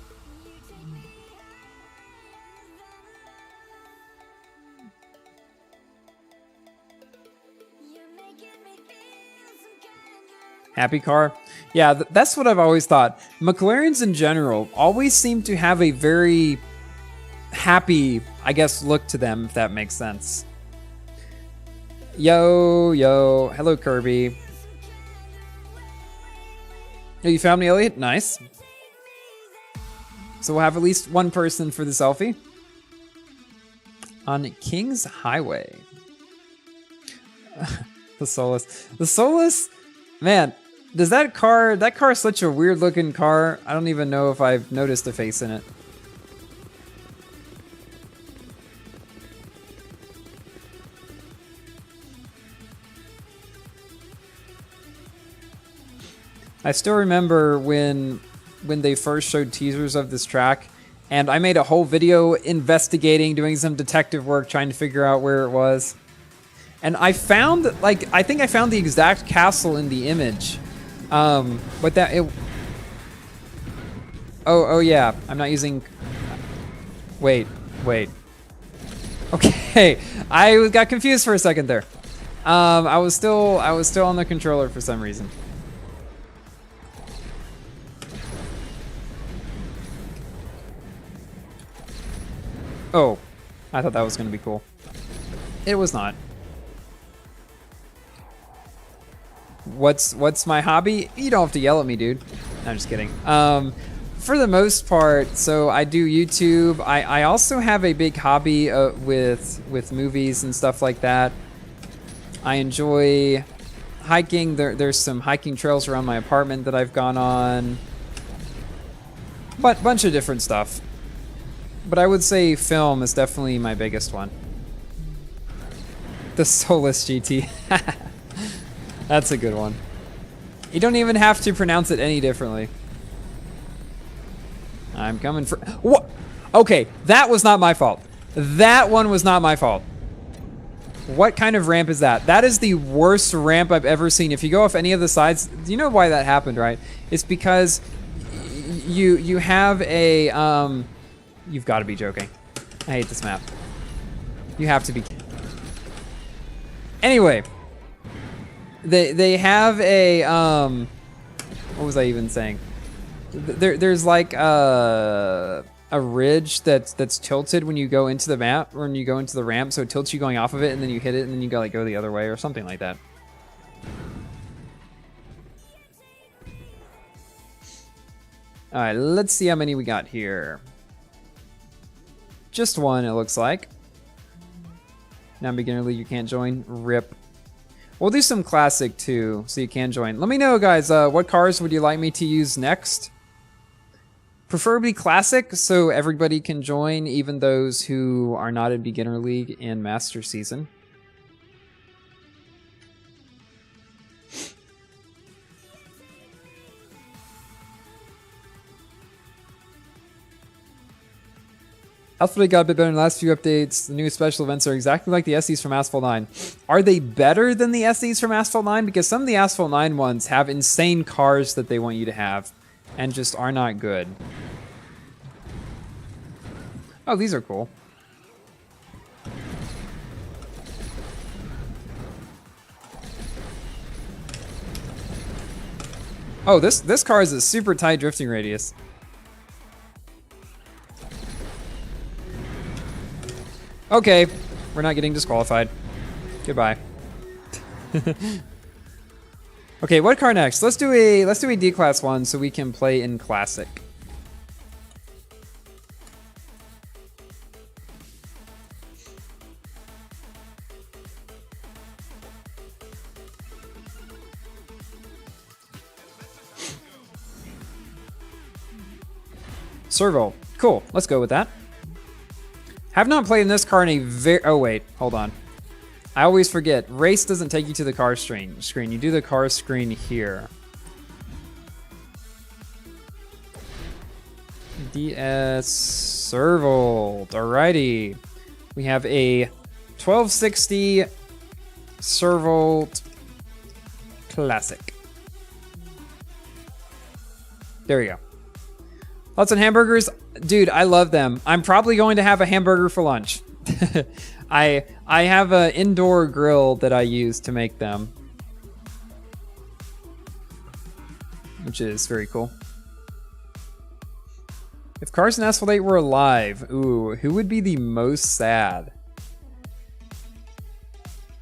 Happy car? Yeah, that's what I've always thought. McLarens in general always seem to have a very happy, I guess, look to them, if that makes sense. Yo, yo. Hello, Kirby. Oh, you found me, Elliot? Nice. So we'll have at least one person for the selfie. On King's Highway. The Solus. The Solus? Man, does that car is such a weird looking car. I don't even know if I've noticed a face in it. I still remember when they first showed teasers of this track, and I made a whole video investigating, doing some detective work, trying to figure out where it was. And I found, like, I think I found the exact castle in the image. But that, oh yeah, I'm not using, wait. Okay, I got confused for a second there. I was still on the controller for some reason. Oh, I thought that was gonna be cool. It was not. What's my hobby? You don't have to yell at me, dude. No, I'm just kidding. For the most part, so I do YouTube. I also have a big hobby with movies and stuff like that. I enjoy hiking. There's some hiking trails around my apartment that I've gone on. But bunch of different stuff. But I would say film is definitely my biggest one. The Solus GT. That's a good one. You don't even have to pronounce it any differently. I'm coming for... What? Okay, that was not my fault. That one was not my fault. What kind of ramp is that? That is the worst ramp I've ever seen. If you go off any of the sides, you know why that happened, right? It's because you have a... You've got to be joking. I hate this map. You have to be... Anyway... They have a what was I even saying? There's like a ridge that's tilted when you go into the map, or when you go into the ramp, so it tilts you going off of it, and then you hit it, and then you gotta go the other way or something like that. All right, let's see how many we got here. Just one, it looks like. Now beginner league, you can't join. RIP. We'll do some classic too, so you can join. Let me know, guys, what cars would you like me to use next? Preferably classic, so everybody can join, even those who are not in beginner league and master season. Asphalt got a bit better in the last few updates. The new special events are exactly like the SEs from Asphalt 9. Are they better than the SEs from Asphalt 9? Because some of the Asphalt 9 ones have insane cars that they want you to have and just are not good. Oh, these are cool. Oh, this car has a super tight drifting radius. Okay, we're not getting disqualified. Goodbye. Okay, what car next? Let's do a D-class one so we can play in classic. Servo. Cool. Let's go with that. Have not played in this car in a very... Oh, wait. Hold on. I always forget. Race doesn't take you to the car screen. You do the car screen here. DS Servold. Alrighty. We have a 1260 Servolt Classic. There we go. Lots of hamburgers. Dude, I love them. I'm probably going to have a hamburger for lunch. I have an indoor grill that I use to make them, which is very cool. If Cars and Asphalt 8 were alive, ooh, who would be the most sad?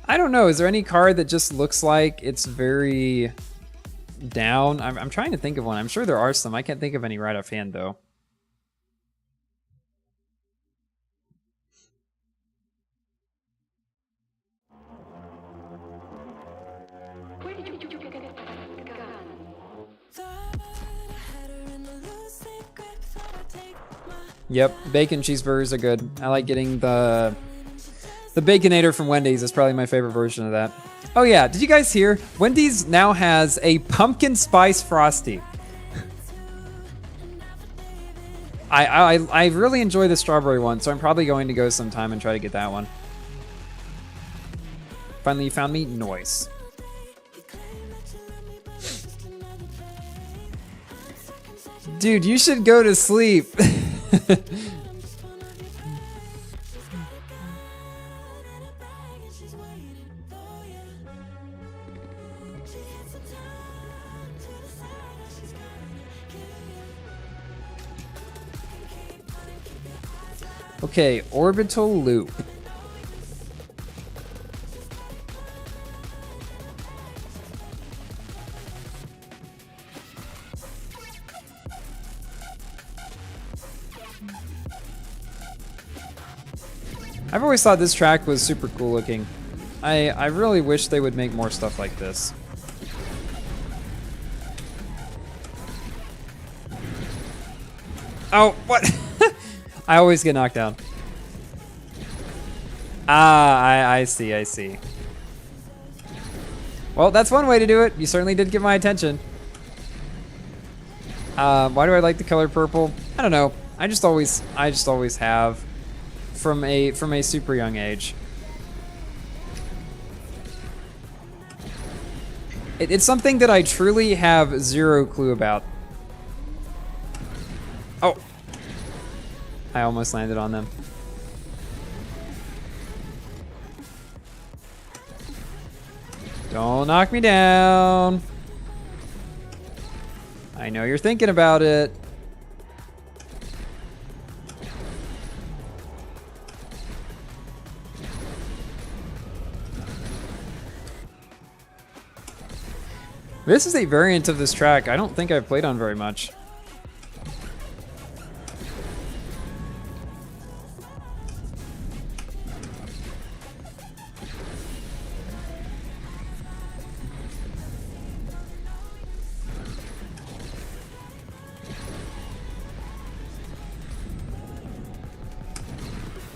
I don't know. Is there any car that just looks like it's very down? I'm trying to think of one. I'm sure there are some. I can't think of any right offhand, though. Yep, bacon cheeseburgers are good. I like getting the Baconator from Wendy's. Is probably my favorite version of that. Oh yeah, did you guys hear? Wendy's now has a pumpkin spice frosty. I really enjoy the strawberry one, so I'm probably going to go sometime and try to get that one. Finally, you found me? Noise. Dude, you should go to sleep. Okay, orbital loop. I've always thought this track was super cool looking. I really wish they would make more stuff like this. Oh, what? I always get knocked down. Ah, I see, I see. Well, that's one way to do it. You certainly did get my attention. Why do I like the color purple? I don't know. I just always have from a super young age. It's something that I truly have zero clue about. Oh. I almost landed on them. Don't knock me down. I know you're thinking about it. This is a variant of this track I don't think I've played on very much.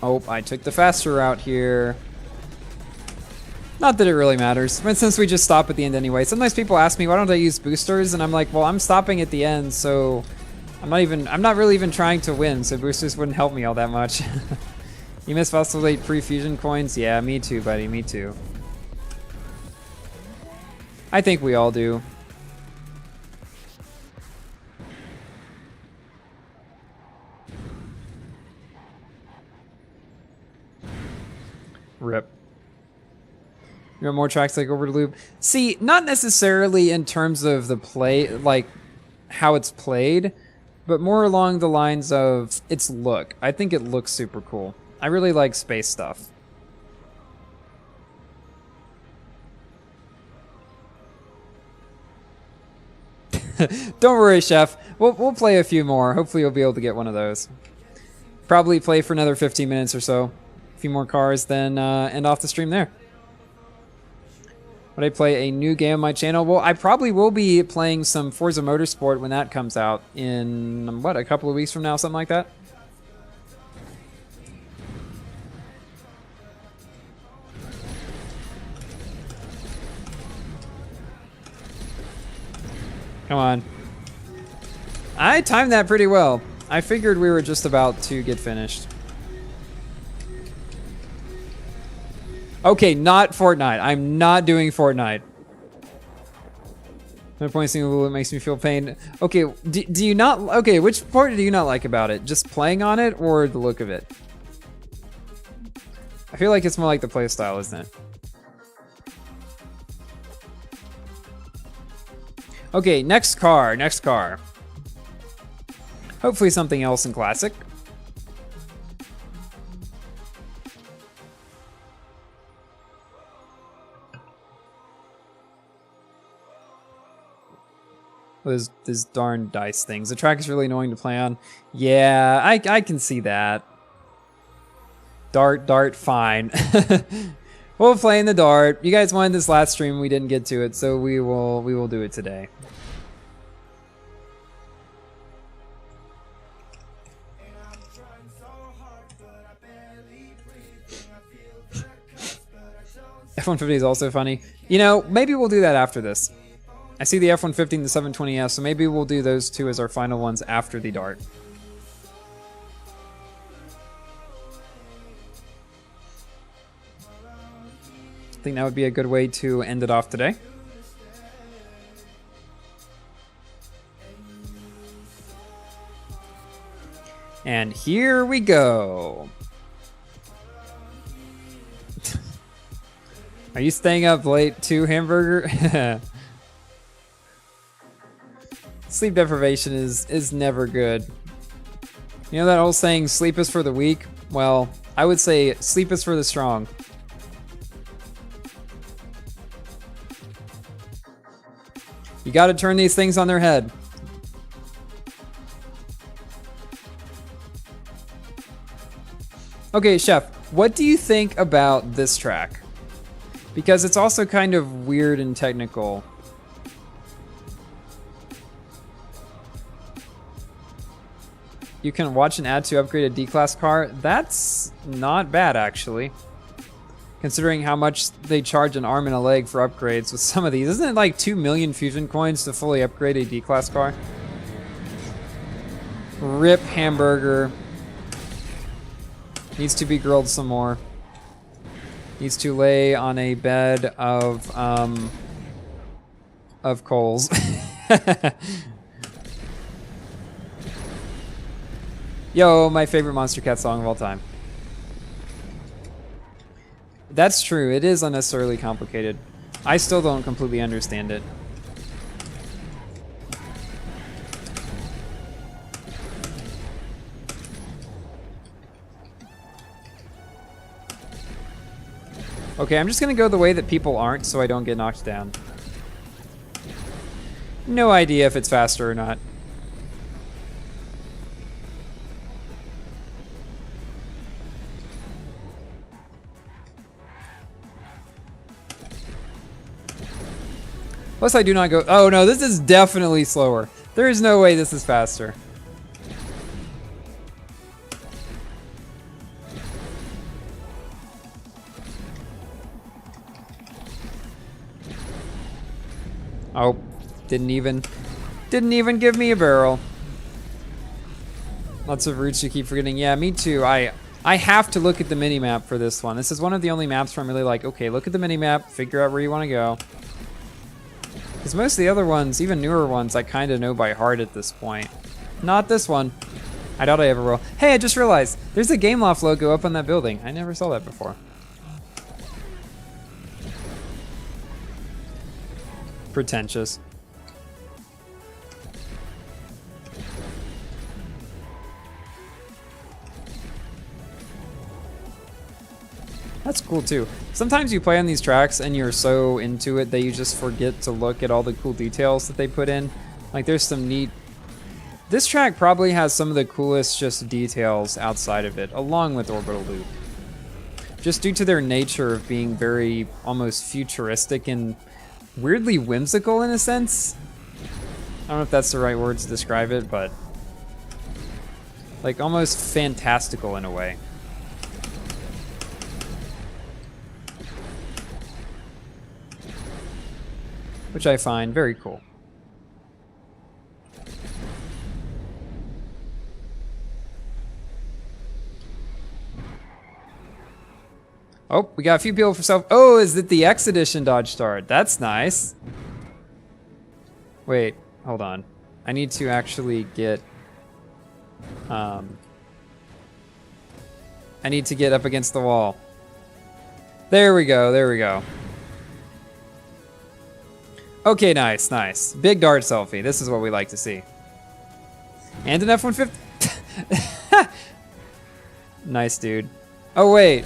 Oh, I took the faster route here. Not that it really matters, but since we just stop at the end anyway. Sometimes people ask me, why don't I use boosters? And I'm like, well, I'm stopping at the end, so I'm not really even trying to win, so boosters wouldn't help me all that much. You miss Phosphate pre-fusion coins? Yeah, me too, buddy, me too. I think we all do. Rip. You want more tracks like Over the Loop? See, not necessarily in terms of the play, like how it's played, but more along the lines of its look. I think it looks super cool. I really like space stuff. Don't worry, Chef. We'll play a few more. Hopefully you'll be able to get one of those. Probably play for another 15 minutes or so. A few more cars, then end off the stream there. Would I play a new game on my channel? Well, I probably will be playing some Forza Motorsport when that comes out in, what, a couple of weeks from now, something like that? Come on. I timed that pretty well. I figured we were just about to get finished. Okay, not Fortnite. I'm not doing Fortnite. No point seeing it makes me feel pain. Okay, do you not... Okay, which part do you not like about it? Just playing on it or the look of it? I feel like it's more like the play style, isn't it? Okay, next car, next car. Hopefully something else in Classic. Those darn dice things. The track is really annoying to play on. Yeah, I can see that. Dart, fine. We'll play in the dart. You guys wanted this last stream, we didn't get to it, so we will do it today. F-150 is also funny. You know, maybe we'll do that after this. I see the F-150 and the 720S, so maybe we'll do those two as our final ones after the dart. I think that would be a good way to end it off today. And here we go. Are you staying up late too, Hamburger? Sleep deprivation is never good. You know that old saying, sleep is for the weak? Well, I would say sleep is for the strong. You gotta turn these things on their head. Okay, Chef, what do you think about this track? Because it's also kind of weird and technical. You can watch an ad to upgrade a D-Class car. That's not bad, actually. Considering how much they charge an arm and a leg for upgrades with some of these. Isn't it like 2 million fusion coins to fully upgrade a D-Class car? Rip Hamburger. Needs to be grilled some more. Needs to lay on a bed of coals. Yo, my favorite Monster Cat song of all time. That's true, it is unnecessarily complicated. I still don't completely understand it. Okay, I'm just gonna go the way that people aren't so I don't get knocked down. No idea if it's faster or not. Plus I do not go, oh no, this is definitely slower. There is no way this is faster. Oh, didn't even give me a barrel. Lots of routes you keep forgetting. Yeah, me too. I have to look at the mini-map for this one. This is one of the only maps where I'm really like, okay, look at the mini-map, figure out where you want to go. Because most of the other ones, even newer ones, I kind of know by heart at this point. Not this one. I doubt I ever will. Hey, I just realized, there's a Gameloft logo up on that building. I never saw that before. Pretentious. That's cool too. Sometimes you play on these tracks and you're so into it that you just forget to look at all the cool details that they put in. Like there's some neat... This track probably has some of the coolest just details outside of it, along with Orbital Loop. Just due to their nature of being very almost futuristic and weirdly whimsical in a sense. I don't know if that's the right word to describe it, but like almost fantastical in a way. Which I find very cool. Oh, we got a few people for self. Oh, is it the X Edition Dodge Start? That's nice. Wait, hold on. I need to actually get... I need to get up against the wall. There we go, there we go. Okay, nice, nice. Big dart selfie. This is what we like to see. And an F-150. Nice, dude. Oh, wait.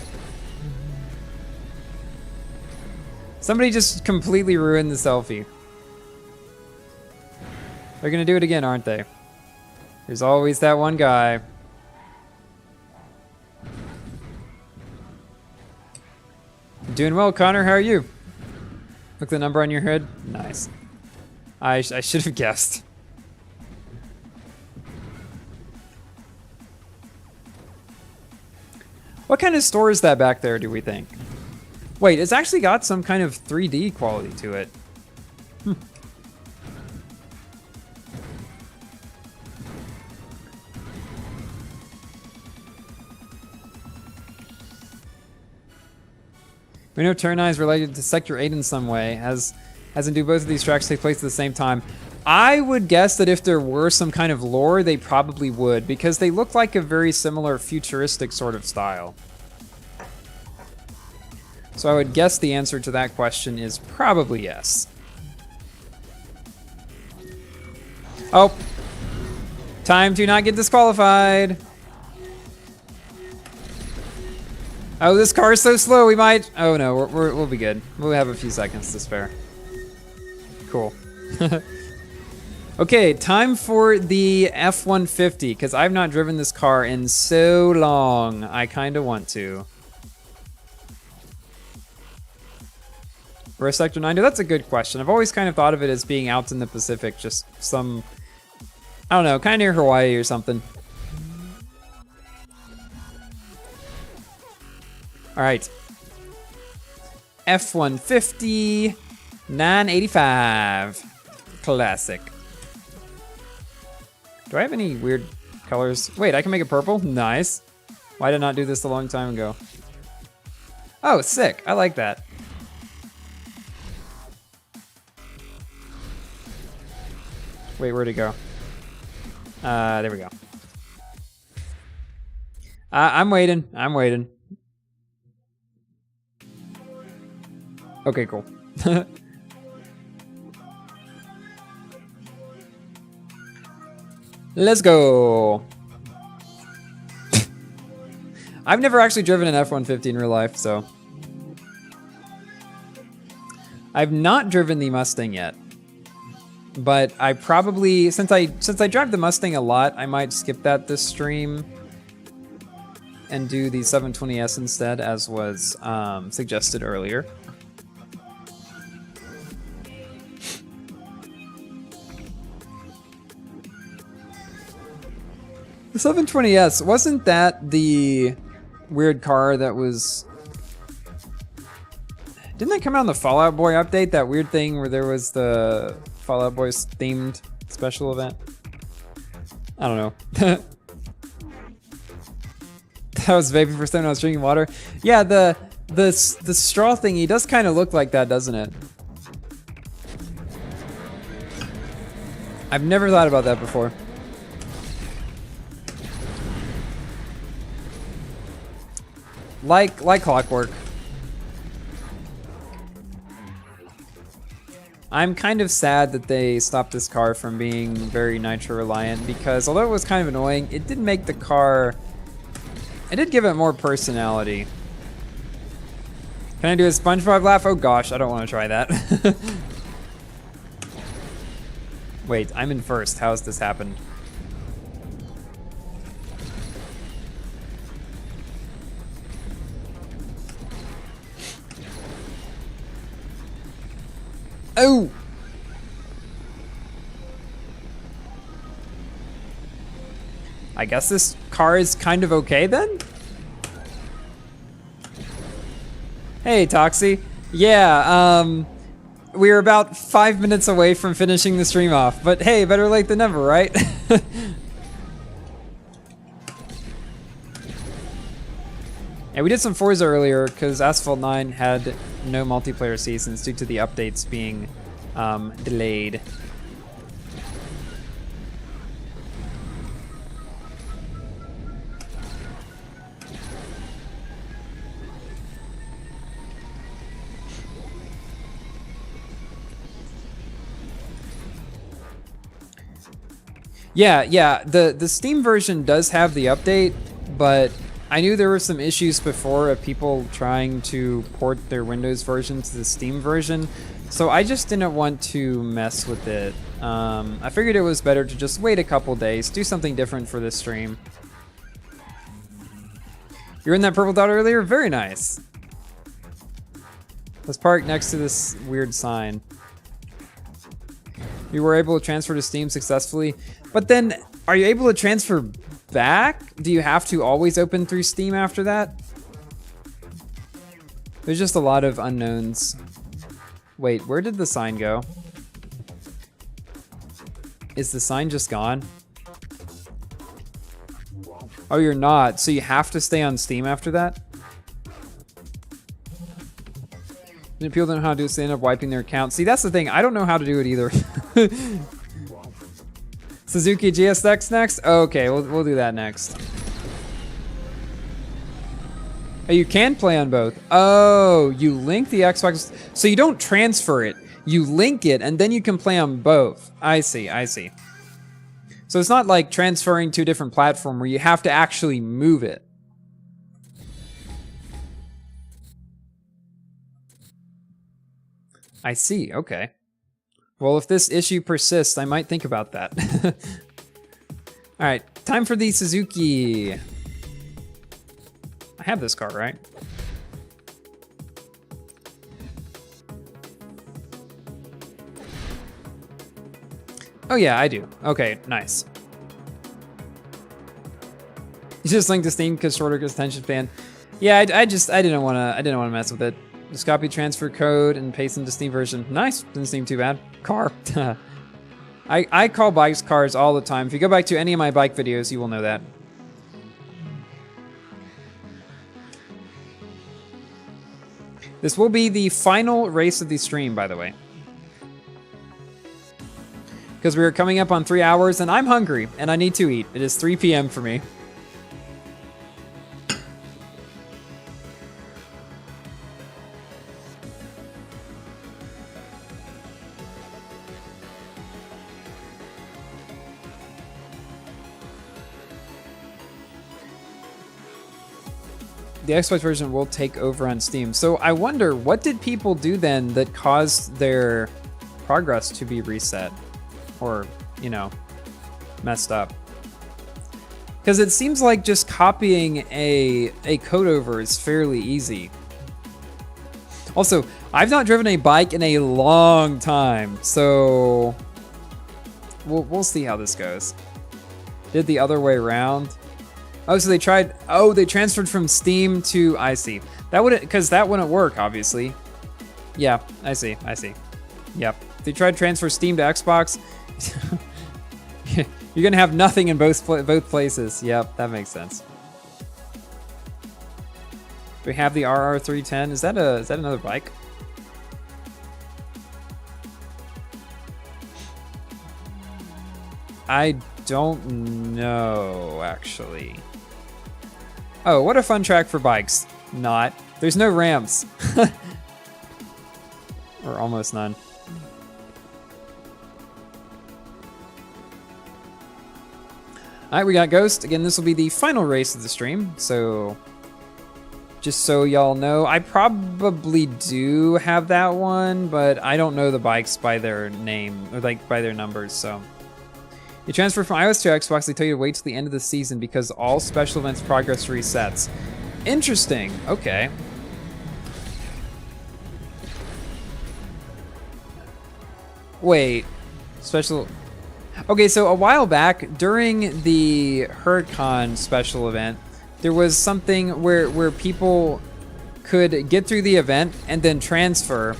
Somebody just completely ruined the selfie. They're gonna do it again, aren't they? There's always that one guy. Doing well, Connor. How are you? Look at the number on your hood. Nice. I should have guessed. What kind of store is that back there, do we think? Wait, it's actually got some kind of 3D quality to it. We know Turn Eye is related to Sector 8 in some way, as in do both of these tracks take place at the same time. I would guess that if there were some kind of lore, they probably would, because they look like a very similar futuristic sort of style. So I would guess the answer to that question is probably yes. Oh. Time to not get disqualified. Oh, this car is so slow, we might... Oh no, we'll be good. We'll have a few seconds to spare. Cool. Okay, time for the F-150, because I've not driven this car in so long. I kind of want to. Where's Sector 9? That's a good question. I've always kind of thought of it as being out in the Pacific, just some... I don't know, kind of near Hawaii or something. All right. F-150, 985. Classic. Do I have any weird colors? Wait, I can make it purple? Nice. Why did I not do this a long time ago? Oh, sick. I like that. Wait, where'd it go? There we go. I'm waiting. I'm waiting. Okay, cool. Let's go. I've never actually driven an F-150 in real life, so. I've not driven the Mustang yet. But I probably, since I drive the Mustang a lot, I might skip that this stream and do the 720S instead, as was suggested earlier. The 720S, wasn't that the weird car that was... Didn't that come out in the Fallout Boy update? That weird thing where there was the Fallout Boys themed special event? I don't know. That was vaping for when I was drinking water. Yeah, the straw thingy does kind of look like that, doesn't it? I've never thought about that before. Like clockwork. I'm kind of sad that they stopped this car from being very nitro reliant, because although it was kind of annoying, it did make the car... It did give it more personality. Can I do a SpongeBob laugh? Oh gosh, I don't want to try that. Wait, I'm in first. How has this happened? Oh! I guess this car is kind of okay then? Hey, Toxie. Yeah, we were about 5 minutes away from finishing the stream off, but hey, better late than never, right? Yeah, we did some Forza earlier because Asphalt 9 had no multiplayer seasons due to the updates being delayed. Yeah, the Steam version does have the update, but I knew there were some issues before of people trying to port their Windows version to the Steam version, so I just didn't want to mess with it. I figured it was better to just wait a couple days, do something different for this stream. You were in that purple dot earlier? Very nice. Let's park next to this weird sign. You were able to transfer to Steam successfully, but then are you able to transfer back? Do you have to always open through Steam after that? There's just a lot of unknowns. Wait, where did the sign go? Is the sign just gone? Oh, you're not. So you have to stay on Steam after that? And people don't know how to do it, so they end up wiping their account. See, that's the thing. I don't know how to do it either. Suzuki GSX next? Okay, we'll do that next. Oh, you can play on both. Oh, you link the Xbox. So you don't transfer it. You link it, and then you can play on both. I see, I see. So it's not like transferring to a different platform where you have to actually move it. I see, okay. Well, if this issue persists, I might think about that. All right, time for the Suzuki. I have this car, right? Oh yeah, I do. Okay, nice. You just linked to Steam because shorter because attention span. Yeah, I didn't wanna mess with it. Just copy transfer code and paste into Steam version. Nice, didn't seem too bad. Car. I call bikes cars all the time. If you go back to any of my bike videos, you will know that. This will be the final race of the stream, by the way. Because we are coming up on 3 hours, and I'm hungry, and I need to eat. It is 3 p.m. for me. The Xbox version will take over on Steam. So I wonder, what did people do then that caused their progress to be reset? Or, you know, messed up? Because it seems like just copying a code over is fairly easy. Also, I've not driven a bike in a long time, so we'll see how this goes. Did the other way around? Oh, so they tried. Oh, they transferred from Steam to. I see. That wouldn't, because that wouldn't work, obviously. Yeah, I see. I see. Yep. They tried to transfer Steam to Xbox. You're gonna have nothing in both places. Yep, that makes sense. Do we have the RR310? Is that another bike? I don't know, actually. Oh, what a fun track for bikes. Not. There's no ramps. Or almost none. Alright, we got Ghost. Again, this will be the final race of the stream, so just so y'all know, I probably do have that one, but I don't know the bikes by their name, or like by their numbers, so. You transfer from iOS to Xbox, they tell you to wait till the end of the season because all special events progress resets. Interesting, okay. Wait, special... Okay, so a while back, during the HurtCon special event, there was something where people could get through the event and then transfer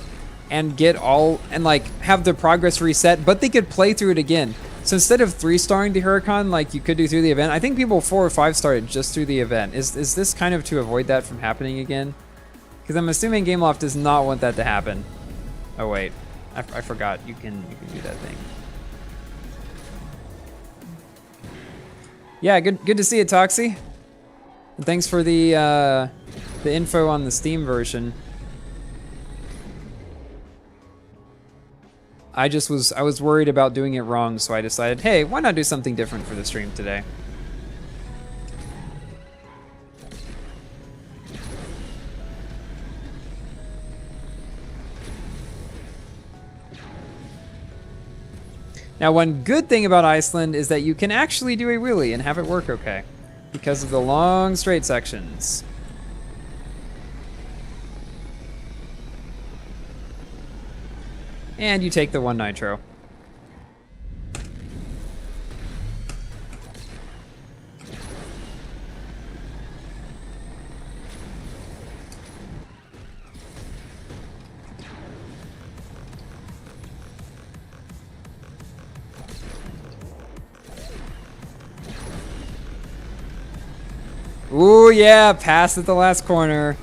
and get all, and like have their progress reset, but they could play through it again. So instead of 3-starring the Huracan like you could do through the event, I think people 4 or 5-star it just through the event. Is this kind of to avoid that from happening again? Because I'm assuming Gameloft does not want that to happen. Oh wait, I forgot. You can do that thing. Yeah, good to see you, Toxie. And thanks for the info on the Steam version. I was worried about doing it wrong, so I decided, hey, why not do something different for the stream today? Now, one good thing about Iceland is that you can actually do a wheelie and have it work okay, because of the long straight sections. And you take the 1 nitro. Ooh, yeah, pass at the last corner.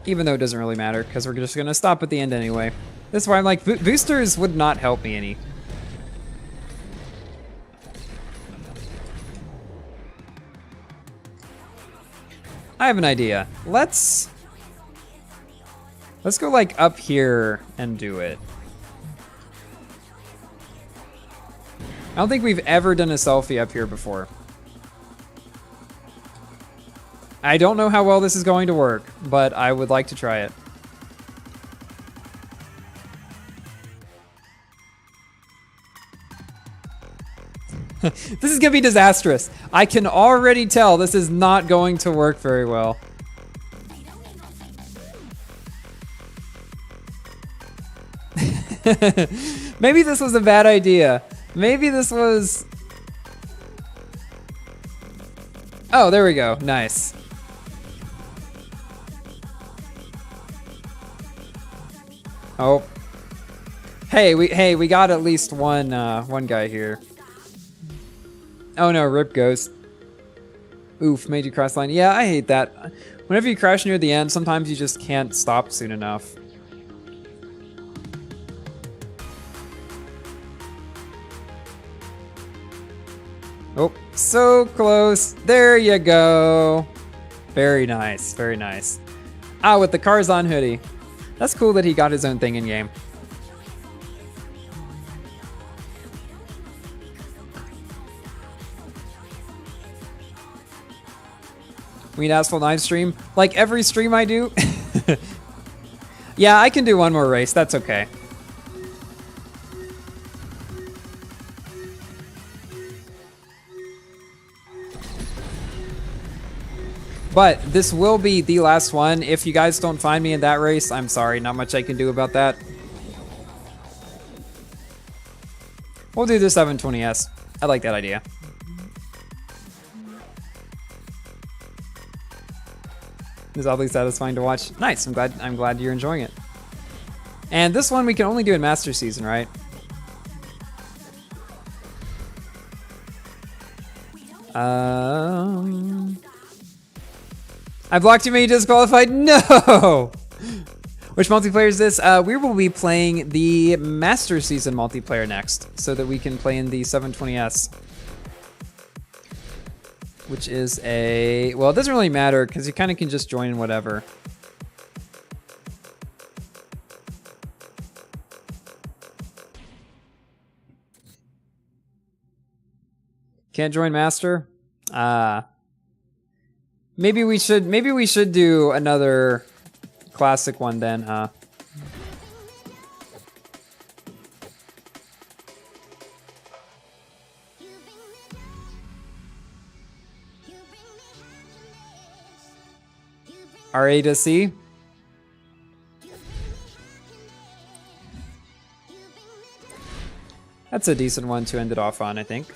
Even though it doesn't really matter, because we're just going to stop at the end anyway. That's why I'm like, boosters would not help me any. I have an idea. Let's go like up here and do it. I don't think we've ever done a selfie up here before. I don't know how well this is going to work, but I would like to try it. This is gonna be disastrous. I can already tell this is not going to work very well. Maybe this was a bad idea. Maybe this was... Oh, there we go. Nice. Oh. Hey, we got at least one guy here. Oh no, Rip Ghost. Oof, made you cross line. Yeah, I hate that. Whenever you crash near the end, sometimes you just can't stop soon enough. Oh, so close. There you go. Very nice, very nice. Ah, with the Karzan hoodie. That's cool that he got his own thing in game. We need Asphalt 9 stream. Like every stream I do. Yeah, I can do one more race. That's okay. But this will be the last one. If you guys don't find me in that race, I'm sorry. Not much I can do about that. We'll do the 720S. I like that idea. It's oddly satisfying to watch. Nice. I'm glad you're enjoying it. And this one we can only do in Master Season, right? I blocked too many disqualified. No! Which multiplayer is this? We will be playing the Master Season multiplayer next, so that we can play in the 720S. Which is a... Well, it doesn't really matter, because you kind of can just join whatever. Can't join Master? Maybe we should do another classic one then, huh? RA to C? That's a decent one to end it off on, I think.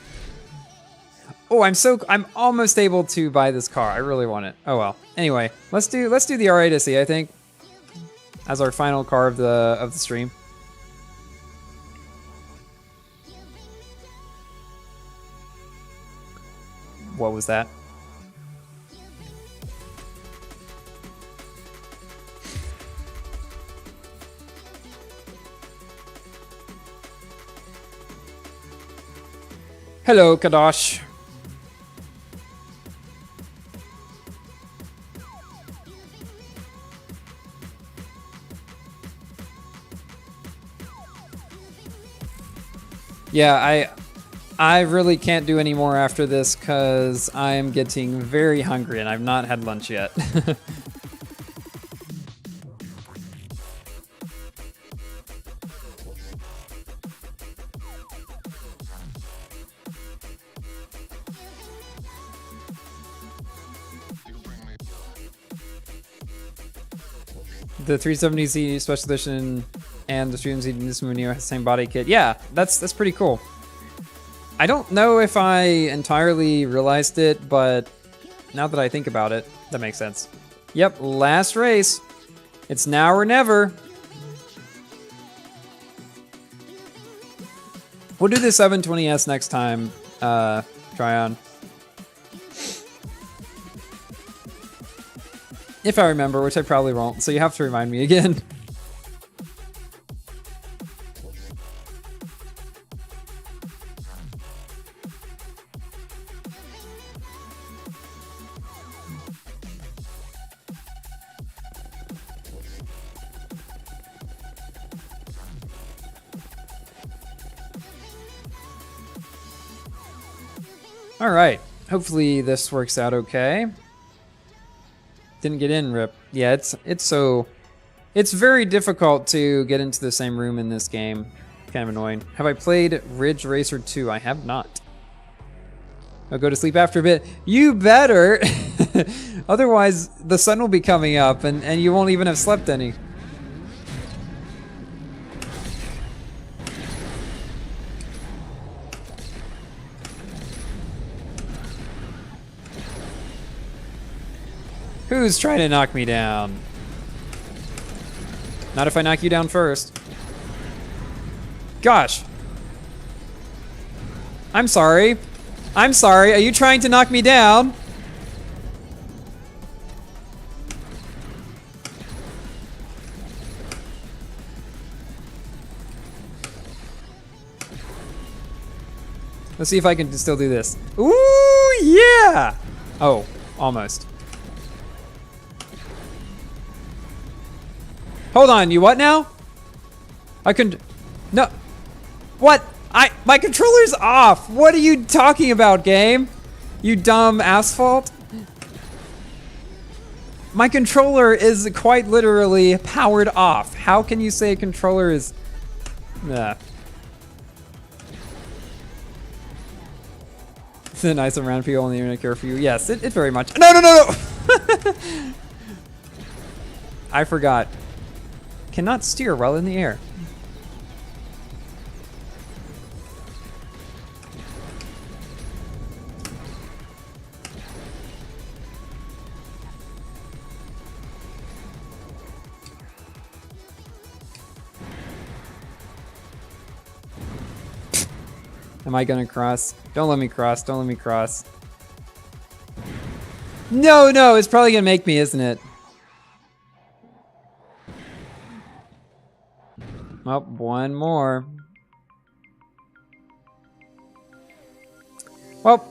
Oh, I'm almost able to buy this car. I really want it. Oh well. Anyway, let's do the R8SE, I think, as our final car of the stream. What was that? Hello, Kadosh. Yeah, I really can't do any more after this because I am getting very hungry and I've not had lunch yet. The 370Z Special Edition and the 370Z Nismo Neo has the same body kit. Yeah, that's pretty cool. I don't know if I entirely realized it, but now that I think about it, that makes sense. Yep, last race. It's now or never. We'll do the 720S next time, try on. If I remember, which I probably won't, so you have to remind me again. All right, hopefully this works out okay. Didn't get in, rip. Yeah, it's very difficult to get into the same room in this game. Kind of annoying. Have I played Ridge Racer 2? I have not. I'll go to sleep after a bit. You better! Otherwise, the sun will be coming up and you won't even have slept any. Who's trying to knock me down? Not if I knock you down first. Gosh. I'm sorry. I'm sorry. Are you trying to knock me down? Let's see if I can still do this. Ooh, yeah! Oh, almost. Hold on, you what now? I can... No. What? My controller's off! What are you talking about, game? You dumb asphalt? My controller is quite literally powered off. How can you say a controller is... Nah. It's a nice amount of people on the internet care for you. Yes, it very much... No, no, no, no! I forgot. Cannot steer while in the air. Am I gonna cross? Don't let me cross, don't let me cross. No, no, it's probably gonna make me, isn't it? Oh, one more. Well,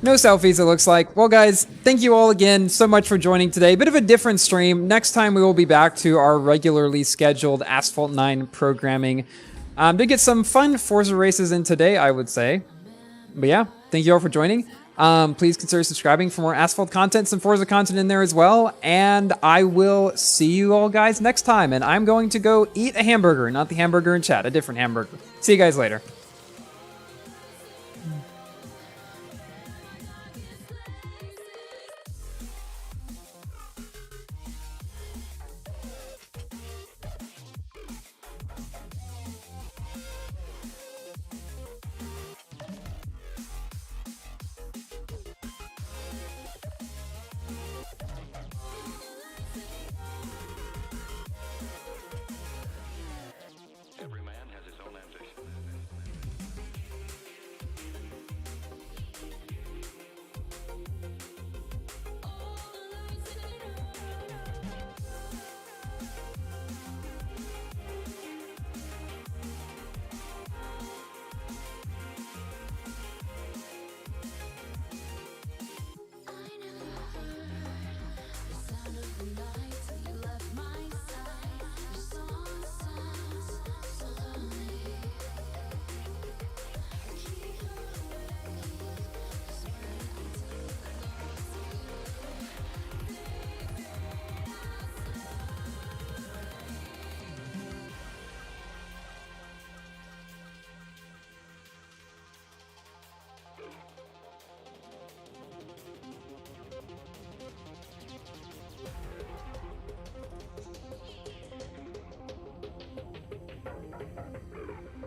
no selfies it looks like. Well guys, thank you all again so much for joining today. Bit of a different stream. Next time we will be back to our regularly scheduled Asphalt 9 programming. Did get some fun Forza races in today, I would say. But yeah, thank you all for joining. Please consider subscribing for more Asphalt content, some Forza content in there as well. And I will see you all guys next time. And I'm going to go eat a hamburger, not the hamburger in chat, a different hamburger. See you guys later.